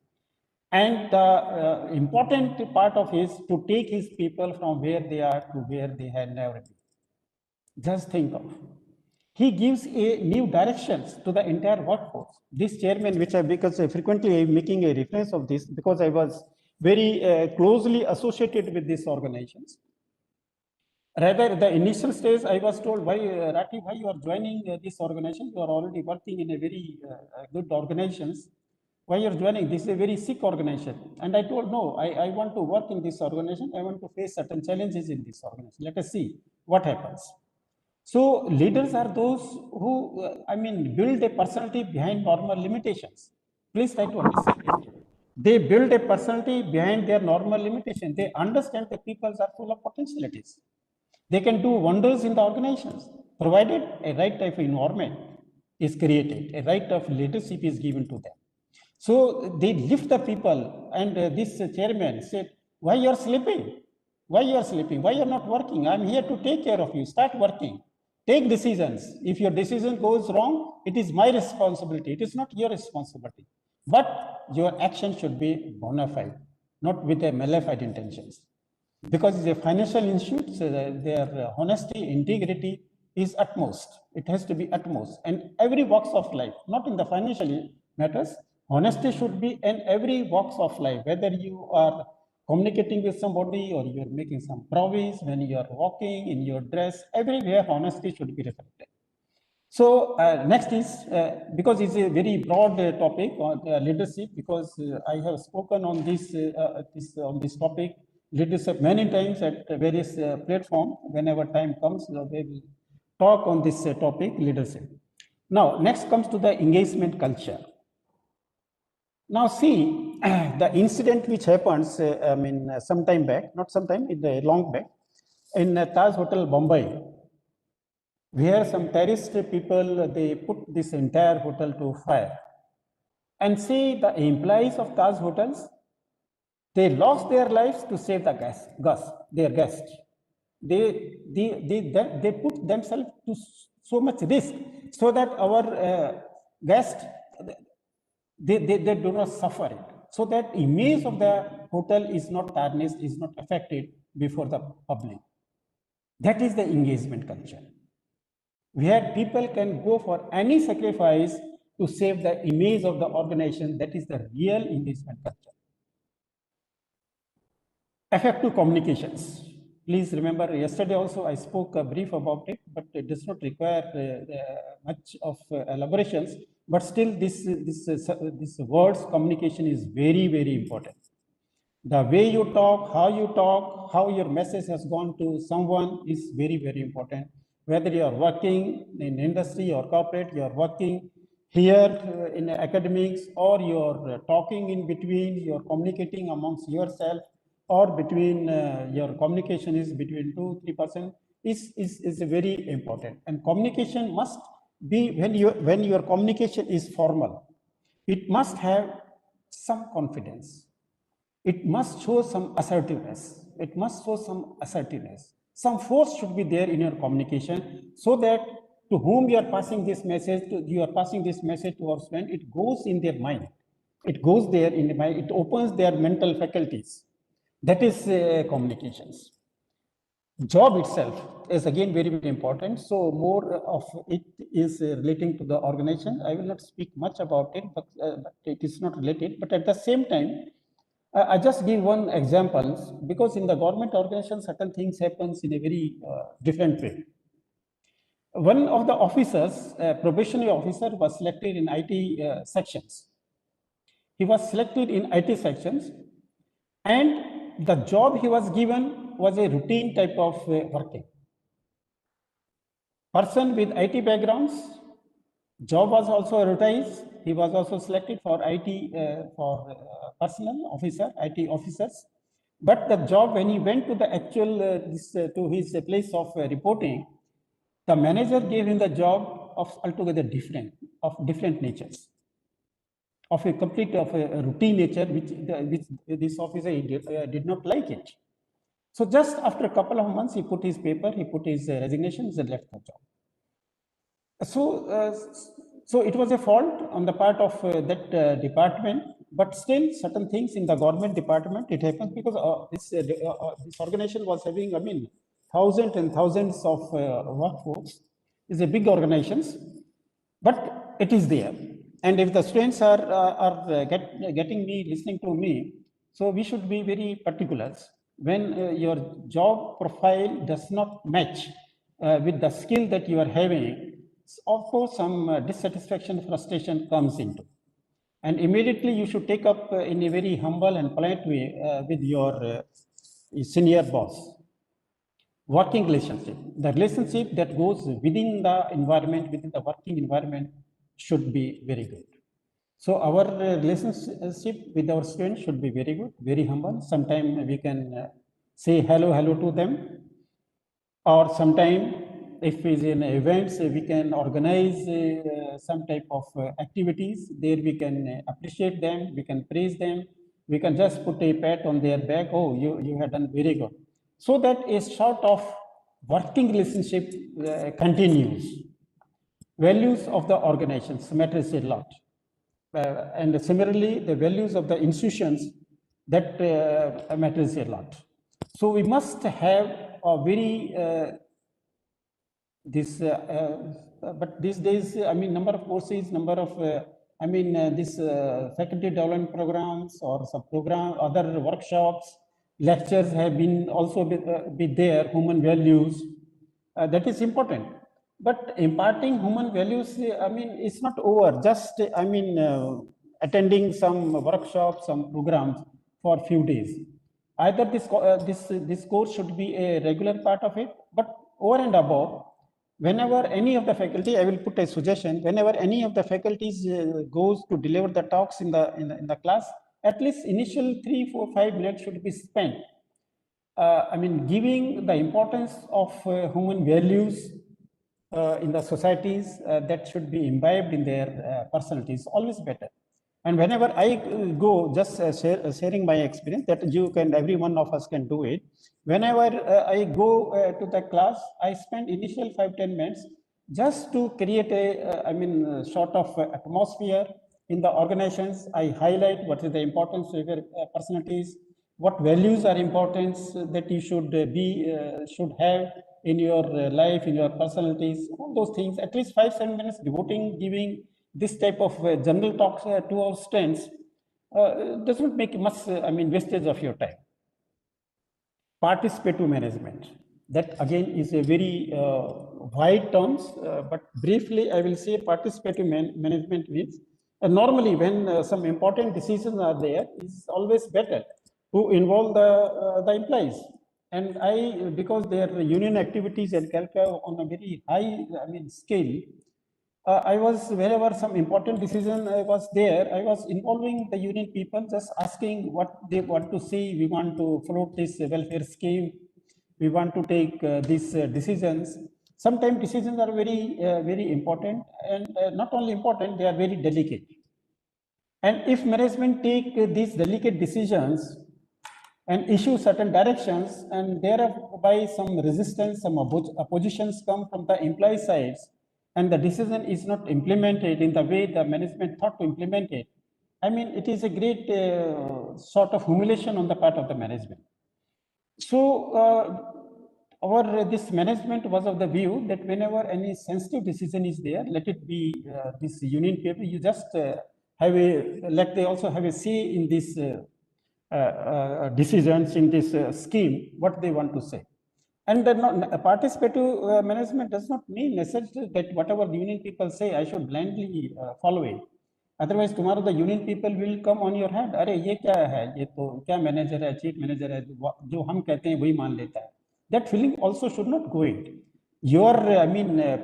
And the important part of is to take his people from where they are to where they had never been. Just think of. He gives a new directions to the entire workforce. This chairman, which because frequently I'm making a reference of this, because I was very closely associated with these organizations. Rather, the initial stage, I was told, why, Rati, why you are joining this organization? You are already working in a very good organizations. Why you are joining? This is a very sick organization. And I told, no, I want to work in this organization. I want to face certain challenges in this organization. Let us see what happens. So leaders are those who, build a personality behind normal limitations. Please try to understand it. They build a personality behind their normal limitation. They understand that people are full of potentialities. They can do wonders in the organizations, provided a right type of environment is created, a right of leadership is given to them. So they lift the people, and this chairman said, why you are sleeping? Why you are sleeping? Why you are not working? I am here to take care of you. Start working. Take decisions. If your decision goes wrong, it is my responsibility. It is not your responsibility. But your action should be bona fide, not with a malefied intentions. Because it's a financial institute, so their honesty, integrity is utmost. It has to be utmost. And every walks of life, not in the financial matters, honesty should be in every walks of life, whether you are communicating with somebody or you're making some promise, when you are walking, in your dress, everywhere honesty should be reflected. So next is, because it's a very broad topic on leadership, because I have spoken on this, on this topic, leadership, many times at various platforms. Whenever time comes, we will talk on this topic, leadership. Now, next comes to the engagement culture. Now see, the incident which happens, some time back, not some time, in a long back, in Taj Hotel, Bombay, where some terrorist people, they put this entire hotel to fire. And see, the employees of Taj Hotels, they lost their lives to save the their guests. They put themselves to so much risk so that our guests, they do not suffer it. So that image of the hotel is not tarnished, is not affected before the public. That is the engagement culture, where people can go for any sacrifice to save the image of the organization. That is the real engagement culture. Effective communications. Please remember, yesterday also I spoke brief about it, but it does not require much of elaborations. But still, this words communication is very, very important. The way you talk, how your message has gone to someone is very, very important. Whether you are working in industry or corporate, you are working here in academics, or you're talking in between, you're communicating amongst yourself, or between your communication is between 2-3% is very important. And communication must be, when your communication is formal, it must have some confidence. It must show some assertiveness. It must show some assertiveness. Some force should be there in your communication, so that to whom you are passing this message, to our friend, it goes in their mind. It goes there in the mind. It opens their mental faculties. That is communications. Job itself is again very, very important. So more of it is relating to the organization. I will not speak much about it, but it is not related. But at the same time, I just give one example, because in the government organization, certain things happens in a very different way. One of the officers, probationary officer, was selected in IT sections. He was selected in IT sections, and the job he was given was a routine type of working. Person with IT backgrounds, job was also advertised. He was also selected for IT personnel officer, IT officers. But the job, when he went to the actual to his place of reporting, the manager gave him the job of altogether different, of different natures, of a complete of a routine nature, which this officer did not like it. So just after a couple of months, he put his paper, he put his resignation, and left the job. So it was a fault on the part of that department, but still certain things in the government department, it happens because this organization was having, I mean, thousands and thousands of workforce. It's a big organizations, but it is there. And if the students are getting me, listening to me, so we should be very particular. When your job profile does not match with the skill that you are having, of course, some dissatisfaction, frustration comes into. And immediately you should take up in a very humble and polite way with your senior boss. Working relationship, the relationship that goes within the environment, within the working environment, should be very good. So our relationship with our students should be very good, very humble. Sometimes we can say hello to them, or sometime if it's in events, we can organize some type of activities. There we can appreciate them, we can praise them, we can just put a pat on their back. Oh, you have done very good. So that a sort of working relationship continues. Values of the organizations matters a lot. And similarly, the values of the institutions, that matters a lot. So we must have a very but these days, I mean, number of courses, number of this faculty development programs or some program, other workshops, lectures have been also be there. Human values, that is important. But imparting human values, I mean, it's not over. Just attending some workshops, some programs for a few days. Either this course should be a regular part of it, but over and above, whenever any of the faculty, I will put a suggestion, whenever any of the faculties goes to deliver the talks in the class, at least initial 3, 4, 5 minutes should be spent giving the importance of human values in the societies that should be imbibed in their personalities, always better. And whenever I go, just sharing my experience, that you can, every one of us can do it. Whenever I go to the class, I spend initial 5-10 minutes just to create a sort of atmosphere in the organizations. I highlight what is the importance of your personalities, what values are important that you should have in your life, in your personalities, all those things. At least 5-7 minutes devoting, giving this type of general talks to our students doesn't make much wastage of your time. Participative management, that again is a very wide terms, but briefly I will say participative management means normally when some important decisions are there, it's always better to involve the employees. And because their union activities and Calca on a very high, scale, I was, wherever some important decision was there, I was involving the union people, just asking what they want to see. We want to float this welfare scheme. We want to take these decisions. Sometimes decisions are very important, and not only important, they are very delicate. And if management take these delicate decisions and issue certain directions, and thereby some resistance, some oppositions come from the employee sides, and the decision is not implemented in the way the management thought to implement it, it is a great sort of humiliation on the part of the management. So this management was of the view that whenever any sensitive decision is there, let it be this union paper, you just let they also have a say in this decisions in this scheme, what they want to say. And participative management does not mean necessarily that whatever the union people say, I should blindly follow it. Otherwise, tomorrow the union people will come on your head. अरे ये क्या है? ये तो क्या manager है, chief manager है, जो हम कहते हैं वही मान लेता है. That feeling also should not go in. Your,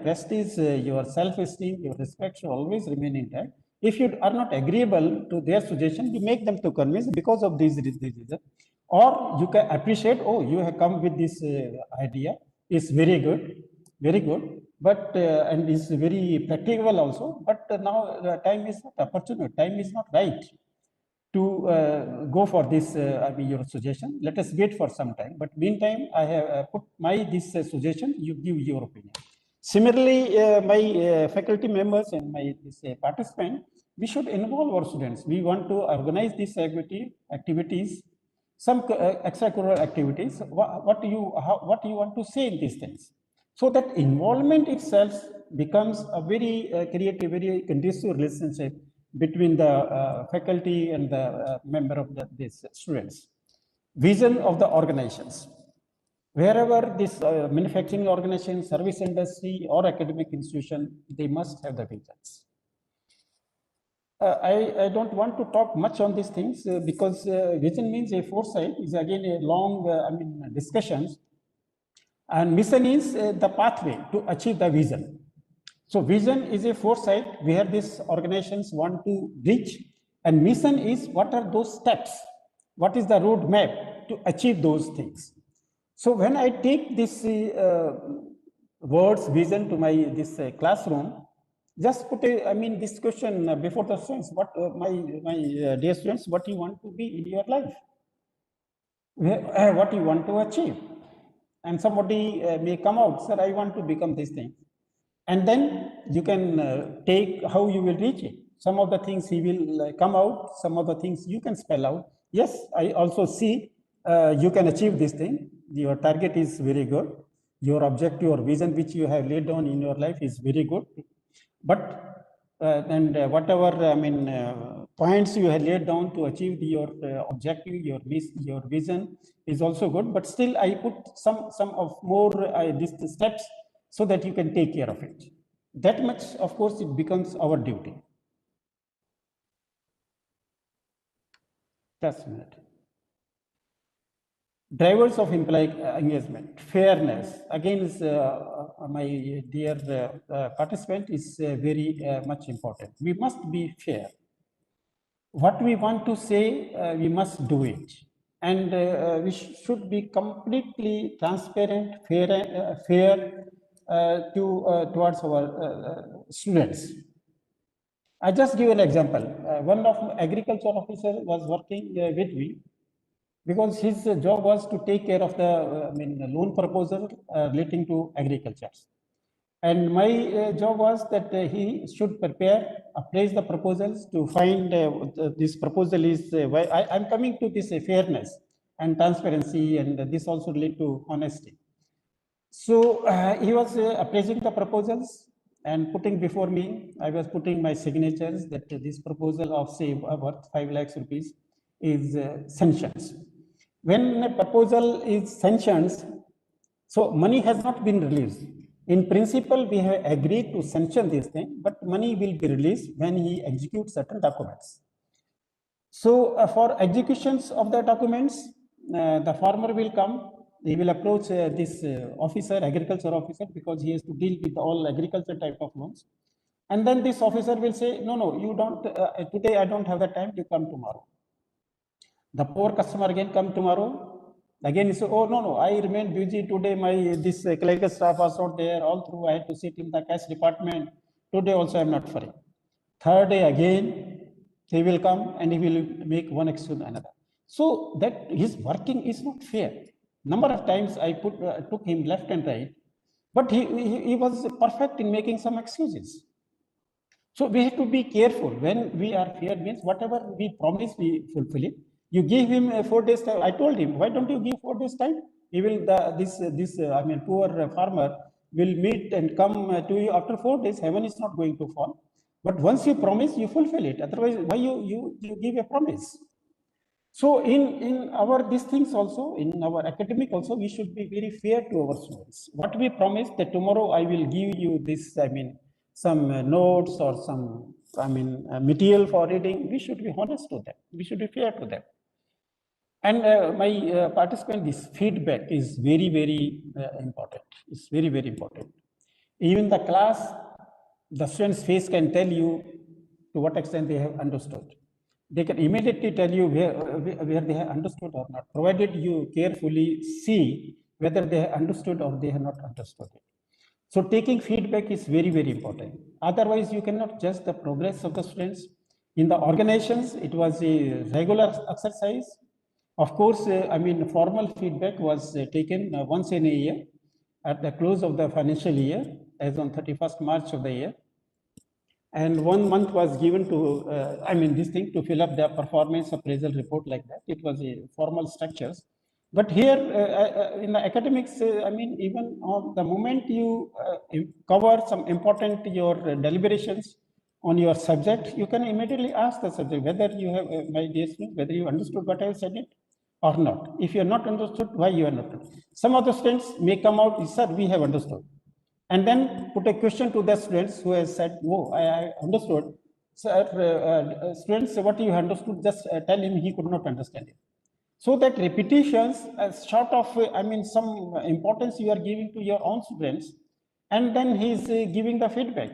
prestige, your self-esteem, your respect should always remain intact. If you are not agreeable to their suggestion, you make them to convince because of these reasons. Or you can appreciate, oh, you have come with this idea. It's very good, but and it's very practical also. But now the time is not opportune. Time is not right to go for this, your suggestion. Let us wait for some time. But meantime, I have put this suggestion. You give your opinion. Similarly, my faculty members and my participants, we should involve our students. We want to organize these activities, some extracurricular activities. What you want to say in these things, so that involvement itself becomes a very creative, very conducive relationship between the faculty and the member of these students. Vision of the organizations. Wherever this manufacturing organization, service industry, or academic institution, they must have the visions. I don't want to talk much on these things because vision means a foresight, is again a long discussions, and mission is the pathway to achieve the vision. So vision is a foresight where these organizations want to reach, and mission is what are those steps, what is the roadmap to achieve those things. So when I take this words vision to this classroom, just put this question before the students: what my dear students, what you want to be in your life, what you want to achieve, and somebody may come out, sir, I want to become this thing. And then you can take how you will reach it. Some of the things he will come out, some of the things you can spell out. Yes, I also see you can achieve this thing. Your target is very good. Your objective or vision which you have laid down in your life is very good. But whatever points you have laid down to achieve your objective, your vision is also good. But still, I put some of more these steps, so that you can take care of it. That much, of course, it becomes our duty. Just a minute. Drivers of employee engagement, fairness. Again, is my dear participant, is very much important. We must be fair. What we want to say, we must do it. And we should be completely transparent, fair, towards our students. I just give an example. One of my agriculture officer was working with me because his job was to take care of the loan proposal relating to agriculture. And my job was that he should prepare, appraise the proposals to find this proposal is, I'm coming to this fairness and transparency, and this also relate to honesty. So he was appraising the proposals and putting before me, I was putting my signatures that this proposal of say worth 5 lakhs rupees is sanctions. When a proposal is sanctions, so money has not been released. In principle, we have agreed to sanction this thing, but money will be released when he executes certain documents. So for executions of the documents, the farmer will come, he will approach this officer, agriculture officer, because he has to deal with all agriculture type of loans. And then this officer will say, no, you don't, today I don't have the time, you come tomorrow. The poor customer again come tomorrow. Again he say, oh no, I remain busy today. This clerical staff was not there. All through I had to sit in the cash department. Today also I am not free. Third day again he will come and he will make one excuse another. So that his working is not fair. Number of times I took him left and right, but he was perfect in making some excuses. So we have to be careful when we are here, means whatever we promise, we fulfill it. You give him 4 days time. I told him, why don't you give 4 days time? He will, poor farmer will meet and come to you after 4 days. Heaven is not going to fall. But once you promise, you fulfill it. Otherwise, why you give a promise? So in our these things also, in our academic also, we should be very fair to our students. What we promise that tomorrow I will give you this, some notes or some, material for reading, we should be honest to them. We should be fair to them. And my participant, this feedback is very, very important. It's very, very important. Even the class, the student's face can tell you to what extent they have understood. They can immediately tell you where they have understood or not, provided you carefully see whether they have understood or they have not understood it. So taking feedback is very, very important. Otherwise, you cannot judge the progress of the students. In the organizations, it was a regular exercise. Of course, formal feedback was taken once in a year at the close of the financial year, as on 31st March of the year. And 1 month was given to, this thing to fill up the performance appraisal report like that. It was a formal structures. But here in the academics, even on the moment you cover some important your deliberations on your subject, you can immediately ask the subject whether you have, my dear student, whether you understood what I have said it or not. If you are not understood, why you are not? Some of the students may come out, sir, we have understood. And then put a question to the students who has said, oh, I understood. Sir, students, what you understood, just tell him he could not understand it. So that repetitions, sort of, some importance you are giving to your own students, and then he's giving the feedback.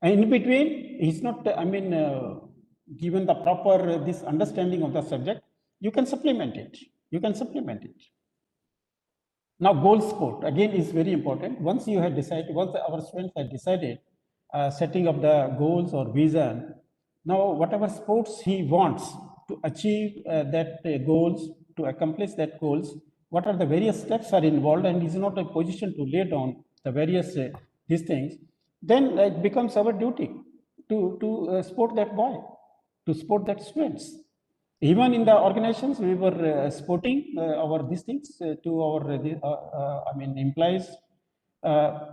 And in between, he's not, given the proper this understanding of the subject. You can supplement it. You can supplement it. Now, goal sport again is very important. Once you have decided, once our students have decided setting up the goals or vision, now whatever sports he wants to achieve that goals, to accomplish that goals, what are the various steps are involved, and is not a position to lay down the various these things, then it becomes our duty to support that boy, to support that students. Even in the organizations, we were supporting our these things to our employees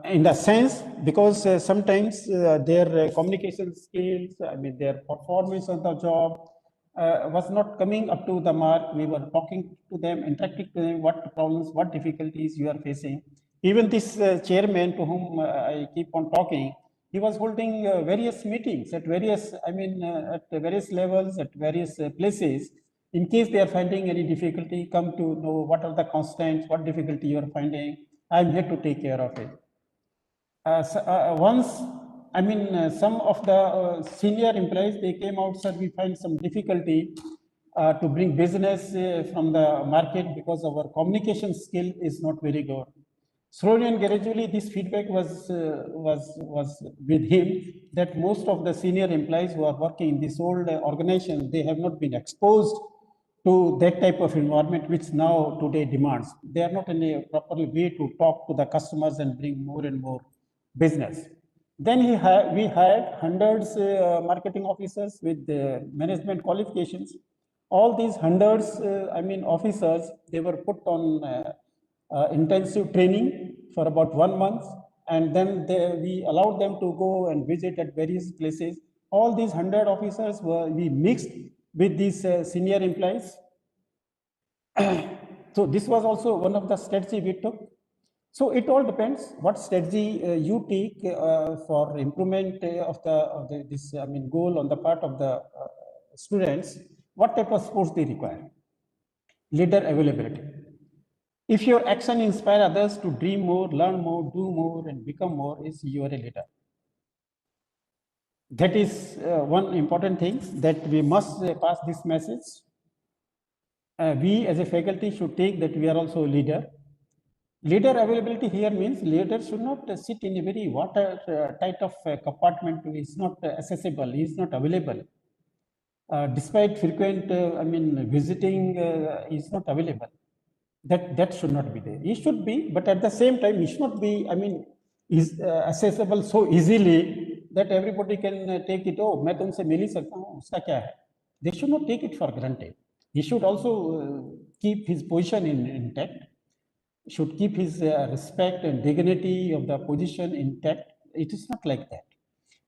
in the sense, because sometimes their communication skills, their performance on the job was not coming up to the mark. We were talking to them, interacting to them, what problems, what difficulties you are facing. Even this chairman to whom I keep on talking, he was holding various meetings at various, at various levels, at various places. In case they are finding any difficulty, come to know what are the constraints, what difficulty you are finding. I'm here to take care of it. Once, some of the senior employees, they came out, sir, we find some difficulty to bring business from the market because our communication skill is not very good. Slowly and gradually, this feedback was with him, that most of the senior employees who are working in this old organization, they have not been exposed to that type of environment which now today demands. They are not in a proper way to talk to the customers and bring more and more business. Then we hired hundreds marketing officers with management qualifications. All these hundreds, officers, they were put on intensive training for about 1 month, and then we allowed them to go and visit at various places. All these 100 officers we mixed with these senior employees. So this was also one of the strategy we took. So it all depends what strategy you take for improvement of this goal on the part of the students. What type of sports they require? Leader availability. If your action inspire others to dream more, learn more, do more, and become more, is you are a leader. That is one important thing that we must pass this message. We as a faculty should take that we are also a leader. Leader availability here means leader should not sit in a very watertight of compartment. He is not accessible. He is not available. Despite frequent, visiting, he is not available. That should not be there. He should be, but at the same time, he should not be. Is accessible so easily that everybody can take it. Oh, मैं तुमसे मिल ही सकता हूँ. उसका क्या है? They should not take it for granted. He should also keep his position intact. Should keep his respect and dignity of the position intact. It is not like that.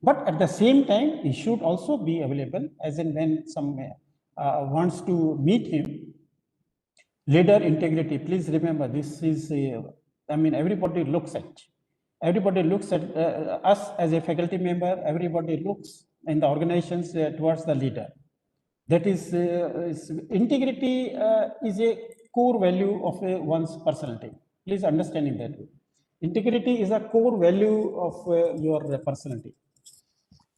But at the same time, he should also be available as in when some wants to meet him. Leader integrity. Please remember, this is, everybody looks at. Everybody looks at us as a faculty member. Everybody looks in the organizations towards the leader. That is integrity is a core value of one's personality. Please understand in that way. Integrity is a core value of your personality.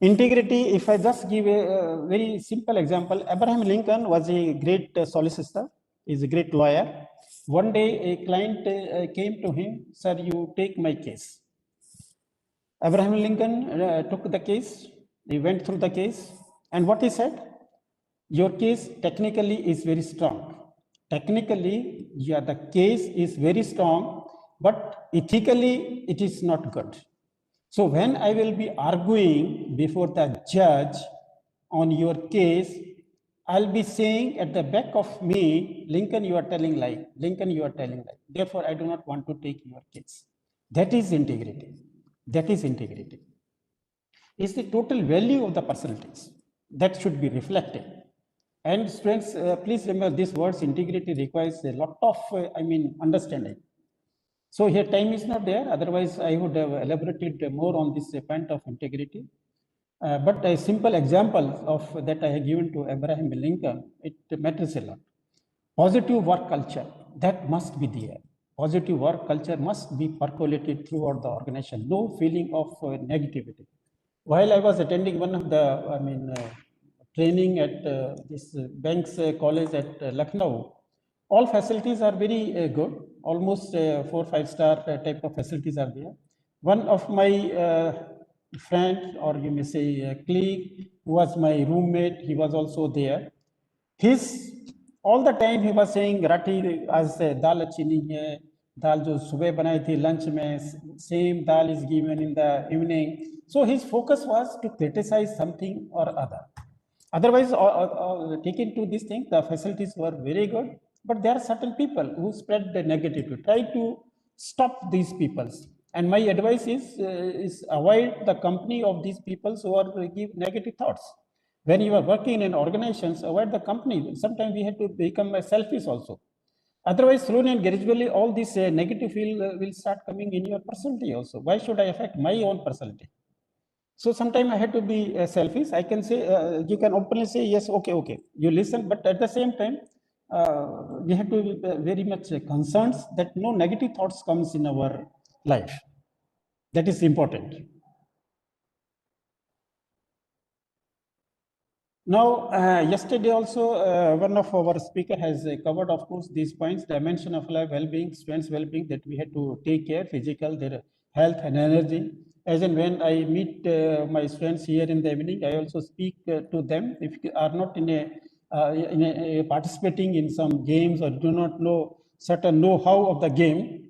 Integrity, if I just give a very simple example, Abraham Lincoln was a great solicitor, is a great lawyer. One day a client came to him, sir, you take my case. Abraham Lincoln took the case, he went through the case, and what he said? Your case technically is very strong. Technically, yeah, the case is very strong, but ethically it is not good. So when I will be arguing before the judge on your case, I'll be saying at the back of me, Lincoln, you are telling lie. Lincoln, you are telling lie. Therefore, I do not want to take your case. That is integrity. That is integrity. It's the total value of the personalities that should be reflected. And students, please remember these words, integrity requires a lot of, understanding. So here time is not there, otherwise I would have elaborated more on this point of integrity. But a simple example of that I have given to Abraham Lincoln, it matters a lot. Positive work culture, that must be there. Positive work culture must be percolated throughout the organization. No feeling of negativity. While I was attending one of the training at this Banks College at Lucknow, all facilities are very good. Almost 4 or 5 star type of facilities are there. One of my friend, or you may say colleague, who was my roommate, he was also there. All the time he was saying, Rati, as dal achhi nahi hai, dal jo subah banai thi lunch mein, same dal is given in the evening. So his focus was to criticize something or other. Otherwise, taken to this thing, the facilities were very good, but there are certain people who spread the negativity. Try to stop these people. And my advice is avoid the company of these people who are give negative thoughts. When you are working in an organization, avoid the company. Sometimes we have to become selfish also. Otherwise, slowly and gradually, all this negative feel will start coming in your personality also. Why should I affect my own personality? So sometimes I have to be selfish. I can say, you can openly say, yes, okay, you listen, but at the same time, we have to be very much concerned that no negative thoughts comes in our life. That is important. Now, yesterday also, one of our speaker has covered, of course, these points, dimension of life, well-being, students' well-being, that we have to take care, physical, their health and energy. As and when I meet my students here in the evening, I also speak to them. If you are not in a participating in some games or do not know certain know-how of the game,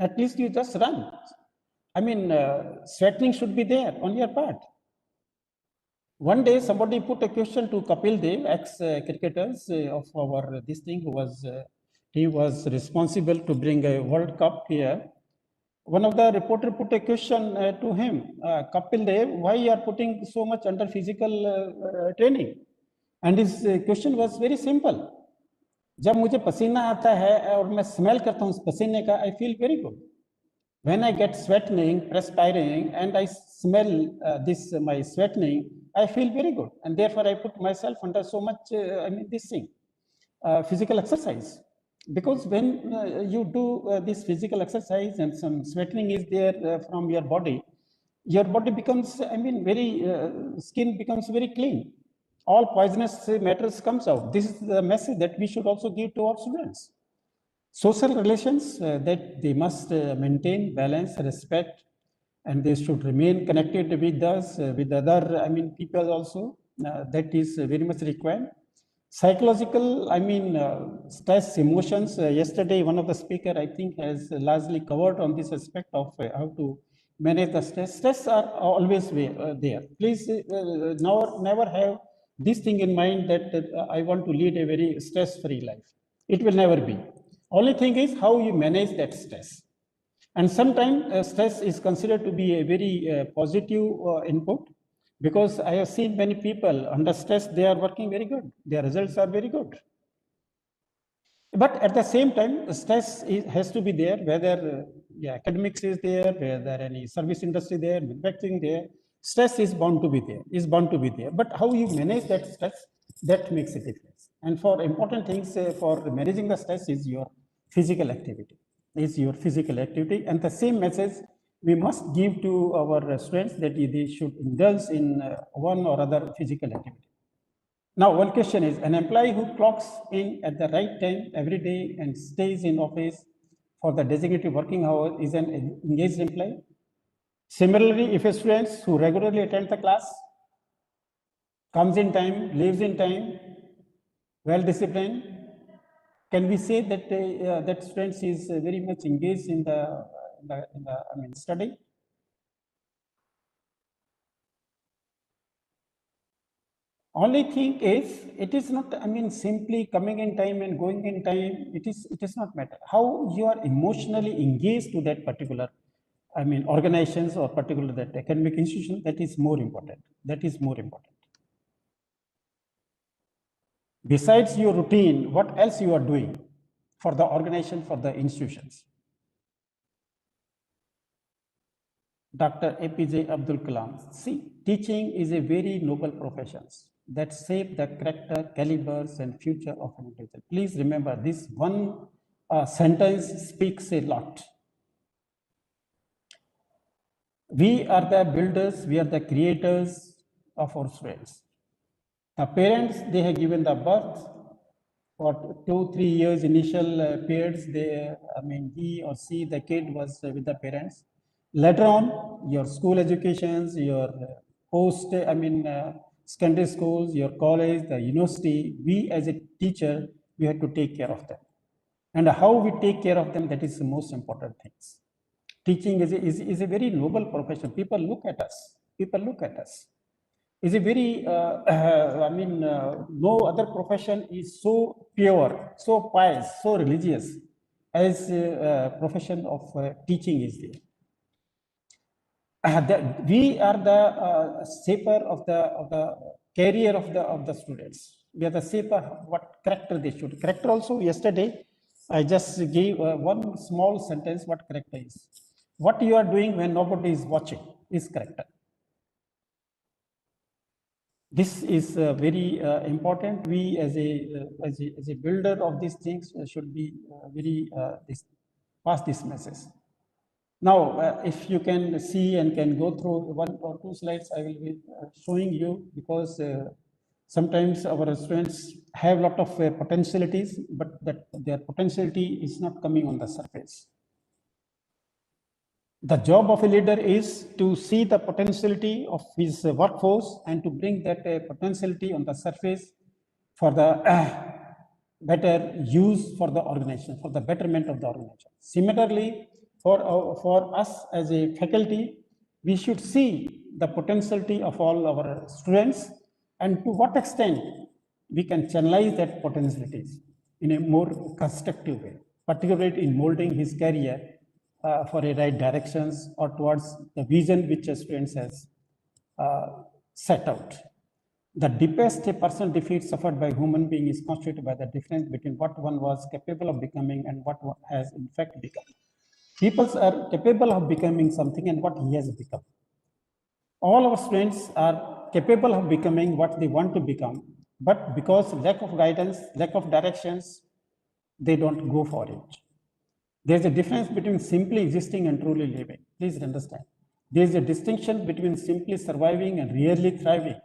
at least you just run. Sweating should be there on your part. One day, somebody put a question to Kapil Dev, ex-cricketers of our this thing, who was he was responsible to bring a World Cup here. One of the reporter put a question to him, Kapil Dev, why you are putting so much under physical training? And his question was very simple. जब मुझे पसीना आता है और मैं smell करता हूँ उस पसीने का, I feel very good. When I get sweating, perspiring, and I smell my sweating, I feel very good. And therefore, I put myself under so much, this thing, physical exercise. Because when you do this physical exercise and some sweating is there from your body becomes, skin becomes very clean. All poisonous matters comes out. This is the message that we should also give to our students. Social relations, that they must maintain balance, respect, and they should remain connected with us, with other, people also. That is very much required. Psychological, stress, emotions. Yesterday, one of the speaker, I think, has largely covered on this aspect of how to manage the stress. Stress are always there. Please never have this thing in mind that I want to lead a very stress-free life. It will never be. Only thing is how you manage that stress. And sometimes stress is considered to be a very positive input, because I have seen many people under stress, they are working very good. Their results are very good. But at the same time, stress has to be there, whether academics is there, whether any service industry there, manufacturing there, stress is bound to be there, But how you manage that stress, that makes a difference. And for important things, for managing the stress is your physical activity, And the same message we must give to our students, that they should indulge in one or other physical activity. Now, one question is, an employee who clocks in at the right time every day and stays in office for the designated working hour is an engaged employee. Similarly, if a student who regularly attends the class, comes in time, leaves in time, well disciplined, can we say that that student is very much engaged in the study? Only thing is, it is not, simply coming in time and going in time. It is not matter. How you are emotionally engaged to that particular, organizations or particular that academic institution, that is more important. Besides your routine, what else you are doing for the organization, for the institutions? Dr. APJ Abdul Kalam. See, teaching is a very noble profession that shape the character, calibers, and future of an individual. Please remember, this one sentence speaks a lot. We are the builders, we are the creators of our students. The parents, they have given the birth. For 2-3 years initial periods, he or she, the kid was with the parents. Later on, your school educations, your post, secondary schools, your college, the university, we as a teacher, we have to take care of them. And how we take care of them, that is the most important things. Teaching is a very noble profession. People look at us. Is a very, no other profession is so pure, so pious, so religious as profession of teaching is there. We are the shaper of the career of the students. We are the shaper what character they should. Character also, yesterday, I just gave one small sentence what character is. What you are doing when nobody is watching is character. This is very important. We as a builder of these things should be very pass this message. Now, if you can see and can go through 1 or 2 slides, I will be showing you, because sometimes our students have a lot of potentialities, but that their potentiality is not coming on the surface. The job of a leader is to see the potentiality of his workforce and to bring that potentiality on the surface for the better use for the organization, for the betterment of the organization. Similarly, for us as a faculty, we should see the potentiality of all our students and to what extent we can channelize that potentialities in a more constructive way, particularly in molding his career for a right directions or towards the vision which a student has set out. The deepest personal defeat suffered by human being is constituted by the difference between what one was capable of becoming and what one has in fact become. People are capable of becoming something and what he has become. All our students are capable of becoming what they want to become, but because lack of guidance, lack of directions, they don't go for it. There's a difference between simply existing and truly living. Please understand. There's a distinction between simply surviving and really thriving.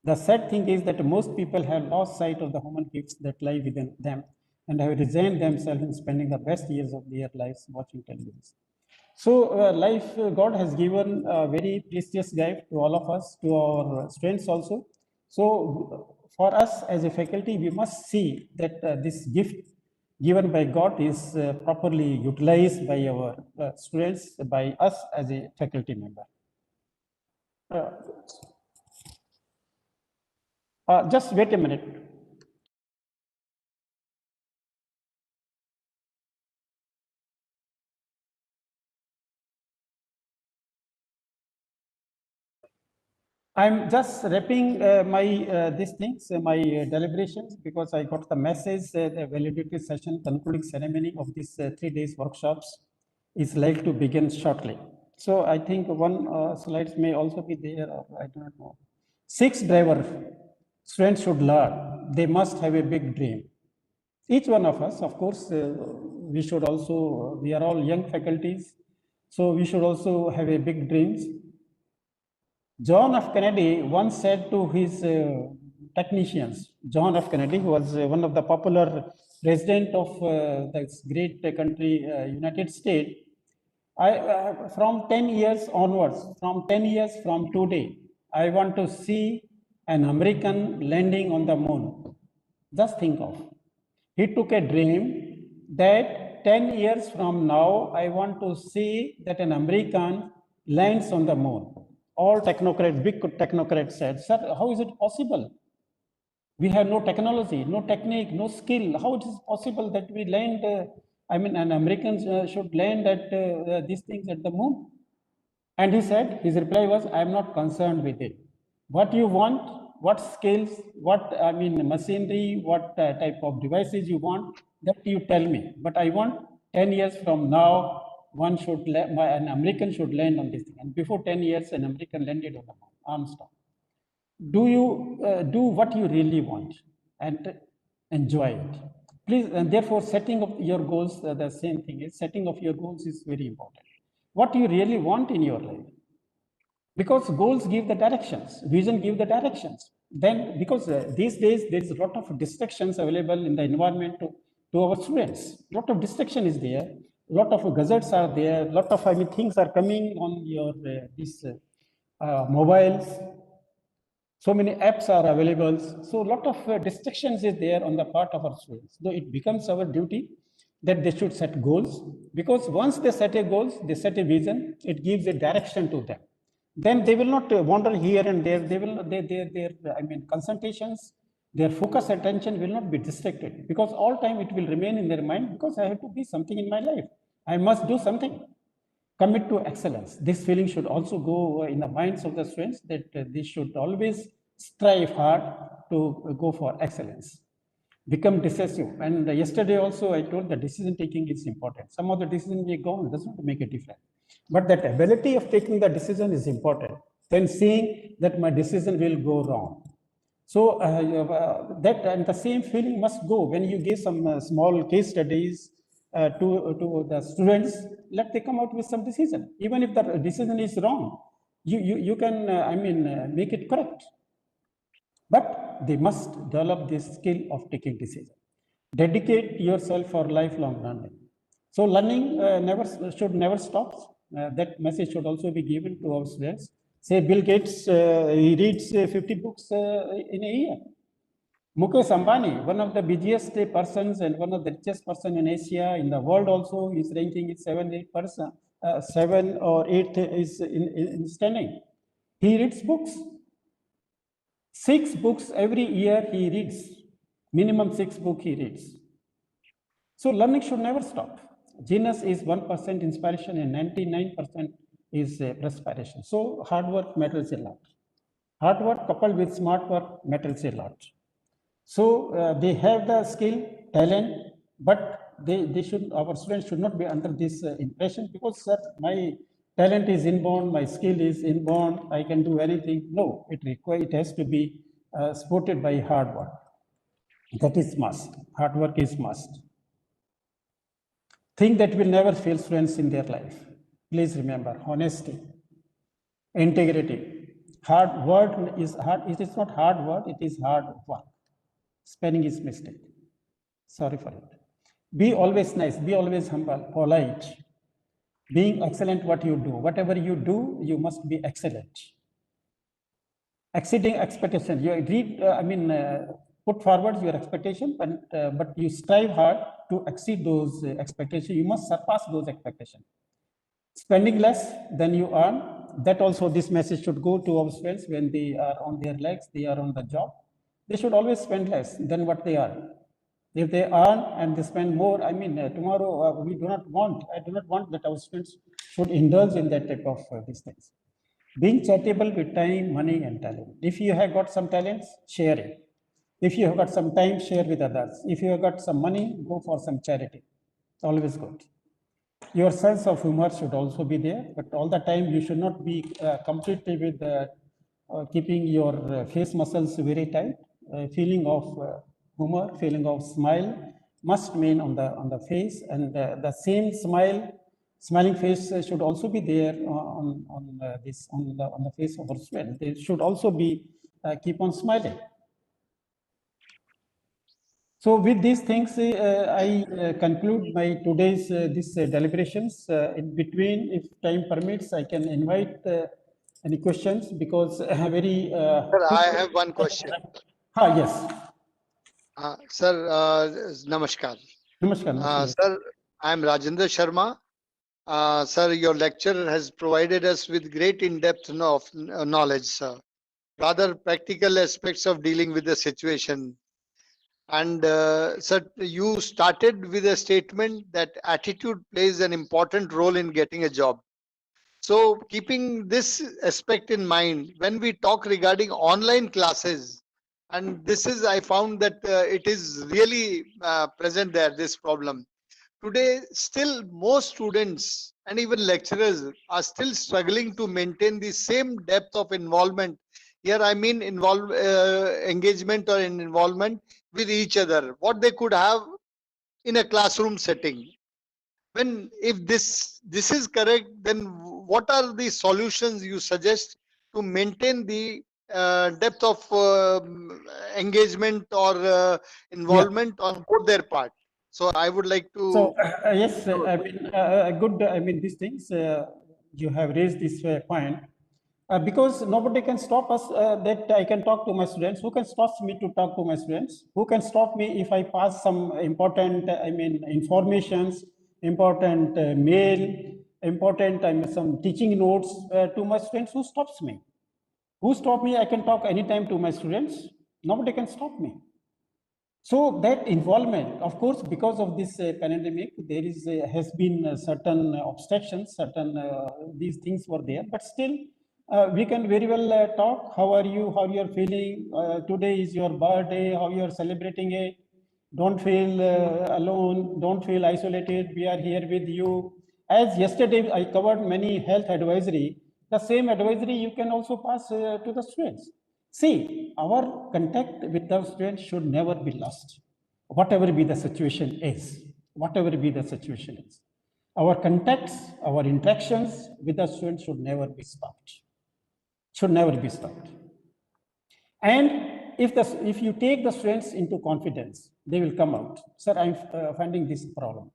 The sad thing is that most people have lost sight of the human gifts that lie within them and have resigned themselves in spending the best years of their lives watching television. So, God has given a very precious gift to all of us, to our students also. So, for us as a faculty, we must see that this gift given by God is properly utilized by our students, by us as a faculty member. Just wait a minute. I'm just wrapping these things, my deliberations, because I got the message the validity session concluding ceremony of these 3 days workshops is like to begin shortly. So I think one slides may also be there, or I don't know. 6 driver students should learn. They must have a big dream. Each one of us, of course, we should also, we are all young faculties, so we should also have a big dreams. John F. Kennedy once said to his technicians, John F. Kennedy was one of the popular president of this great country, United States. From 10 years onwards, from 10 years from today, I want to see an American landing on the moon. Just think of. He took a dream that 10 years from now, I want to see that an American lands on the moon. All technocrats, big technocrats said, sir, how is it possible? We have no technology, no technique, no skill. How it is possible that we land, an American should land at these things at the moon? And he said, his reply was, I am not concerned with it. What you want, what skills, what, machinery, what type of devices you want, that you tell me. But I want 10 years from now, an American should land on this thing. And before 10 years, an American landed on the moon, Armstrong. Do you do what you really want and enjoy it? Please, and therefore, setting of your goals, the same thing is setting of your goals is very important. What you really want in your life, because goals give the directions, vision give the directions. Then, because these days there is a lot of distractions available in the environment to our students. A lot of distraction is there. A lot of gadgets are there. A lot of things are coming on your these mobiles. So many apps are available. So a lot of distractions is there on the part of our students. So it becomes our duty that they should set goals, because once they set a goals, they set a vision, it gives a direction to them. Then they will not wander here and there. They will, their concentrations, their focus attention will not be distracted, because all time it will remain in their mind, because I have to be something in my life. I must do something. Commit to excellence. This feeling should also go in the minds of the students, that they should always strive hard to go for excellence. Become decisive. And yesterday also I told the decision taking is important. Some of the decision may go on, does not make a difference. But that ability of taking the decision is important. Then seeing that my decision will go wrong. So that and the same feeling must go when you give some small case studies to the students. Let they come out with some decision. Even if the decision is wrong, you can make it correct. But they must develop this skill of taking decision. Dedicate yourself for lifelong learning. So learning should never stop. That message should also be given to our students. Say Bill Gates, he reads 50 books in a year. Mukesh Ambani, one of the busiest persons and one of the richest person in Asia, in the world also, his ranking is 7 or 8 is in standing. He reads books. 6 books every year he reads. Minimum 6 books he reads. So learning should never stop. Genius is 1% inspiration and 99% is perspiration. So hard work matters a lot. Hard work coupled with smart work matters a lot. So they have the skill, talent, but they should, our students should not be under this impression, because sir, my talent is inborn, my skill is inborn, I can do anything. No, it has to be supported by hard work. That is must. Hard work is must. Thing that will never fail students in their life. Please remember, honesty, integrity. Hard word is hard. It is not hard word, it is hard work. Spelling is mistake. Sorry for it. Be always nice, be always humble, polite. Being excellent what you do. Whatever you do, you must be excellent. Exceeding expectation. You put forward your expectation, but you strive hard to exceed those expectations. You must surpass those expectations. Spending less than you earn. That also, this message should go to our students when they are on their legs, they are on the job. They should always spend less than what they earn. If they earn and they spend more, tomorrow I do not want that our students should indulge in that type of these things. Being charitable with time, money, and talent. If you have got some talents, share it. If you have got some time, share with others. If you have got some money, go for some charity. It's always good. Your sense of humor should also be there, but all the time you should not be completely with keeping your face muscles very tight. Feeling of humor, feeling of smile must mean on the face, and the same smiling face should also be there on the face of our student. They should also be keep on smiling. So with these things, I conclude my today's deliberations. In between, if time permits, I can invite any questions, because very. Sir, I have one question. Yes. Sir, namaskar. Namaskar. Sir, I am Rajendra Sharma. Sir, your lecture has provided us with great in-depth knowledge, sir. Rather practical aspects of dealing with the situation. And sir, you started with a statement that attitude plays an important role in getting a job. So keeping this aspect in mind, when we talk regarding online classes, and this is, I found that it is really present there, this problem. Today, still most students and even lecturers are still struggling to maintain the same depth of involvement. Here I mean engagement or involvement with each other, what they could have in a classroom setting. When, if this is correct, then what are the solutions you suggest to maintain the depth of engagement or involvement on both their part? So I would like to. So yes, good. These things you have raised this point. Because nobody can stop us that I can talk to my students. Who can stop me to talk to my students? Who can stop me if I pass some important, informations, important mail, important some teaching notes to my students? Who stops me? Who stop me? I can talk anytime to my students. Nobody can stop me. So that involvement, of course, because of this pandemic, there is has been certain obstructions, certain these things were there, but still we can very well talk. How are you? How you are feeling? Today is your birthday. How you are celebrating it? Don't feel alone. Don't feel isolated. We are here with you. As yesterday I covered many health advisory. The same advisory you can also pass to the students. See, our contact with the students should never be lost, whatever be the situation is. Whatever be the situation is. Our contacts, our interactions with the students should never be stopped. Should never be stopped. And if you take the students into confidence, they will come out. Sir, I'm finding this problem.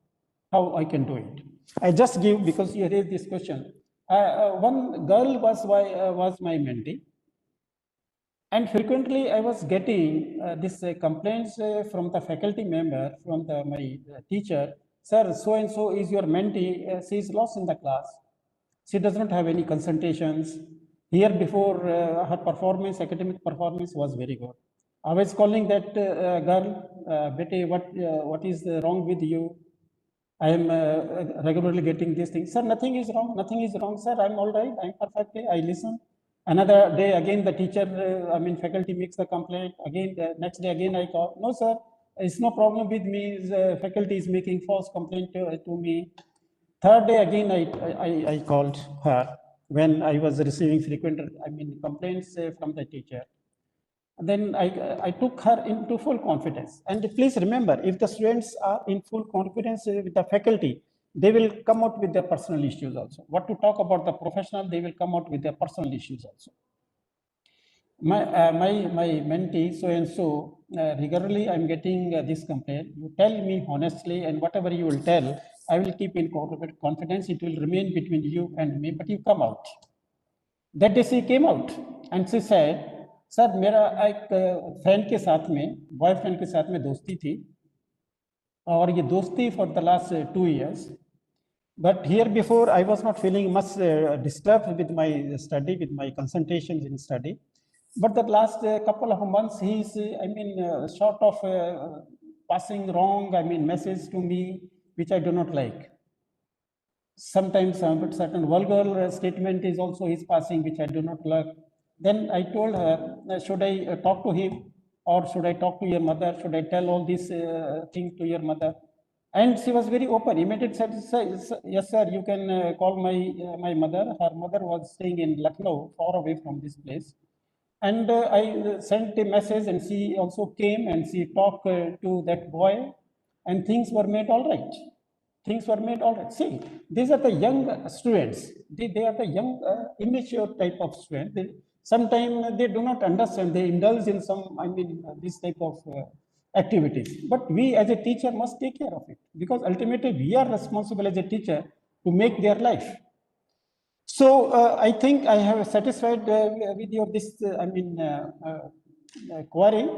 How I can do it? I just give, because you raised this question. One girl was my mentee. And frequently I was getting this complaints from the faculty member, from my teacher. Sir, so-and-so is your mentee. She is lost in the class. She does not have any consultations. Here before her performance, academic performance was very good. I was calling that girl, Betty, what is wrong with you? I am regularly getting these things. Sir, nothing is wrong. Nothing is wrong, sir. I'm all right. I'm perfectly. I listen. Another day, again, the teacher, faculty makes the complaint. Again, the next day, again, I call. No, sir, it's no problem with me. The faculty is making false complaint to me. Third day again, I called her when I was receiving frequent, complaints from the teacher. Then I took her into full confidence. And please remember, if the students are in full confidence with the faculty, they will come out with their personal issues also. What to talk about the professional, they will come out with their personal issues also. My mentee, so and so, regularly I'm getting this complaint. You tell me honestly, and whatever you will tell, I will keep in confidence. It will remain between you and me, but you come out. That day she came out and she said, sir मेरा एक friend के साथ में, boyfriend के साथ में दोस्ती थी, और ये दोस्ती for the last 2 years. But here before I was not feeling much disturbed with my study, with my concentrations in study. But the last couple of months, he is, sort of passing wrong, message to me, which I do not like. Sometimes certain vulgar statement is also he's passing, which I do not like. Then I told her, should I talk to him, or should I talk to your mother? Should I tell all these things to your mother? And she was very open. Immediately said, yes, sir, you can call my mother. Her mother was staying in Lucknow, far away from this place. And I sent a message, and she also came and she talked to that boy, and things were made all right. Things were made all right. See, these are the young students. They are the young, immature type of students. Sometimes they do not understand. They indulge in some, this type of activities. But we as a teacher must take care of it, because ultimately we are responsible as a teacher to make their life. So I think I have satisfied with your this, query.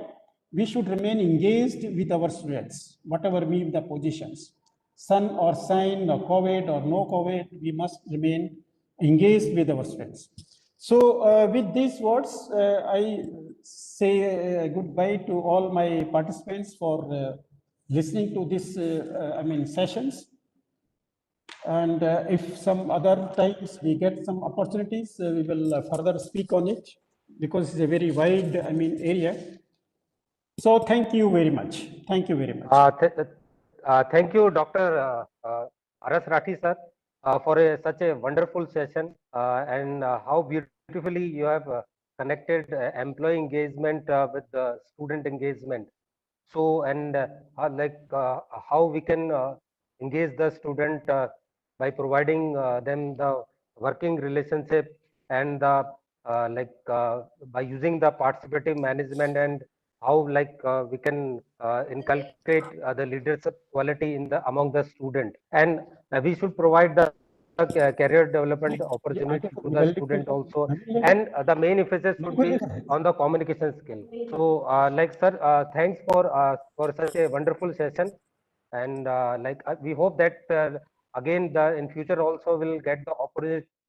We should remain engaged with our students, whatever be the positions. Sun or shine, or COVID or no COVID, we must remain engaged with our students. So with these words, I say goodbye to all my participants for listening to this, sessions. And if some other times we get some opportunities, we will further speak on it, because it's a very wide, area. So thank you very much. Thank you very much. Thank you, Dr. Aras Rathi, sir, for such a wonderful session, and how beautifully you have connected employee engagement with the student engagement. So, and how we can engage the student by providing them the working relationship, and the by using the participative management, and how we can inculcate the leadership quality in the among the student, and we should provide the career development opportunity to the student also, and the main emphasis should be on the communication skill. So sir, thanks for such a wonderful session, and we hope that again in future also will get the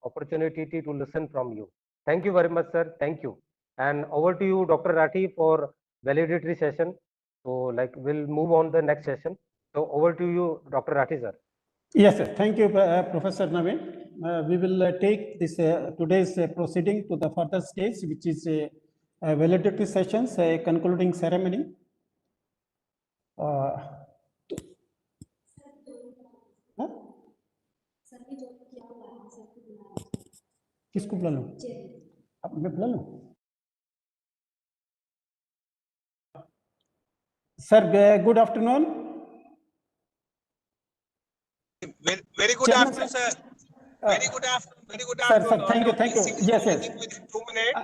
opportunity to listen from you. Thank you very much, sir. Thank you. And over to you, Dr. Rathi, for validatory session. So we'll move on the next session. So over to you, Dr. Rathi, sir. Yes, sir. Thank you, Professor Naveen. We will take this today's proceeding to the further stage, which is a validatory sessions, a concluding ceremony. किसको बुला लूं? अब मैं बुला लूं? Sir, good afternoon. Very good afternoon, sir. Very good afternoon. Very good afternoon. Sir, thank you, thank you. Yes, yes. Within 2 minutes.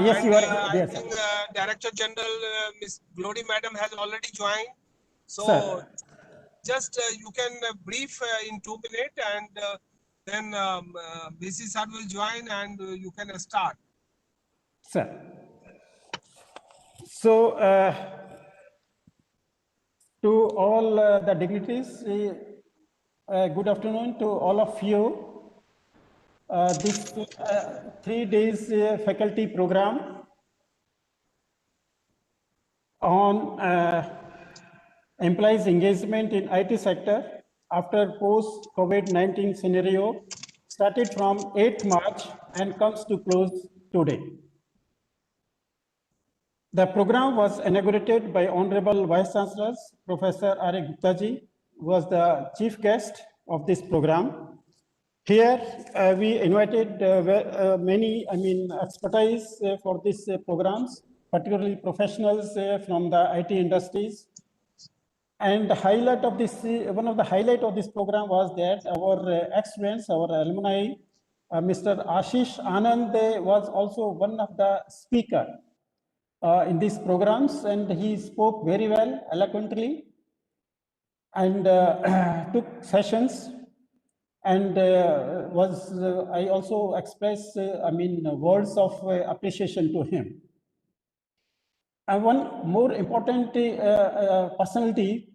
Yes, And, you are. I Yes, think Director General Ms. Glory Madam has already joined. So sir. just you can brief in 2 minutes, and then BC sir will join, and you can start. Sir. So to all the dignitaries, good afternoon to all of you. This 3 days faculty program on employees engagement in IT sector after post-COVID-19 scenario started from 8th March and comes to close today. The program was inaugurated by Honorable Vice Chancellor Professor R. A. Gupta ji, who was the chief guest of this program. Here, we invited many, expertise for these programs, particularly professionals from the IT industries. And the highlight of this, one of the highlight of this program was that our ex-students, our alumni, Mr. Ashish Anand was also one of the speaker in these programs, and he spoke very well, eloquently, and took sessions. And I also express, words of appreciation to him. And one more important personality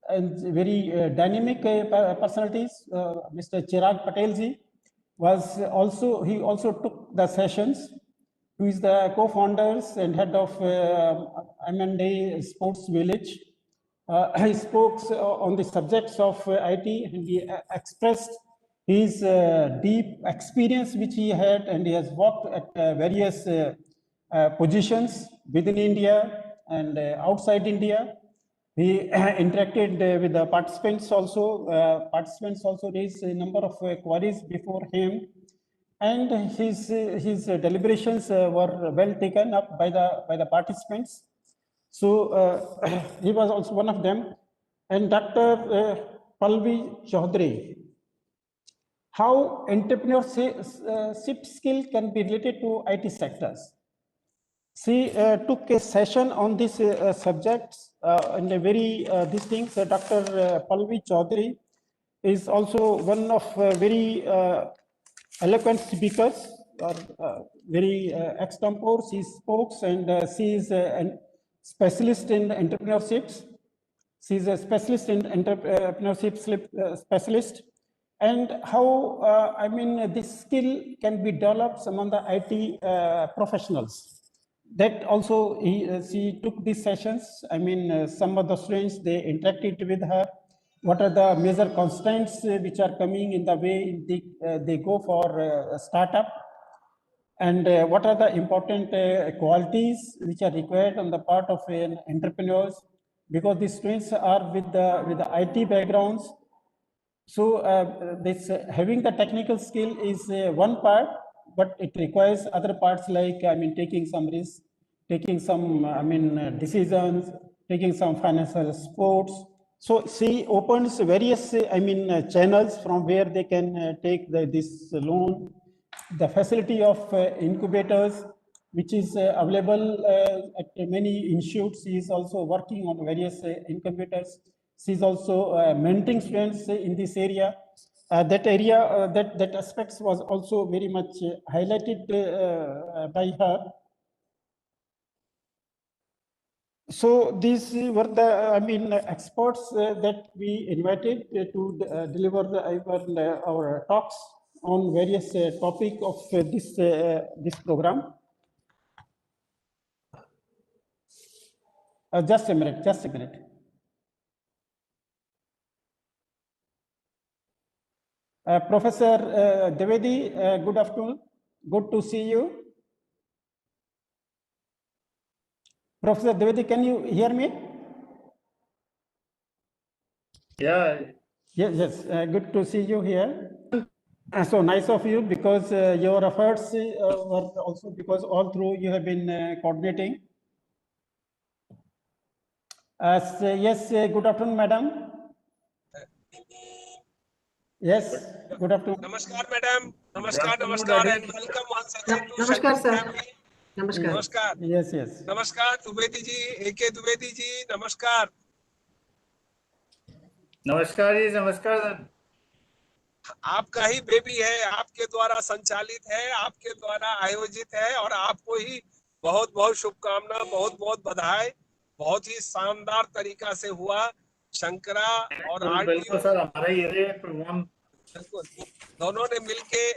and very dynamic personalities, Mr. Chirag Patelji, he also took the sessions. Who is the co-founders and head of M&A Sports Village. He spoke on the subjects of IT, and he expressed his deep experience which he had, and he has worked at various positions within India and outside India. He interacted with the participants also. Participants also raised a number of queries before him, and his deliberations were well taken up by the participants. So he was also one of them. And Dr. Palvi Chaudhary, how entrepreneurship skill can be related to IT sectors. She took a session on this subject and a very these things. Dr. Palvi Chaudhary is also one of very eloquent speakers, or very extempore. She spoke, and she is a specialist in entrepreneurships. She is a specialist in entrepreneurship specialist, and how this skill can be developed among the IT professionals. That also she took these sessions. Some of the students, they interacted with her. What are the major constraints which are coming in the way they go for a startup, and what are the important qualities which are required on the part of an entrepreneurs, because these students are with the IT backgrounds. So this having the technical skill is one part, but it requires other parts like taking some risks, taking some decisions, taking some financial supports. So she opens various channels from where they can take this loan. The facility of incubators, which is available at many institutes. She is also working on various incubators. She is also mentoring students in this area. That aspects was also very much highlighted by her. So these were the experts that we invited to deliver our talks on various topic of this program. Just a minute. Professor Devedi, good afternoon. Good to see you. Professor Devedi, can you hear me? Yeah. Yes. Good to see you here. So nice of you, because your efforts were also because all through you have been coordinating. Yes, good afternoon, madam. Yes, good afternoon. Namaskar, madam. Namaskar, Good namaskar, afternoon, and welcome once again to Namaskar, Shankar sir. family. Namaskar. Namaskar. Yes. नमस्कार Dwivedi ji, AK Dwivedi ji, नमस्कार. नमस्कार जी, नमस्कार sir. आपका ही baby है, आपके द्वारा संचालित है, आपके द्वारा आयोजित है, और आपको ही बहुत बहुत शुभकामना, बहुत बहुत बधाई. बहुत ही शानदार तरीका से हुआ. शंकरा और बिल्कुल सर, हमारा ये प्रोग्राम बिल्कुल दोनों ने मिलके,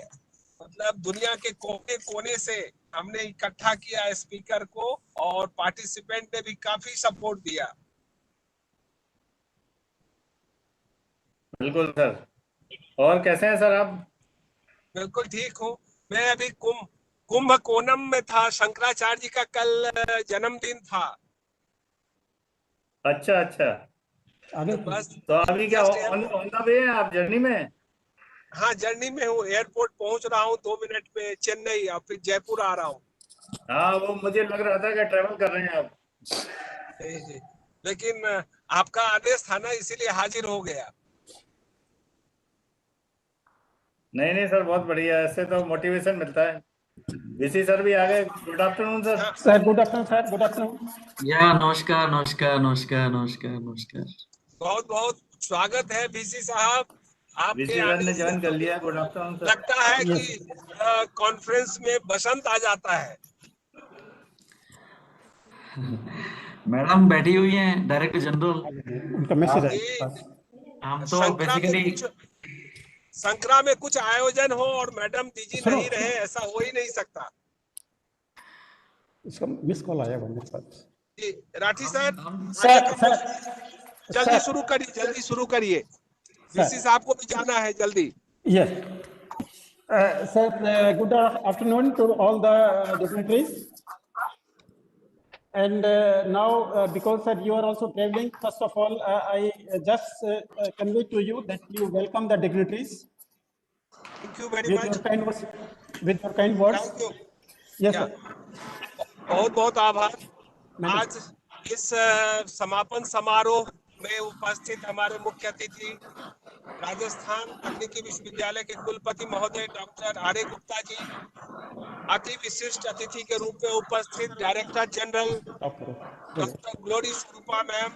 मतलब दुनिया के कोने कोने से हमने इकट्ठा किया स्पीकर को, और पार्टिसिपेंट ने भी काफी सपोर्ट दिया. बिल्कुल सर. और कैसे हैं सर आप? बिल्कुल ठीक हूँ. मैं अभी कुंभकोणम में था. शंकराचार्य जी का कल जन्मदिन था. अच्छा. आगे बस तो अभी क्या just ऑन द वे हैं आप, जर्नी में? हाँ, जर्नी में हूँ, एयरपोर्ट पहुंच रहा हूँ 2 मिनट में चेन्नई, और फिर जयपुर आ रहा हूँ। हाँ, वो मुझे लग रहा था कि ट्रेवल कर रहे हैं आप। जी, लेकिन आपका आदेश था ना, इसीलिए हाजिर हो गया। नहीं नहीं सर, बहुत बढ़िया, ऐसे तो मोटिवेशन मिलता है। वीसी सर भी आ गए। Good afternoon sir. Sir, good afternoon sir, good afternoon. या नमस्कार नमस्कार नमस्कार नमस्कार नमस्कार। बहुत बहुत स्वागत है वीसी साहब, आपके वीसी सर आने ने से ज्वाइन कर तो लिया। Good afternoon sir. लगता है कि कॉन्फ्रेंस में बसंत आ जाता है। मैडम बैठी हुई हैं, डायरेक्टर जनरल। उनका मैसेज है कि पास। हम तो संक्रा में बेसिकली कुछ आयोजन हो और मैडम दीजी सुनो, नहीं रहे, ऐसा हो ही नहीं सकता। इसका मिस कॉल आया हुआ मेरे पास। जी, राठी सर, आगे सर का सर जल्दी सर शुरू करिए, वीसी सर साहब को भी जाना है जल्दी। yes sir, good afternoon to all the dignitaries. And now, because sir, you are also traveling, first of all, I just convey to you that you welcome the dignitaries thank you very with much. your kind words. With your kind words. Thank you. Yes, या, sir. बहुत बहुत आभार। Madam. आज इस समापन समारोह में उपस्थित हमारे मुख्य अतिथि राजस्थान तकनीकी विश्वविद्यालय के कुलपति महोदय doctor R A Gupta ji, अति विशिष्ट अतिथि के रूप में उपस्थित director general doctor Glory Swarupa ma'am,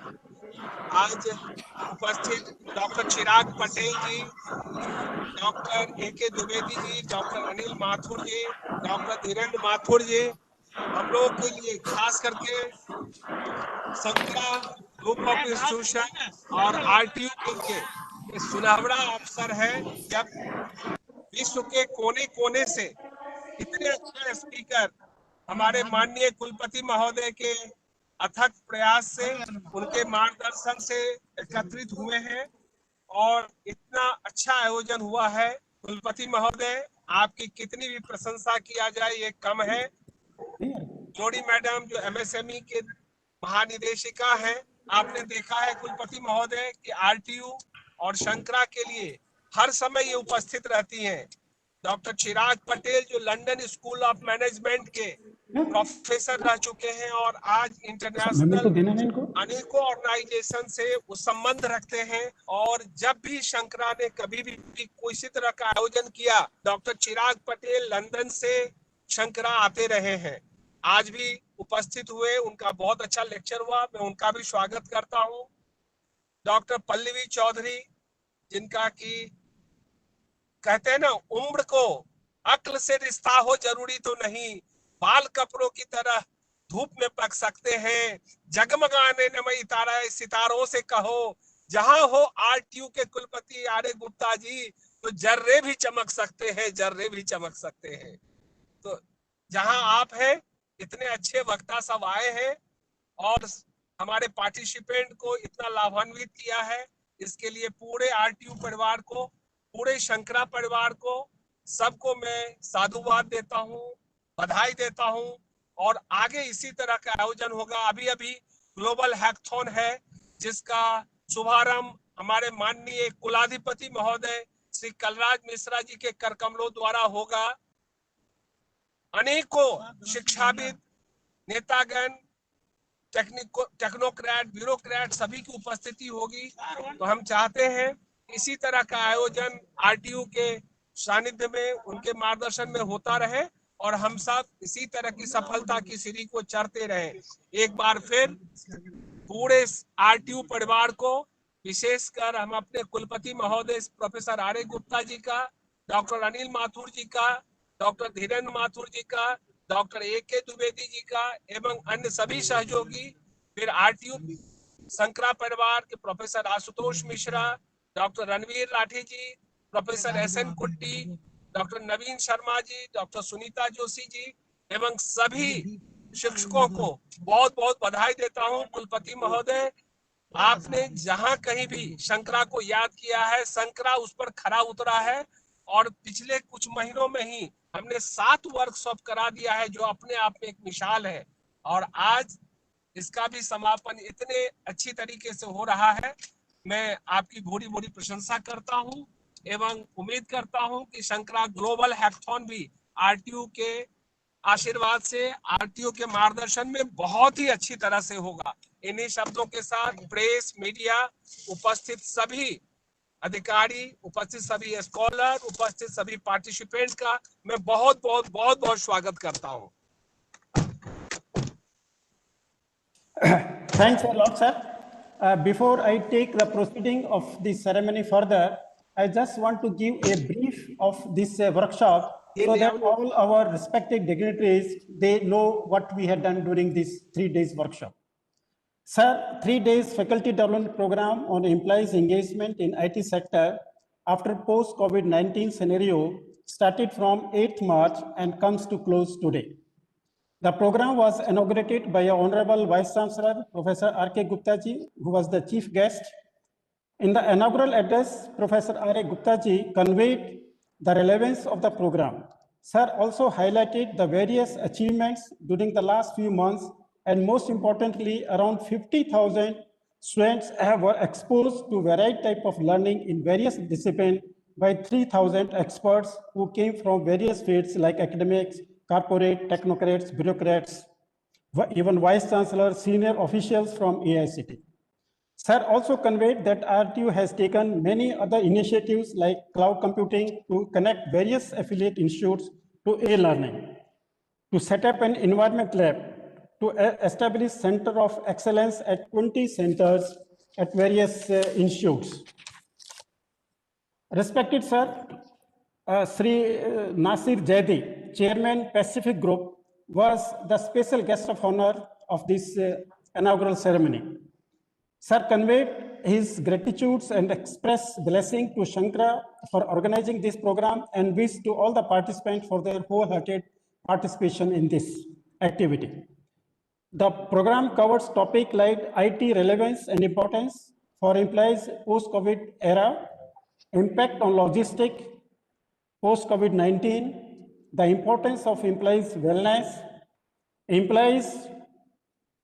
आज उपस्थित doctor Chirag Patel ji, doctor A K Dwivedi ji, doctor Anil Mathur ji, doctor Dhirendra Mathur ji. हम लोगों के लिए खास करके संकरा ग्रुप ऑफ इंस्टीट्यूशन और आरटीयू के लिए ये सुनहरा अवसर है, जब विश्व के कोने कोने से इतने अच्छे स्पीकर हमारे माननीय कुलपति महोदय के अथक प्रयास से, उनके मार्गदर्शन से एकत्रित हुए हैं और इतना अच्छा आयोजन हुआ है। कुलपति महोदय, आपकी कितनी भी प्रशंसा किया जाए ये कम है। जोड़ी मैडम जो एमएसएमई के महानिदेशिका है, आपने देखा है कुलपति महोदय कि आरटीयू और शंकरा के लिए हर समय ये उपस्थित रहती हैं। डॉक्टर चिराग पटेल जो लंदन स्कूल ऑफ मैनेजमेंट के प्रोफेसर रह चुके हैं और आज इंटरनेशनल अनेकों ऑर्गेनाइजेशन से वो संबंध रखते हैं, और जब भी शंकरा ने कभी भी कोई इसी तरह का आयोजन किया, डॉक्टर चिराग पटेल लंदन से शंकरा आते रहे हैं। आज भी उपस्थित हुए, उनका बहुत अच्छा लेक्चर हुआ, मैं उनका भी स्वागत करता हूं। डॉक्टर पल्लवी चौधरी, जिनका की कहते हैं ना, उम्र को अक्ल से रिश्ता हो जरूरी तो नहीं, बाल कपड़ों की तरह धूप में पक सकते हैं, जगमगाने नमई तारा सितारों से कहो, जहां हो आरटीयू के कुलपति आर गुप्ता जी, तो जर्रे भी चमक सकते हैं, जर्रे भी चमक सकते हैं। तो जहां आप हैं, इतने अच्छे वक्ता सब आए हैं और हमारे पार्टिसिपेंट को इतना लाभान्वित किया है, इसके लिए पूरे आरटीयू परिवार को, पूरे शंकरा परिवार को, सबको मैं साधुवाद देता हूं, बधाई देता हूं। और आगे इसी तरह का आयोजन होगा। अभी अभी ग्लोबल हैकथॉन है, जिसका शुभारंभ हमारे माननीय कुलाधिपति महोदय श्री कलराज मिश्रा जी के करकमलों द्वारा होगा। अनेकों शिक्षाविद, नेतागण, टेक्नोक्रेट, ब्यूरोक्रेट सभी की उपस्थिति होगी। तो हम चाहते हैं इसी तरह का आयोजन आरटीयू के सानिध्य में, उनके मार्गदर्शन में होता रहे और हम सब इसी तरह की सफलता की सीढ़ी को चढ़ते रहे। एक बार फिर पूरे आरटीयू परिवार को, विशेषकर हम अपने कुलपति महोदय प्रोफेसर आर ए गुप्ता जी का, डॉक्टर अनिल माथुर जी का, डॉक्टर धीरेन्द्र माथुर जी का, डॉक्टर ए के द्विवेदी जी का एवं अन्य सभी सहयोगी, फिर आरटीयू संकरा परिवार के प्रोफेसर आशुतोष मिश्रा, डॉक्टर रणवीर राठी जी, प्रोफेसर एस एन कुट्टी, डॉक्टर नवीन शर्मा जी, डॉक्टर सुनीता जोशी जी एवं सभी शिक्षकों को बहुत बहुत बधाई देता हूं। कुलपति महोदय, आपने जहां कहीं भी शंकरा को याद किया है, शंकरा उस पर खरा उतरा है और पिछले कुछ महीनों में ही हमने 7 वर्कशॉप करा दिया है, जो अपने आप में एक मिसाल है। और आज इसका भी समापन इतने अच्छी तरीके से हो रहा है। मैं आपकी बड़ी बड़ी प्रशंसा करता हूं एवं उम्मीद करता हूं कि शंकरा ग्लोबल हैकाथॉन भी आरटीयू के आशीर्वाद से, आरटीयू के मार्गदर्शन में बहुत ही अच्छी तरह से होगा। इन्हीं शब्दों के साथ प्रेस, मीडिया, उपस्थित सभी अधिकारी, उपस्थित सभी स्कॉलर, उपस्थित सभी पार्टिसिपेंट्स का मैं बहुत बहुत स्वागत करता हूं। Thanks a lot, sir. Before I take the proceeding of the ceremony further, I just want to give a brief of this workshop so that all our respected dignitaries, they know what we had done during this 3 days workshop. Sir, 3 days faculty development program on employees engagement in IT sector after post-COVID-19 scenario started from 8th March and comes to close today. The program was inaugurated by Honorable Vice Chancellor, Professor R.K. Gupta ji, who was the chief guest. In the inaugural address, Professor R.A. Gupta ji conveyed the relevance of the program. Sir also highlighted the various achievements during the last few months, and most importantly, around 50,000 students were exposed to varied type of learning in various disciplines by 3,000 experts who came from various fields like academics, corporate, technocrats, bureaucrats, even vice chancellors, senior officials from AICT. Sir also conveyed that RTU has taken many other initiatives like cloud computing to connect various affiliate institutes to e-learning, to set up an environment lab, to establish center of excellence at 20 centers at various institutes. Respected sir, Sri Nasir Jaidi, Chairman Pacific Group, was the special guest of honor of this inaugural ceremony. Sir conveyed his gratitudes and expressed blessing to Shankara for organizing this program and wished to all the participants for their wholehearted participation in this activity. The program covers topics like IT relevance and importance for employees post-COVID era, impact on logistics post-COVID-19, the importance of employees' wellness, employees'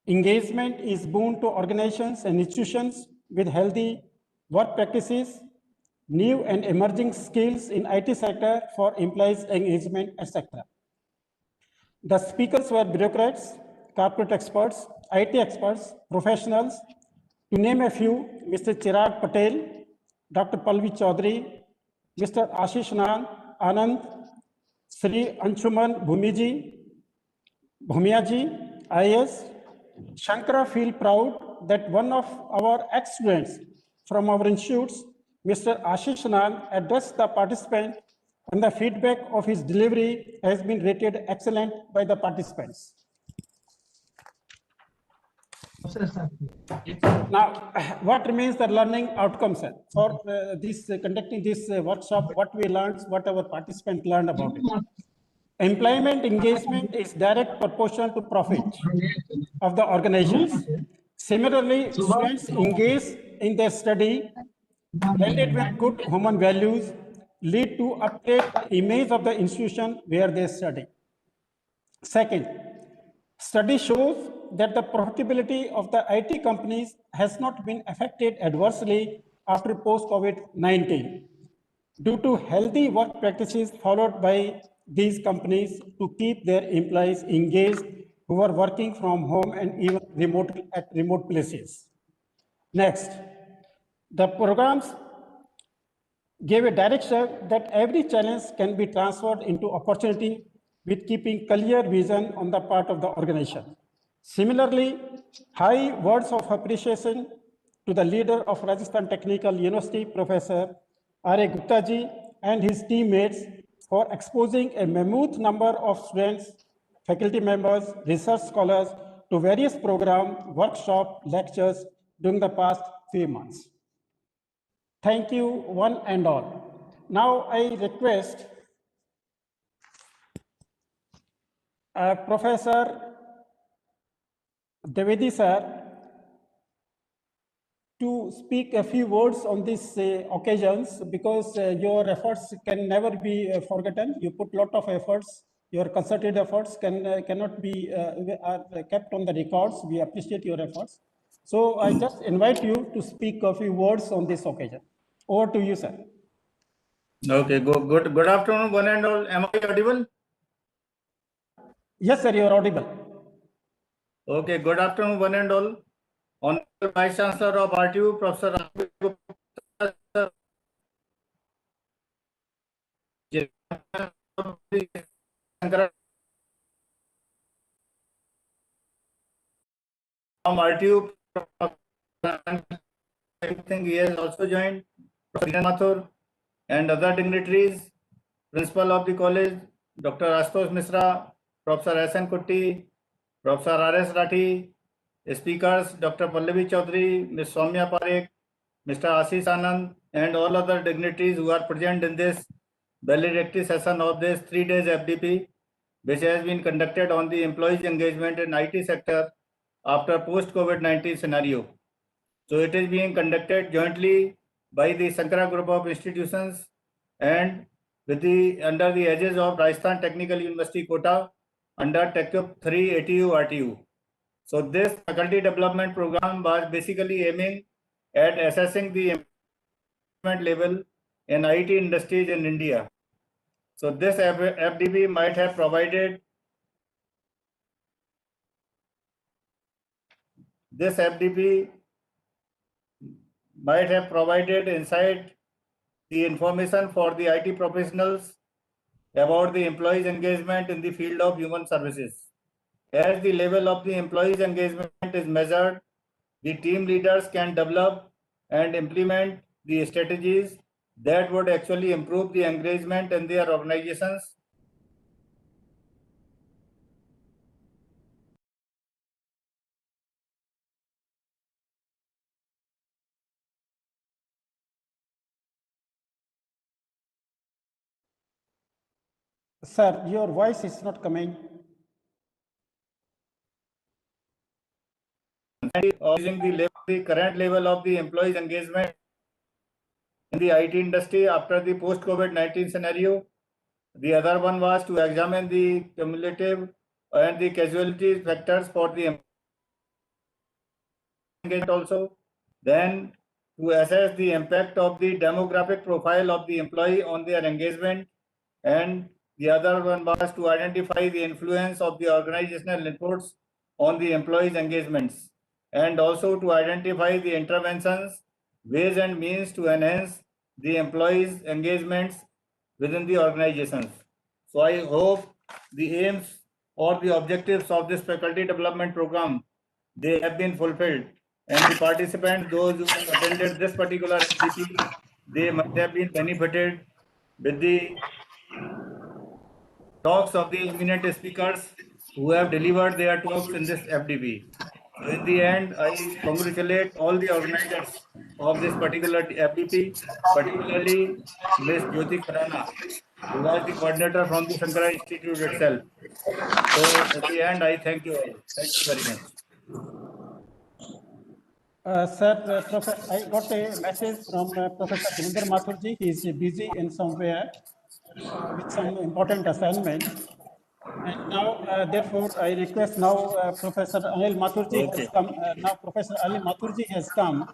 engagement is boon to organizations and institutions with healthy work practices, new and emerging skills in IT sector for employees' engagement, etc. The speakers were bureaucrats, corporate experts, IT experts, professionals. To name a few, Mr. Chirag Patel, Dr. Palvi Chaudhary, Mr. Ashish Anand, Sri Anshuman Bhumiaji, IAS. Shankara feel proud that one of our ex-students from our institutes, Mr. Ashish Anand, addressed the participant and the feedback of his delivery has been rated excellent by the participants. Now, what remains the learning outcomes for conducting this workshop? What we learned, what our participants learned about it. Employment engagement is direct proportional to profit of the organizations. Similarly, students engage in their study, blended with good human values, lead to upgrade the image of the institution where they study. Second, study shows that the profitability of the IT companies has not been affected adversely after post-COVID-19 due to healthy work practices followed by these companies to keep their employees engaged who are working from home and even at remote places. Next, the programs gave a direction that every challenge can be transferred into opportunity with keeping clear vision on the part of the organization. Similarly, high words of appreciation to the leader of Rajasthan Technical University, Professor R.A. Gupta ji and his teammates for exposing a mammoth number of students, faculty members, research scholars to various programs, workshops, lectures during the past few months. Thank you, one and all. Now I request Professor Devedi sir to speak a few words on these occasions because your efforts can never be forgotten. You put a lot of efforts. Your concerted efforts cannot be are kept on the records. We appreciate your efforts. So I just invite you to speak a few words on this occasion. Over to you, sir. Okay, good afternoon, one and all. Am I audible? Yes, sir, you are audible. Okay, good afternoon, one and all. Honorable Vice Chancellor of RTU, Professor from RTU, I think he has also joined, Professor Mathur and other dignitaries, Principal of the college, Dr. Ashutosh Misra, Professor S.N. Kutti, Professor R.S. Rathi, speakers, Dr. Pallavi Chaudhary, Ms. Soumya Parekh, Mr. Ashish Anand, and all other dignitaries who are present in this valedictory session of this 3 days FDP, which has been conducted on the employees engagement in IT sector after post-COVID-19 scenario. So it is being conducted jointly by the Sankara Group of Institutions and with the under the edges of Rajasthan Technical University Kota under TechUp 3 ATU RTU. So this faculty development program was basically aiming at assessing the employment level in IT industries in India. So this FDP might have provided insight the information for the IT professionals about the employees engagement in the field of human services. As the level of the employees engagement is measured, the team leaders can develop and implement the strategies that would actually improve the engagement in their organizations. Sir, your voice is not coming. Using the current level of the employees engagement in the IT industry after the post-COVID-19 scenario. The other one was to examine the cumulative and the casualty factors for the engagement also. Then to assess the impact of the demographic profile of the employee on their engagement. And the other one was to identify the influence of the organizational inputs on the employees' engagements. And also to identify the interventions, ways and means to enhance the employees' engagements within the organizations. So I hope the aims or the objectives of this faculty development program, they have been fulfilled. And the participants, those who have attended this particular FDP, they might have been benefited with the talks of the eminent speakers who have delivered their talks in this FDP. So in the end, I congratulate all the organizers of this particular FDP, particularly Ms. Jyoti Khurana, who was the coordinator from the Sankara Institute itself. So at the end, I thank you all. Thank you very much. Sir, I got a message from Professor Devendra Mathurji. He is busy in somewhere with some important assignment. And now, therefore, I request now Professor Anil Mathurji has come. Now Professor Anil Mathurji has come.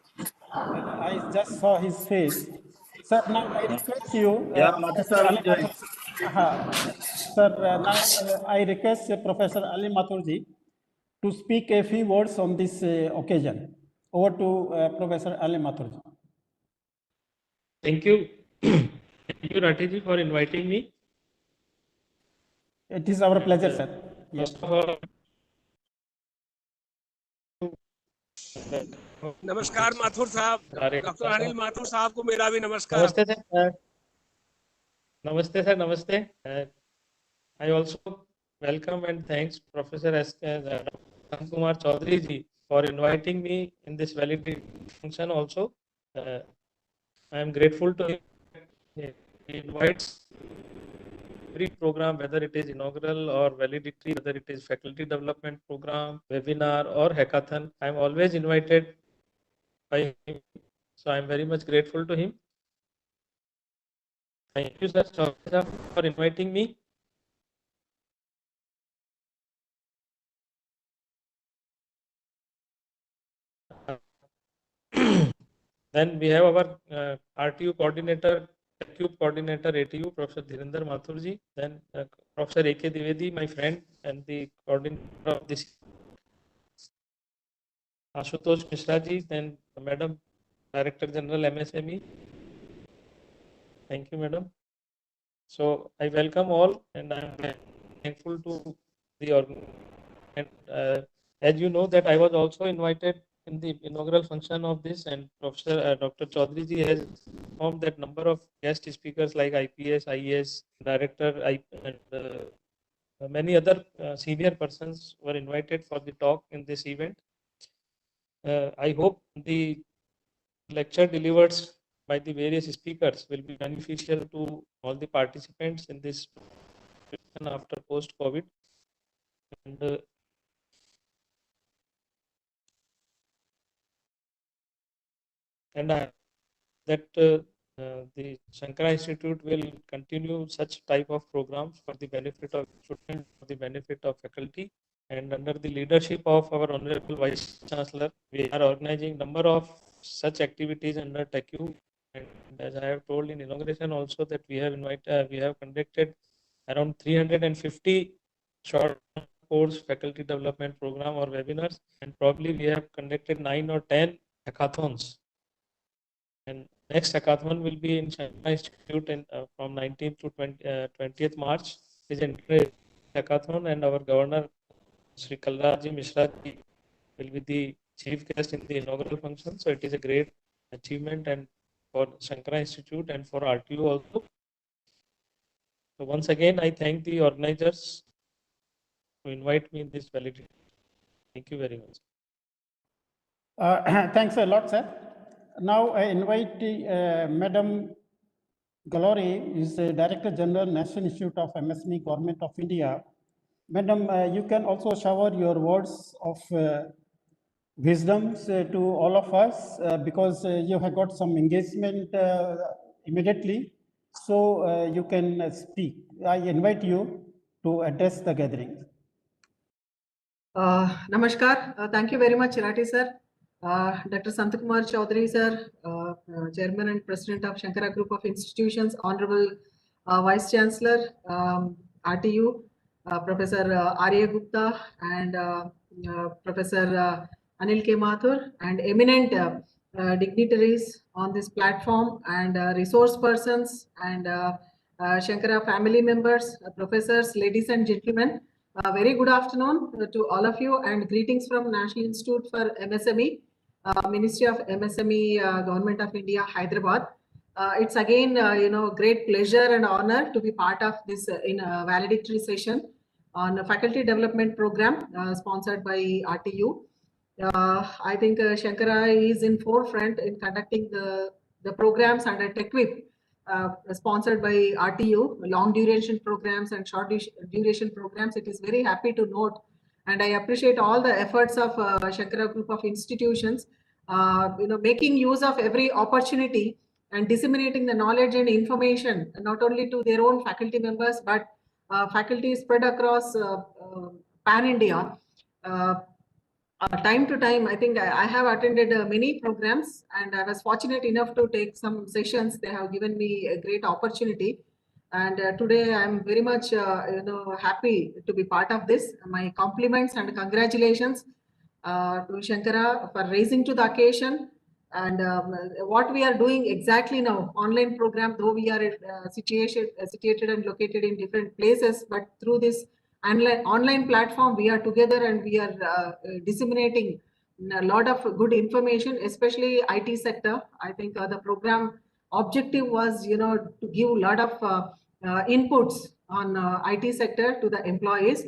I just saw his face. Sir, now I request you, Professor Anil Mathurji. Sir, now I request Professor Anil Mathurji to speak a few words on this occasion. Over to Professor Anil Mathurji. Thank you. Thank you, Ratiji, for inviting me. It is our pleasure, sir. Yes. First of all, नमस्कार माथुर साहब, doctor Anil Mathur साहब को मेरा भी नमस्कार. Namaste, sir. Namaste, sir. Namaste. I also welcome and thanks Professor Kumar Chaudhary ji for inviting me in this validity function also. I am grateful to him. He invites every program, whether it is inaugural or valedictory, whether it is faculty development program, webinar or hackathon. I am always invited by him. So I am very much grateful to him. Thank you, sir, for inviting me. Then we have our RTU coordinator, Cube coordinator ATU, Professor Dhirendra Mathurji. Then Professor A.K. Dwivedi, my friend and the coordinator of this. Ashutosh Mishra ji, then Madam Director General MSME. Thank you, Madam. So I welcome all, and I am thankful to the organization. And as you know that I was also invited in the inaugural function of this, and Professor Dr. Chaudhary ji has informed that number of guest speakers like IPS, IAS, Director, and many other senior persons were invited for the talk in this event. I hope the lecture delivered by the various speakers will be beneficial to all the participants in this after post-COVID. And that the Shankara Institute will continue such type of programs for the benefit of students, for the benefit of faculty. And under the leadership of our Honorable Vice Chancellor, we are organizing number of such activities under TechU. And as I have told in inauguration also that we have conducted around 350 short course faculty development program or webinars, and probably we have conducted 9 or 10 hackathons. And next hackathon will be in Shankara Institute from 19th to 20th March. It is an hackathon, and our governor, Sri Kalraj Mishra ji, will be the chief guest in the inaugural function. So it is a great achievement, and for Shankara Institute and for RTU also. So once again, I thank the organizers to invite me in this validity. Thank you very much. Thanks a lot, sir. Now I invite Madam Galori, is the Director General, National Institute of MSME, Government of India. Madam, you can also shower your words of wisdoms to all of us because you have got some engagement immediately. So you can speak. I invite you to address the gathering. Namaskar. Thank you very much, Chirati sir. Dr. Santakumar Chaudhary sir, Chairman and President of Shankara Group of Institutions, Honorable Vice Chancellor, RTU, Professor Arya Gupta, and Professor Anil K. Mathur, and eminent dignitaries on this platform, and resource persons, and Shankara family members, professors, ladies and gentlemen. Very good afternoon to all of you, and greetings from National Institute for MSME, Ministry of MSME, Government of India, Hyderabad. It's again, great pleasure and honor to be part of this in a valedictory session on a faculty development program sponsored by RTU. I think Shankara is in forefront in conducting the programs under TechWhip, sponsored by RTU, long duration programs and short duration programs. It is very happy to note, and I appreciate all the efforts of Shankara Group of Institutions, making use of every opportunity and disseminating the knowledge and information not only to their own faculty members but faculty spread across pan India. Time to time, I think I have attended many programs, and I was fortunate enough to take some sessions. They have given me a great opportunity, and today I am very much happy to be part of this. My compliments and congratulations to Shankara for raising to the occasion, and what we are doing exactly now, online program, though we are situated and located in different places, but through this online platform, we are together and we are disseminating a lot of good information, especially IT sector. I think the program objective was, to give a lot of inputs on IT sector to the employees.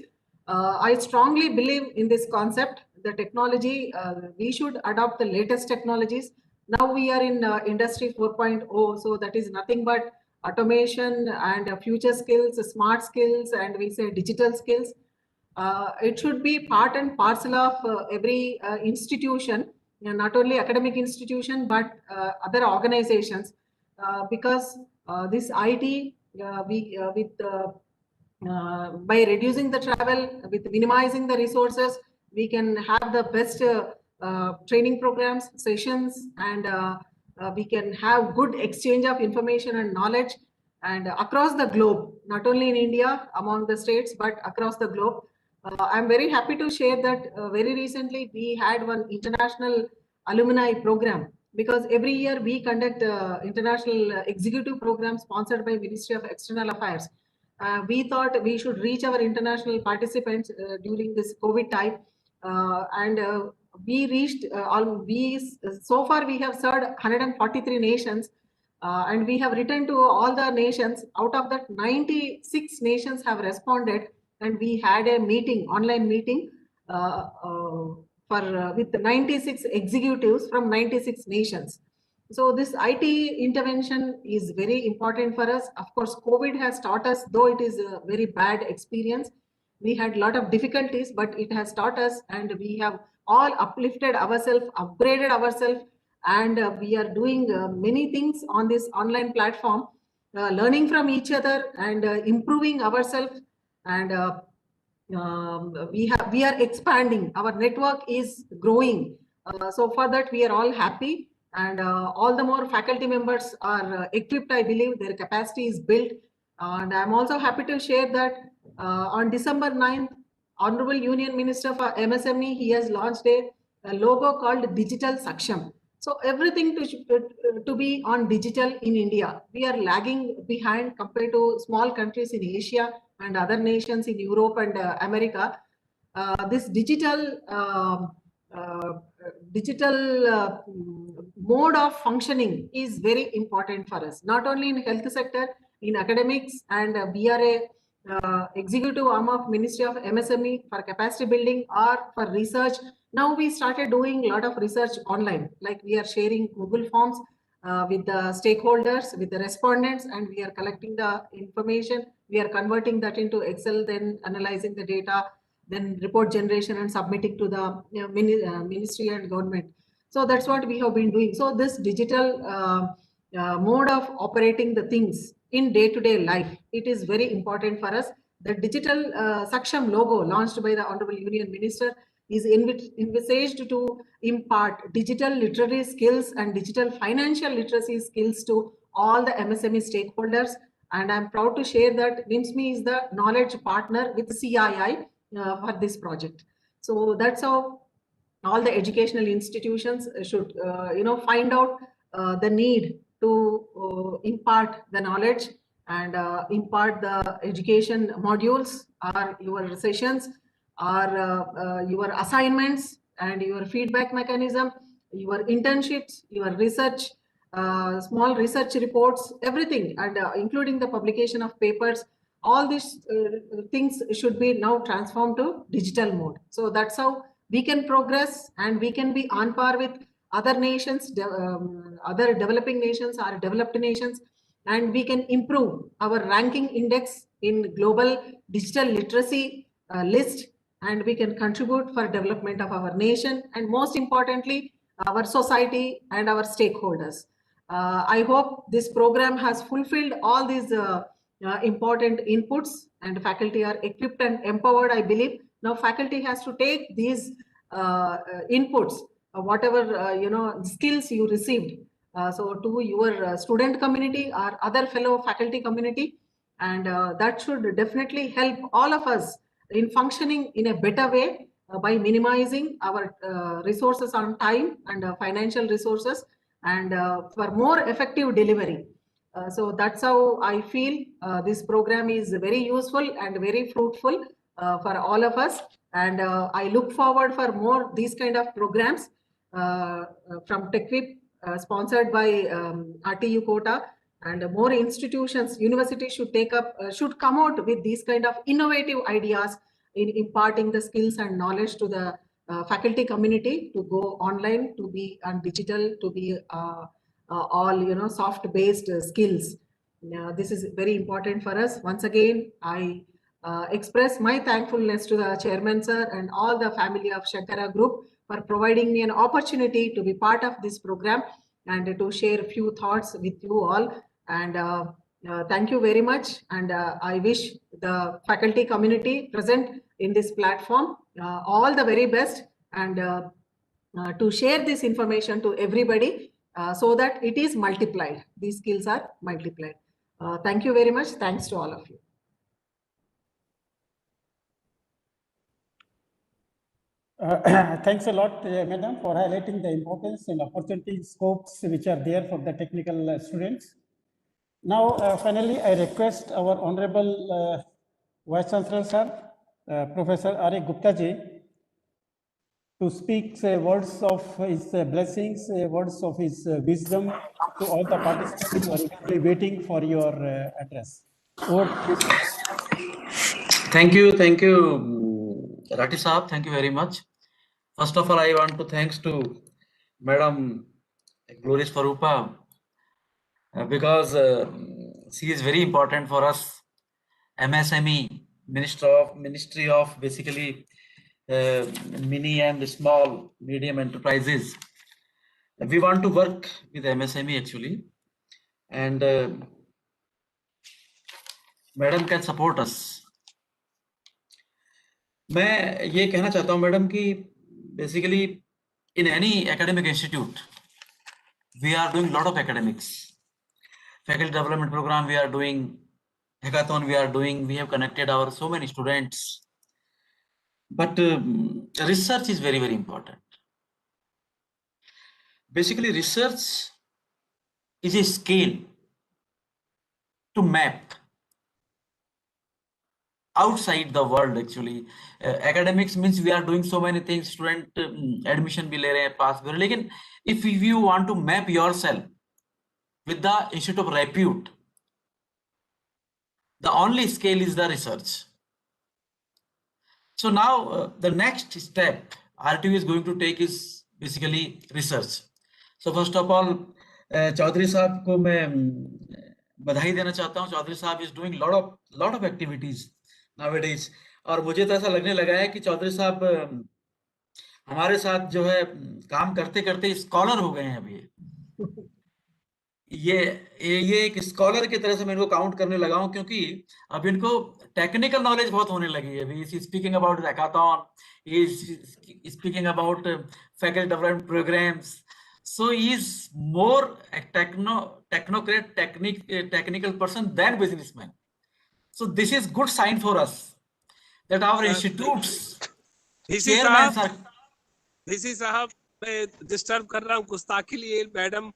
I strongly believe in this concept, the technology, we should adopt the latest technologies. Now we are in industry 4.0, so that is nothing but automation and future skills, smart skills, and we say digital skills. It should be part and parcel of every institution, not only academic institution, but other organizations, because this IT, by reducing the travel, with minimizing the resources, we can have the best training programs, sessions, and we can have good exchange of information and knowledge, and across the globe, not only in India, among the states, but across the globe. I'm very happy to share that very recently we had one international alumni program, because every year we conduct international executive program sponsored by Ministry of External Affairs. We thought we should reach our international participants during this COVID time, and we reached so far we have served 143 nations, and we have written to all the nations. Out of that, 96 nations have responded, and we had a meeting, online meeting, with 96 executives from 96 nations. So this IT intervention is very important for us. Of course, COVID has taught us, though it is a very bad experience, we had a lot of difficulties, but it has taught us, and we have all uplifted ourselves, upgraded ourselves, and we are doing many things on this online platform, learning from each other and improving ourselves, and we are expanding. Our network is growing. So for that, we are all happy, and all the more faculty members are equipped. I believe their capacity is built, and I'm also happy to share that on December 9th, Honorable Union Minister for MSME, he has launched a logo called Digital Saksham. So everything to be on digital in India. We are lagging behind compared to small countries in Asia and other nations in Europe and America. This digital mode of functioning is very important for us, not only in health sector, in academics, and we are a executive arm of Ministry of MSME for capacity building or for research. Now we started doing a lot of research online, like we are sharing Google Forms with the stakeholders, with the respondents, and we are collecting the information. We are converting that into Excel, then analyzing the data, then report generation and submitting to the ministry and government. So that's what we have been doing. So this digital mode of operating the things in day-to-day life, it is very important for us. The digital Saksham logo launched by the Honorable Union Minister is envisaged to impart digital literary skills and digital financial literacy skills to all the MSME stakeholders. And I'm proud to share that NIMSME is the knowledge partner with CII for this project. So that's how all the educational institutions should find out the need to impart the knowledge and impart the education modules or your sessions or your assignments and your feedback mechanism, your internships, your research, small research reports, everything, and including the publication of papers. All these things should be now transformed to digital mode. So that's how we can progress, and we can be on par with other nations, other developing nations or developed nations, and we can improve our ranking index in global digital literacy list, and we can contribute for development of our nation, and most importantly, our society and our stakeholders. I hope this program has fulfilled all these important inputs, and faculty are equipped and empowered, I believe. Now faculty has to take these inputs, whatever skills you received, so to your student community or other fellow faculty community, and that should definitely help all of us in functioning in a better way by minimizing our resources on time and financial resources, and for more effective delivery. So that's how I feel this program is very useful and very fruitful for all of us. And I look forward for more these kind of programs from TechWhip, sponsored by RTU Kota, and more institutions, universities should take up, should come out with these kind of innovative ideas in imparting the skills and knowledge to the faculty community to go online, to be on digital, to be all soft based skills. This is very important for us. Once again, I express my thankfulness to the chairman sir and all the family of Shankara Group for providing me an opportunity to be part of this program and to share a few thoughts with you all. And thank you very much. And I wish the faculty community present in this platform all the very best, and to share this information to everybody. so that it is multiplied. These skills are multiplied. Thank you very much. Thanks to all of you. Thanks a lot, Madam, for highlighting the importance and opportunity scopes which are there for the technical students. Now, finally, I request our Honorable Vice Chancellor, Sir, Professor R.A. Gupta ji, to speak words of his blessings, words of his wisdom to all the participants who are eagerly waiting for your address. Over to you, sir. Thank you, Rati Saab. Thank you very much. First of all, I want to thanks to Madam Gloria Swarupa because she is very important for us. MSME, Ministry of basically mini and small medium enterprises. We want to work with MSME actually, and Madam can support us. मैं ये कहना चाहता हूँ madam कि basically in any academic institute we are doing lot of academics, faculty development program we are doing, hackathon we are doing, we have connected our so many students, but research is very, very important. Basically research is a scale to map outside the world actually. Academics means we are doing so many things, student admission भी ले रहे हैं, pass भी हो रहे हैं, लेकिन if you want to map yourself with the institute of repute, the only scale is the research. So now the next step RTU is going to take is basically research. So first of all Chaudhary साहब को मैं बधाई देना चाहता हूँ. चौधरी साहब is doing lot of activities nowadays, और मुझे तो ऐसा लगने लगा है कि चौधरी साहब हमारे साथ जो है काम करते करते स्कॉलर हो गए हैं अभी. ये एक स्कॉलर की तरह से मैं इनको काउंट करने लगा हूं, क्योंकि अब इनको टेक्निकल नॉलेज बहुत होने लगी है. He speaking about hackathon, he is speaking about faculty development programs. So he is more a technocrat, technical person than businessman. So this is good sign for us that our institutes chairmen are. DC साहब, मैं disturb कर रहा हूँ गुस्ताखी लिए madam.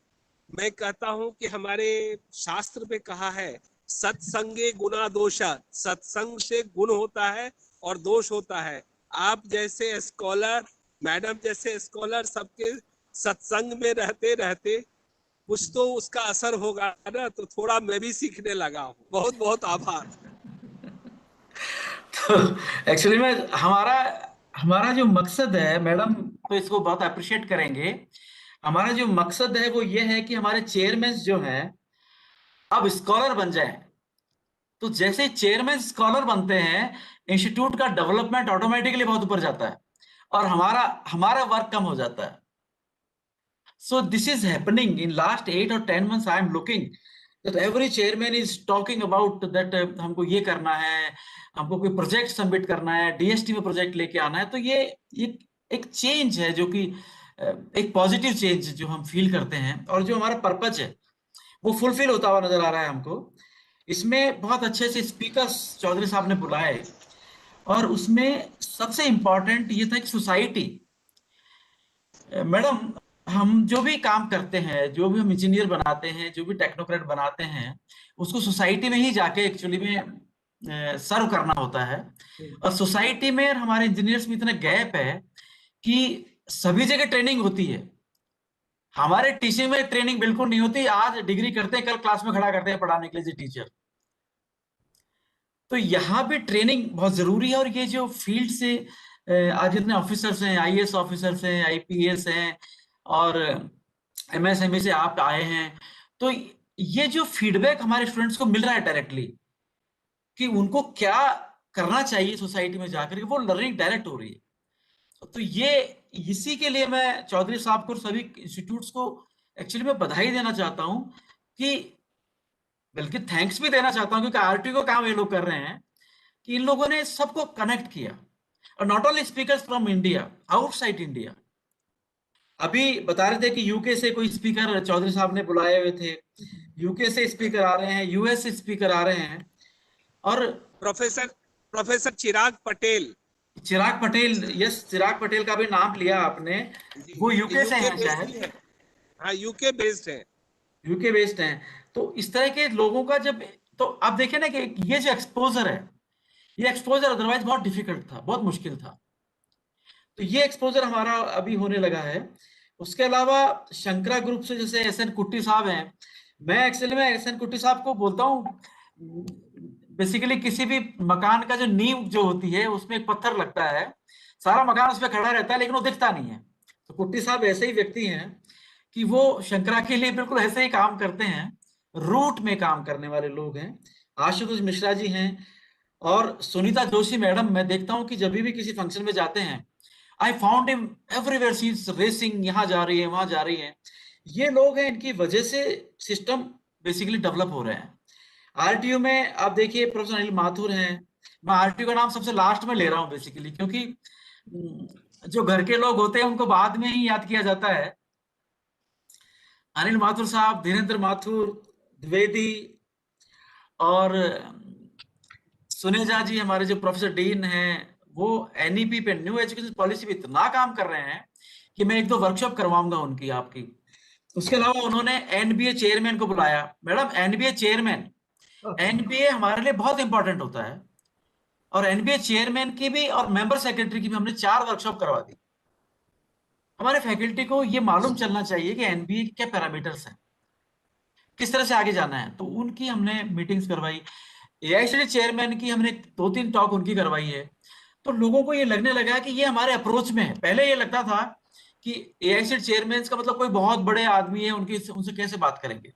मैं कहता हूँ कि हमारे शास्त्र में कहा है सत्संगे गुना दोषा, सत्संग से गुण होता है और दोष होता है. आप जैसे स्कॉलर, मैडम जैसे स्कॉलर सबके सत्संग में रहते रहते कुछ तो उसका असर होगा ना, तो थोड़ा मैं भी सीखने लगा हूँ. बहुत बहुत आभार. तो एक्चुअली में हमारा जो मकसद है मैडम, तो इसको बहुत अप्रिशिएट करेंगे. हमारा जो मकसद है वो ये है कि हमारे चेयरमैन जो हैं अब स्कॉलर बन जाएं. तो जैसे चेयरमैन स्कॉलर बनते हैं, इंस्टीट्यूट का डेवलपमेंट ऑटोमेटिकली बहुत ऊपर जाता है और हमारा वर्क कम हो जाता है. So this is happening in last 8 or 10 months. I am looking that every chairman is talking about that हमको ये करना है, हमको कोई प्रोजेक्ट सबमिट करना है, डीएसटी में प्रोजेक्ट लेके आना है. तो ये एक चेंज है जो कि एक पॉजिटिव चेंज जो हम फील करते हैं, और जो हमारा पर्पज है वो फुलफिल होता हुआ नजर आ रहा है हमको. इसमें बहुत अच्छे से स्पीकर्स चौधरी साहब ने बुलाए, और उसमें सबसे इंपॉर्टेंट ये था कि सोसाइटी. मैडम, हम जो भी काम करते हैं, जो भी हम इंजीनियर बनाते हैं, जो भी टेक्नोक्रेट बनाते हैं, उसको सोसाइटी में ही जाके एक्चुअली में सर्व करना होता है. और सोसाइटी में हमारे इंजीनियर्स में इतना गैप है कि सभी जगह ट्रेनिंग होती है, हमारे टीचिंग में ट्रेनिंग बिल्कुल नहीं होती. आज डिग्री करते हैं, कल क्लास में खड़ा करते हैं पढ़ाने के लिए टीचर. तो यहाँ पे ट्रेनिंग बहुत जरूरी है. और ये जो फील्ड से आज जितने ऑफिसर्स हैं, आईएएस ऑफिसर्स हैं, आईपीएस हैं, और एमएसएमई से आप आए हैं, तो ये जो फीडबैक हमारे स्टूडेंट्स को मिल रहा है डायरेक्टली कि उनको क्या करना चाहिए सोसाइटी में जाकर के, वो लर्निंग डायरेक्ट हो रही है. तो ये इसी के लिए मैं चौधरी साहब को, सभी इंस्टीट्यूट्स को एक्चुअली मैं बधाई देना चाहता हूं, कि बल्कि थैंक्स भी देना चाहता हूं, क्योंकि आरटी को काम ये लोग कर रहे हैं कि इन लोगों ने सबको कनेक्ट किया. और not only speakers from India, outside India. अभी बता रहे थे कि यूके से कोई स्पीकर चौधरी साहब ने बुलाए हुए थे, यूके से स्पीकर आ रहे हैं, यूएस से स्पीकर आ रहे हैं, और प्रोफेसर चिराग पटेल, यस, चिराग पटेल का भी नाम लिया आपने, वो यूके से हैं शायद। हाँ, यूके बेस्ड है, यूके बेस्ड हैं। तो इस तरह के लोगों का जब, तो आप देखें ना कि ये जो एक्सपोजर है, ये एक्सपोजर अदरवाइज बहुत डिफिकल्ट था, बहुत मुश्किल था, तो ये एक्सपोजर हमारा अभी होने लगा है। उसके अलावा शंकरा ग्रुप से जैसे एसएन कुट्टी साहब हैं, मैं एक्चुअली में एसएन कुट्टी साहब को बोलता हूँ, बेसिकली किसी भी मकान का जो नींव जो होती है उसमें एक पत्थर लगता है, सारा मकान उस पर खड़ा रहता है लेकिन वो दिखता नहीं है। तो कुट्टी साहब ऐसे ही व्यक्ति हैं कि वो शंकरा के लिए बिल्कुल ऐसे ही काम करते हैं, रूट में काम करने वाले लोग हैं। आशुतोष मिश्रा जी हैं, और सुनीता जोशी मैडम, मैं देखता हूँ कि जब भी किसी फंक्शन में जाते हैं, I found him everywhere, she is racing, यहाँ जा रही है वहां जा रही है। ये लोग हैं, इनकी वजह से सिस्टम बेसिकली डेवलप हो रहे हैं। आरटीयू में आप देखिए प्रोफेसर अनिल माथुर हैं, मैं आरटीयू का नाम सबसे लास्ट में ले रहा हूँ बेसिकली, क्योंकि जो घर के लोग होते हैं उनको बाद में ही याद किया जाता है। अनिल माथुर साहब, धीरेन्द्र माथुर, द्विवेदी, और सुनेजा जी हमारे जो प्रोफेसर डीन हैं, वो एनईपी पे, न्यू एजुकेशन पॉलिसी पे इतना काम कर रहे हैं कि मैं 1-2 वर्कशॉप करवाऊंगा उनकी आपकी। उसके अलावा उन्होंने एनबीए चेयरमैन को बुलाया। मैडम, एनबीए चेयरमैन, एनबीए हमारे लिए बहुत इंपॉर्टेंट होता है, और एनबीए चेयरमैन की भी और मेंबर सेक्रेटरी की भी हमने 4 वर्कशॉप करवा दी। हमारे फैकल्टी को ये मालूम चलना चाहिए कि एनबीए के क्या पैरामीटर्स हैं, किस तरह से आगे जाना है, तो उनकी हमने मीटिंग्स करवाई। एआईसीटी चेयरमैन की हमने 2-3 टॉक उनकी करवाई है। तो लोगों को ये लगने लगा कि ये हमारे अप्रोच में है। पहले ये लगता था कि एआईसीटी चेयरमैन का मतलब कोई बहुत बड़े आदमी है, उनसे कैसे बात करेंगे,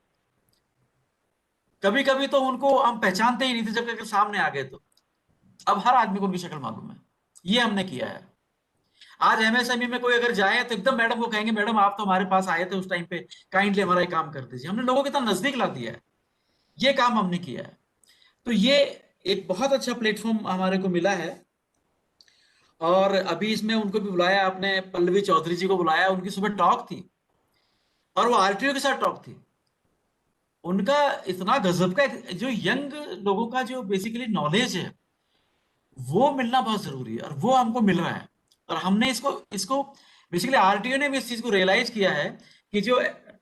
कभी कभी तो उनको हम पहचानते ही नहीं थे, जब अगर सामने आ गए तो। अब हर आदमी को उनकी शक्ल मालूम है, ये हमने किया है। आज एमएसएमई में कोई अगर जाए तो एकदम मैडम को कहेंगे, मैडम आप तो हमारे पास आए थे उस टाइम पे, काइंडली हमारा काम कर दीजिए। हमने लोगों के इतना नजदीक ला दिया है, ये काम हमने किया है। तो ये एक बहुत अच्छा प्लेटफॉर्म हमारे को मिला है। और अभी इसमें उनको भी बुलाया आपने, पल्लवी चौधरी जी को बुलाया, उनकी सुबह टॉक थी, और वो आरटीओ के साथ टॉक थी। उनका इतना गजब का, जो यंग लोगों का जो बेसिकली नॉलेज है वो मिलना बहुत जरूरी है, और वो हमको मिल रहा है। और हमने इसको बेसिकली आरटीओ ने भी इस चीज को रियलाइज किया है कि जो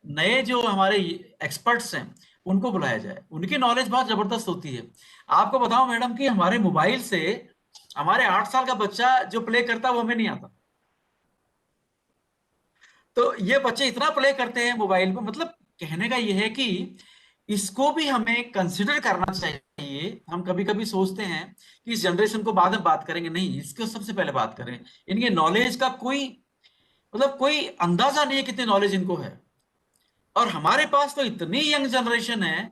नए जो हमारे एक्सपर्ट्स हैं उनको बुलाया जाए, उनकी नॉलेज बहुत जबरदस्त होती है। आपको बताऊं मैडम कि हमारे मोबाइल से हमारे 8 साल का बच्चा जो प्ले करता है वो हमें नहीं आता। तो ये बच्चे इतना प्ले करते हैं मोबाइल पे, मतलब कहने का ये है कि इसको भी हमें कंसिडर करना चाहिए। हम कभी कभी सोचते हैं कि इस जनरेशन को बाद में बात करेंगे, नहीं, इसको सबसे पहले बात करें। इनके नॉलेज का कोई मतलब कोई अंदाजा नहीं है कितनी नॉलेज इनको है। और हमारे पास तो इतनी यंग जनरेशन है।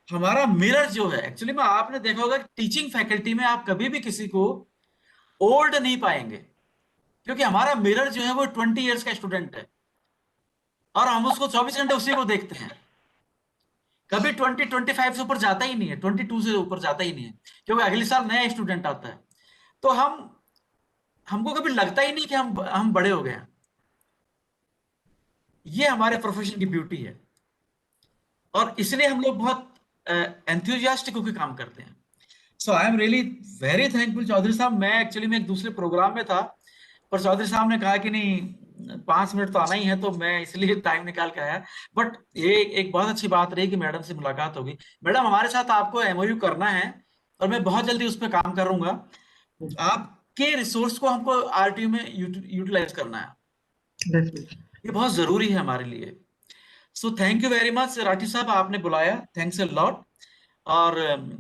हमारा मिरर जो है, एक्चुअली में आपने देखा होगा टीचिंग फैकल्टी में आप कभी भी किसी को ओल्ड नहीं पाएंगे, क्योंकि हमारा मिरर जो है वो 20 ईयर्स का स्टूडेंट है, और हम उसको 24 घंटे उसी को देखते हैं। कभी 20-25 से ऊपर जाता ही नहीं है, 22 से ऊपर जाता ही नहीं है, क्योंकि अगले साल नया स्टूडेंट आता है। तो हमको कभी लगता ही नहीं कि हम बड़े हो गए हैं। ये हमारे प्रोफेशन की ब्यूटी है, और इसलिए हम लोग बहुत एंथुजियास्टिक होकर काम करते हैं। So I am really very thankful Chaudhary साहब। मैं एक्चुअली में एक दूसरे प्रोग्राम में था, पर चौधरी साहब ने कहा कि नहीं 5 मिनट तो आना ही है, तो मैं इसलिए टाइम निकाल के आया। बट ये एक बहुत अच्छी बात रही कि मैडम से मुलाकात होगी। मैडम, हमारे साथ आपको एमओयू करना है, और मैं बहुत जल्दी उस पर काम करूंगा। आपके रिसोर्स को हमको आरटीयू में यूटिलाइज करना है, ये बहुत जरूरी है हमारे लिए। So thank you very much Rathi साहब, आपने बुलाया, थैंक्स अ लॉट। और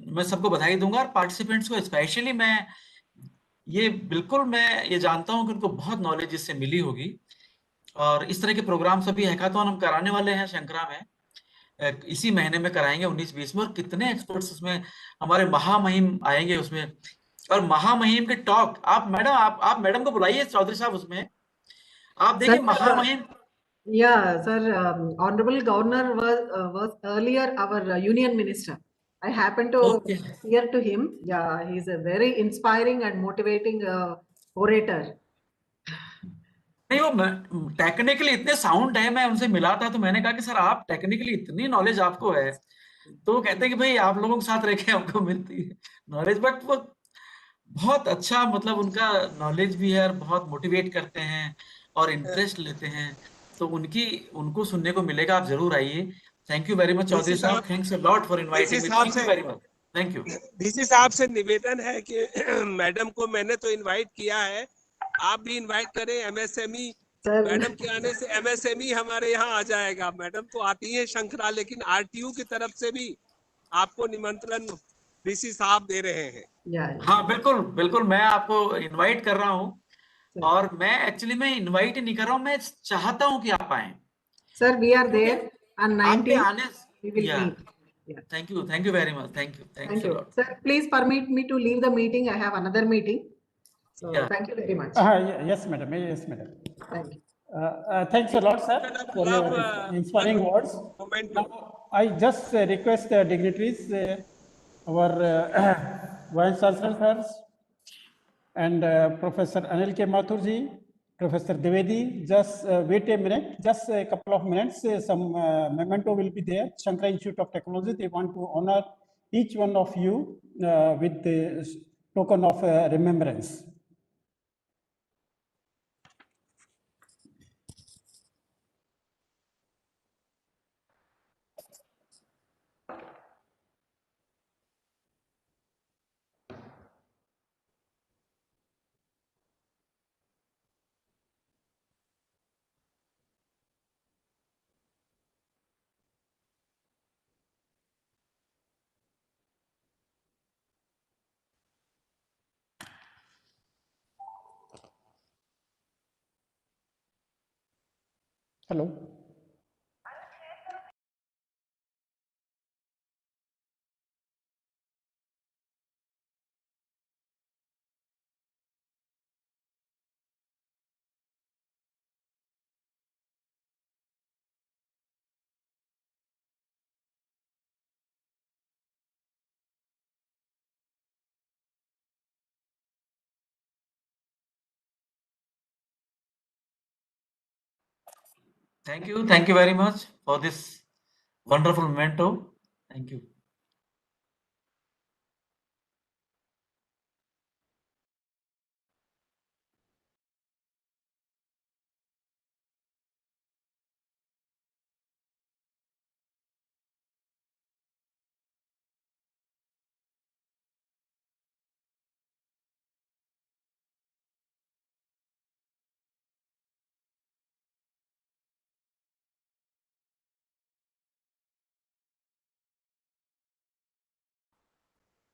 मैं सबको बधाई दूंगा, और पार्टिसिपेंट्स को स्पेशली मैं बिल्कुल मैं ये जानता हूं कि उनको बहुत नॉलेज इससे मिली होगी। और इस तरह के प्रोग्राम सभी हैकाथॉन हम कराने वाले हैं शंकरा में, इसी महीने में कराएंगे 19-20 में। और कितने एक्सपर्ट्स उसमें, हमारे महामहिम आएंगे उसमें, और महामहिम के टॉक, आप मैडम आप मैडम को बुलाइए चौधरी साहब उसमें, आप देखिए महामहिम। Yeah, sir. Honorable Governor was earlier our Union Minister. I happened to hear to him. Yeah, he's a very inspiring and motivating orator. नहीं, वो टेक्निकली इतने साउंड है, मैं उनसे मिला था तो मैंने कहा कि सर आप टेक्निकली इतनी नॉलेज आपको है, तो वो कहते हैं कि भाई आप लोगों के साथ रह के हमको मिलती है नॉलेज, बट वो बहुत अच्छा, मतलब उनका नॉलेज भी है और बहुत मोटिवेट करते हैं और इंटरेस्ट लेते हैं, तो उनको सुनने को मिलेगा, आप जरूर आइए। Thank you very much Chaudhary साहब, thanks a lot for inviting me, thank you very much, thank you. DC साहब से निवेदन है कि मैडम को मैंने तो इनवाइट किया है, आप भी इनवाइट करें। एमएसएमई मैडम के आने से एमएसएमई हमारे यहाँ आ जाएगा। मैडम तो आती है शंकरा, लेकिन आरटीयू की तरफ से भी आपको निमंत्रण डीसी साहब दे रहे हैं। हाँ बिल्कुल बिल्कुल, मैं आपको इनवाइट कर रहा हूँ, और मैं एक्चुअली मैं इनवाइट नहीं कर रहा हूँ, मैं चाहता हूँ कि आप आए। Sir, we are there on आपके 19th. आने, We will या meet. Yeah. Thank you very much, thank you, Thank thanks a you. Lot. Sir, please permit me to leave the meeting. I have another meeting. So Yeah. thank you very much. Yes, madam. Yes, madam. Thank you. Thanks a lot, sir, for your inspiring words. Now, I just request the dignitaries, our Vice Chancellor first, and Professor Anil K. Mathurji, Professor Dwivedi, just wait a minute, just a couple of minutes, some memento will be there. Shankara Institute of Technology, they want to honor each one of you with the token of remembrance. Hello. Thank you very much for this wonderful memento. Thank you.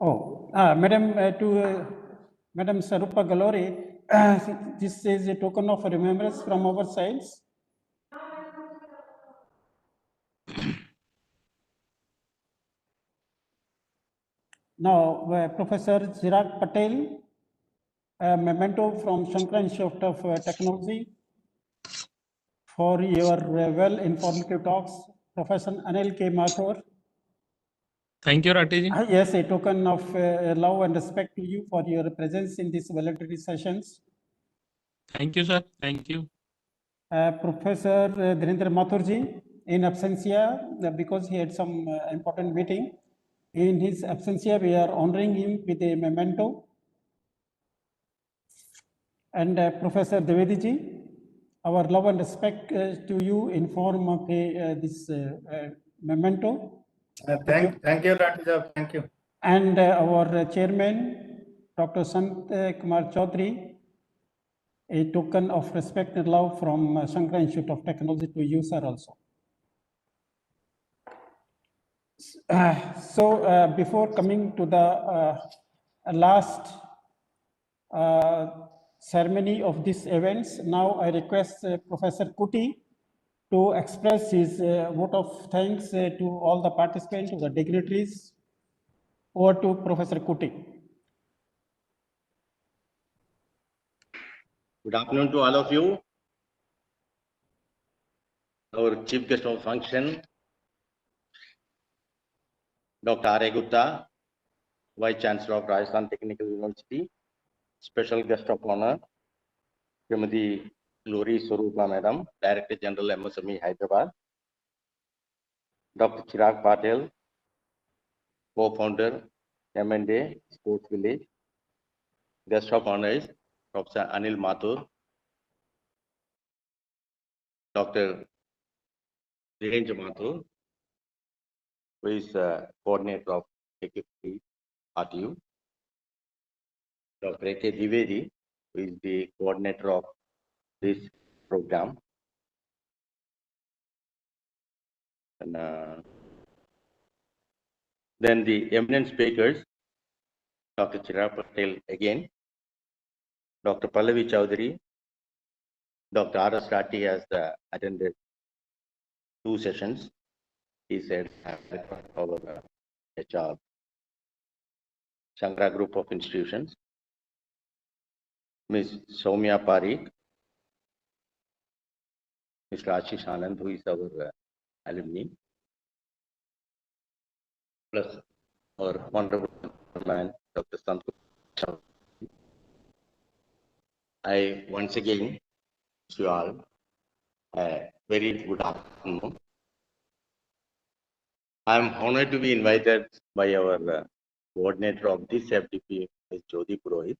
Oh, Madam, Madam Sarupa Galore, this is a token of remembrance from our sides. Now, Professor Chirag Patel, a memento from Shankara Institute of Technology for your well-informative talks. Professor Anil K. Mathur. Thank you, Ratiji. Yes, a token of love and respect to you for your presence in these voluntary sessions. Thank you, sir. Thank you. Professor Dhirendra Mathurji, in absentia, because he had some important meeting. In his absentia, we are honoring him with a memento. And Professor Dwivediji, our love and respect to you in form of this memento. Thank you, Ratija. Thank you. And our chairman, Dr. Sant Kumar Chaudhary, a token of respect and love from Shankara Institute of Technology to you, sir, also. So before coming to the last ceremony of these events, now I request Professor Kuti to express his vote of thanks to all the participants, to the dignitaries. Over to Professor Kuti. Good afternoon to all of you. Our chief guest of function, Dr. R.A. Gupta, Vice Chancellor of Rajasthan Technical University, special guest of honor, Srimati Glory Swarupa Madam, Director General MSME Hyderabad, Dr. Chirag Patel, co-founder M&A Sports Village, guest of honors Professor Anil Mathur, Dr. Dhirendra Mathur, who is coordinator of AKP RTU, Dr. A.K. Divedi, who is the coordinator of this program, and then the eminent speakers, Dr. Chirag Patel again, Dr. Pallavi Chowdhury, Dr. R.S. Rati has attended 2 sessions. He said, our HR Shankara Group of Institutions, Ms. Soumya Parikh, Mr. Ashish Anand, who is our alumni, plus our honorable man, Dr. Santosh. I once again wish you all a very good afternoon. I am honored to be invited by our coordinator of this FDP, Ms. Jyoti Purohit.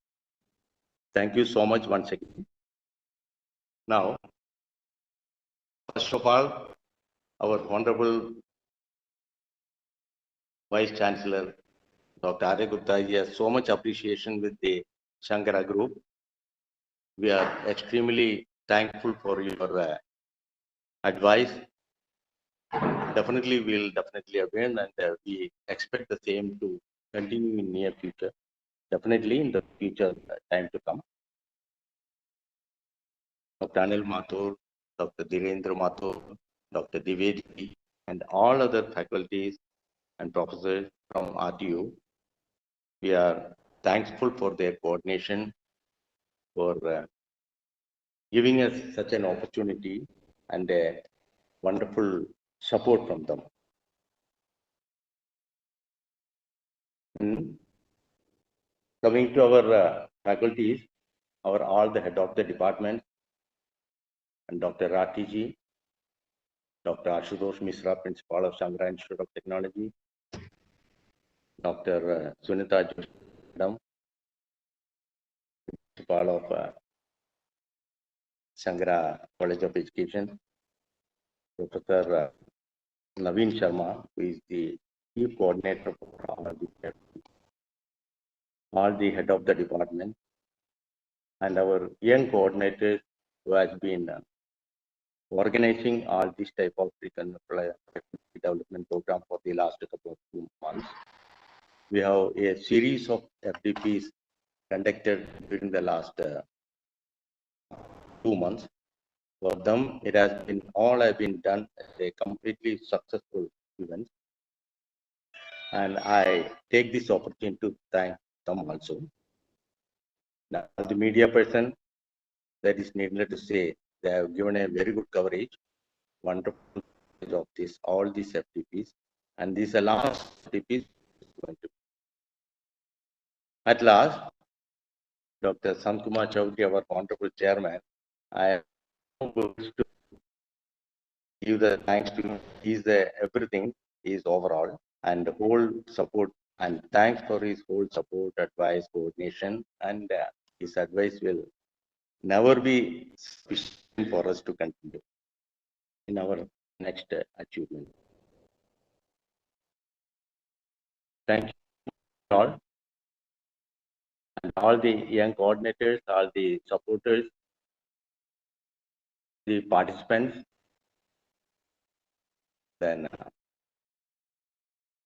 Thank you so much once again. Now, first of all, our honorable Vice Chancellor, Dr. Arya Gupta, he has so much appreciation with the Shankara Group. We are extremely thankful for your advice. Definitely, we'll definitely avail, and we expect the same to continue in near future. Definitely in the future time to come. Dr. Anil Mathur, Dr. Dhirendra Mathur, Dr. Divedi, and all other faculties and professors from RTU, we are thankful for their coordination, for giving us such an opportunity and a wonderful support from them. Coming to our faculties, all the head of the department, and Dr. Rati ji, Dr. Ashutosh Misra, Principal of Shankara Institute of Technology, Dr. Sunita Joshi, Madam, Principal of Shankara College of Education, Professor Naveen Sharma, who is the Chief Coordinator for all the head of the department, and our young coordinators who has been organizing all this type of development program for the last couple of 2 months. We have a series of FDPs conducted during the last 2 months. For them, it has been all have been done as a completely successful event. And I take this opportunity to thank them also. Now, the media person, that is needless to say, they have given a very good coverage, wonderful coverage of this, all these FDPs, and these are last FDPs going to. At last, Dr. Sankumar Chowdhury, our wonderful chairman, I am to give the thanks to him. He's the everything, is overall, and the whole support, and thanks for his whole support, advice, coordination, and his advice will never be sufficient for us to continue in our next achievement. Thank you all, and all the young coordinators, all the supporters, the participants, then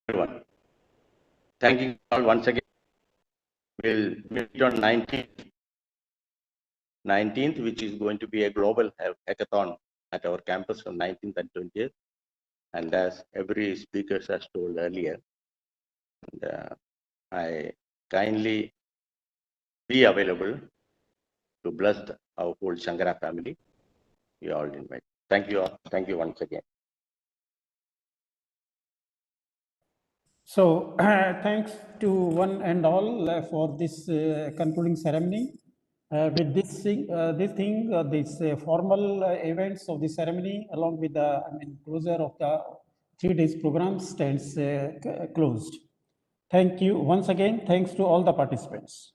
everyone. Thank you all once again. We'll meet on 19th, which is going to be a global hackathon at our campus from 19th and 20th. And as every speaker has told earlier, and, I kindly be available to bless our whole Shankara family. You all invite. Thank you all. Thank you once again. So thanks to one and all for this concluding ceremony. With this formal events of the ceremony, along with the closure of the 3 days program, stands closed. Thank you once again. Thanks to all the participants.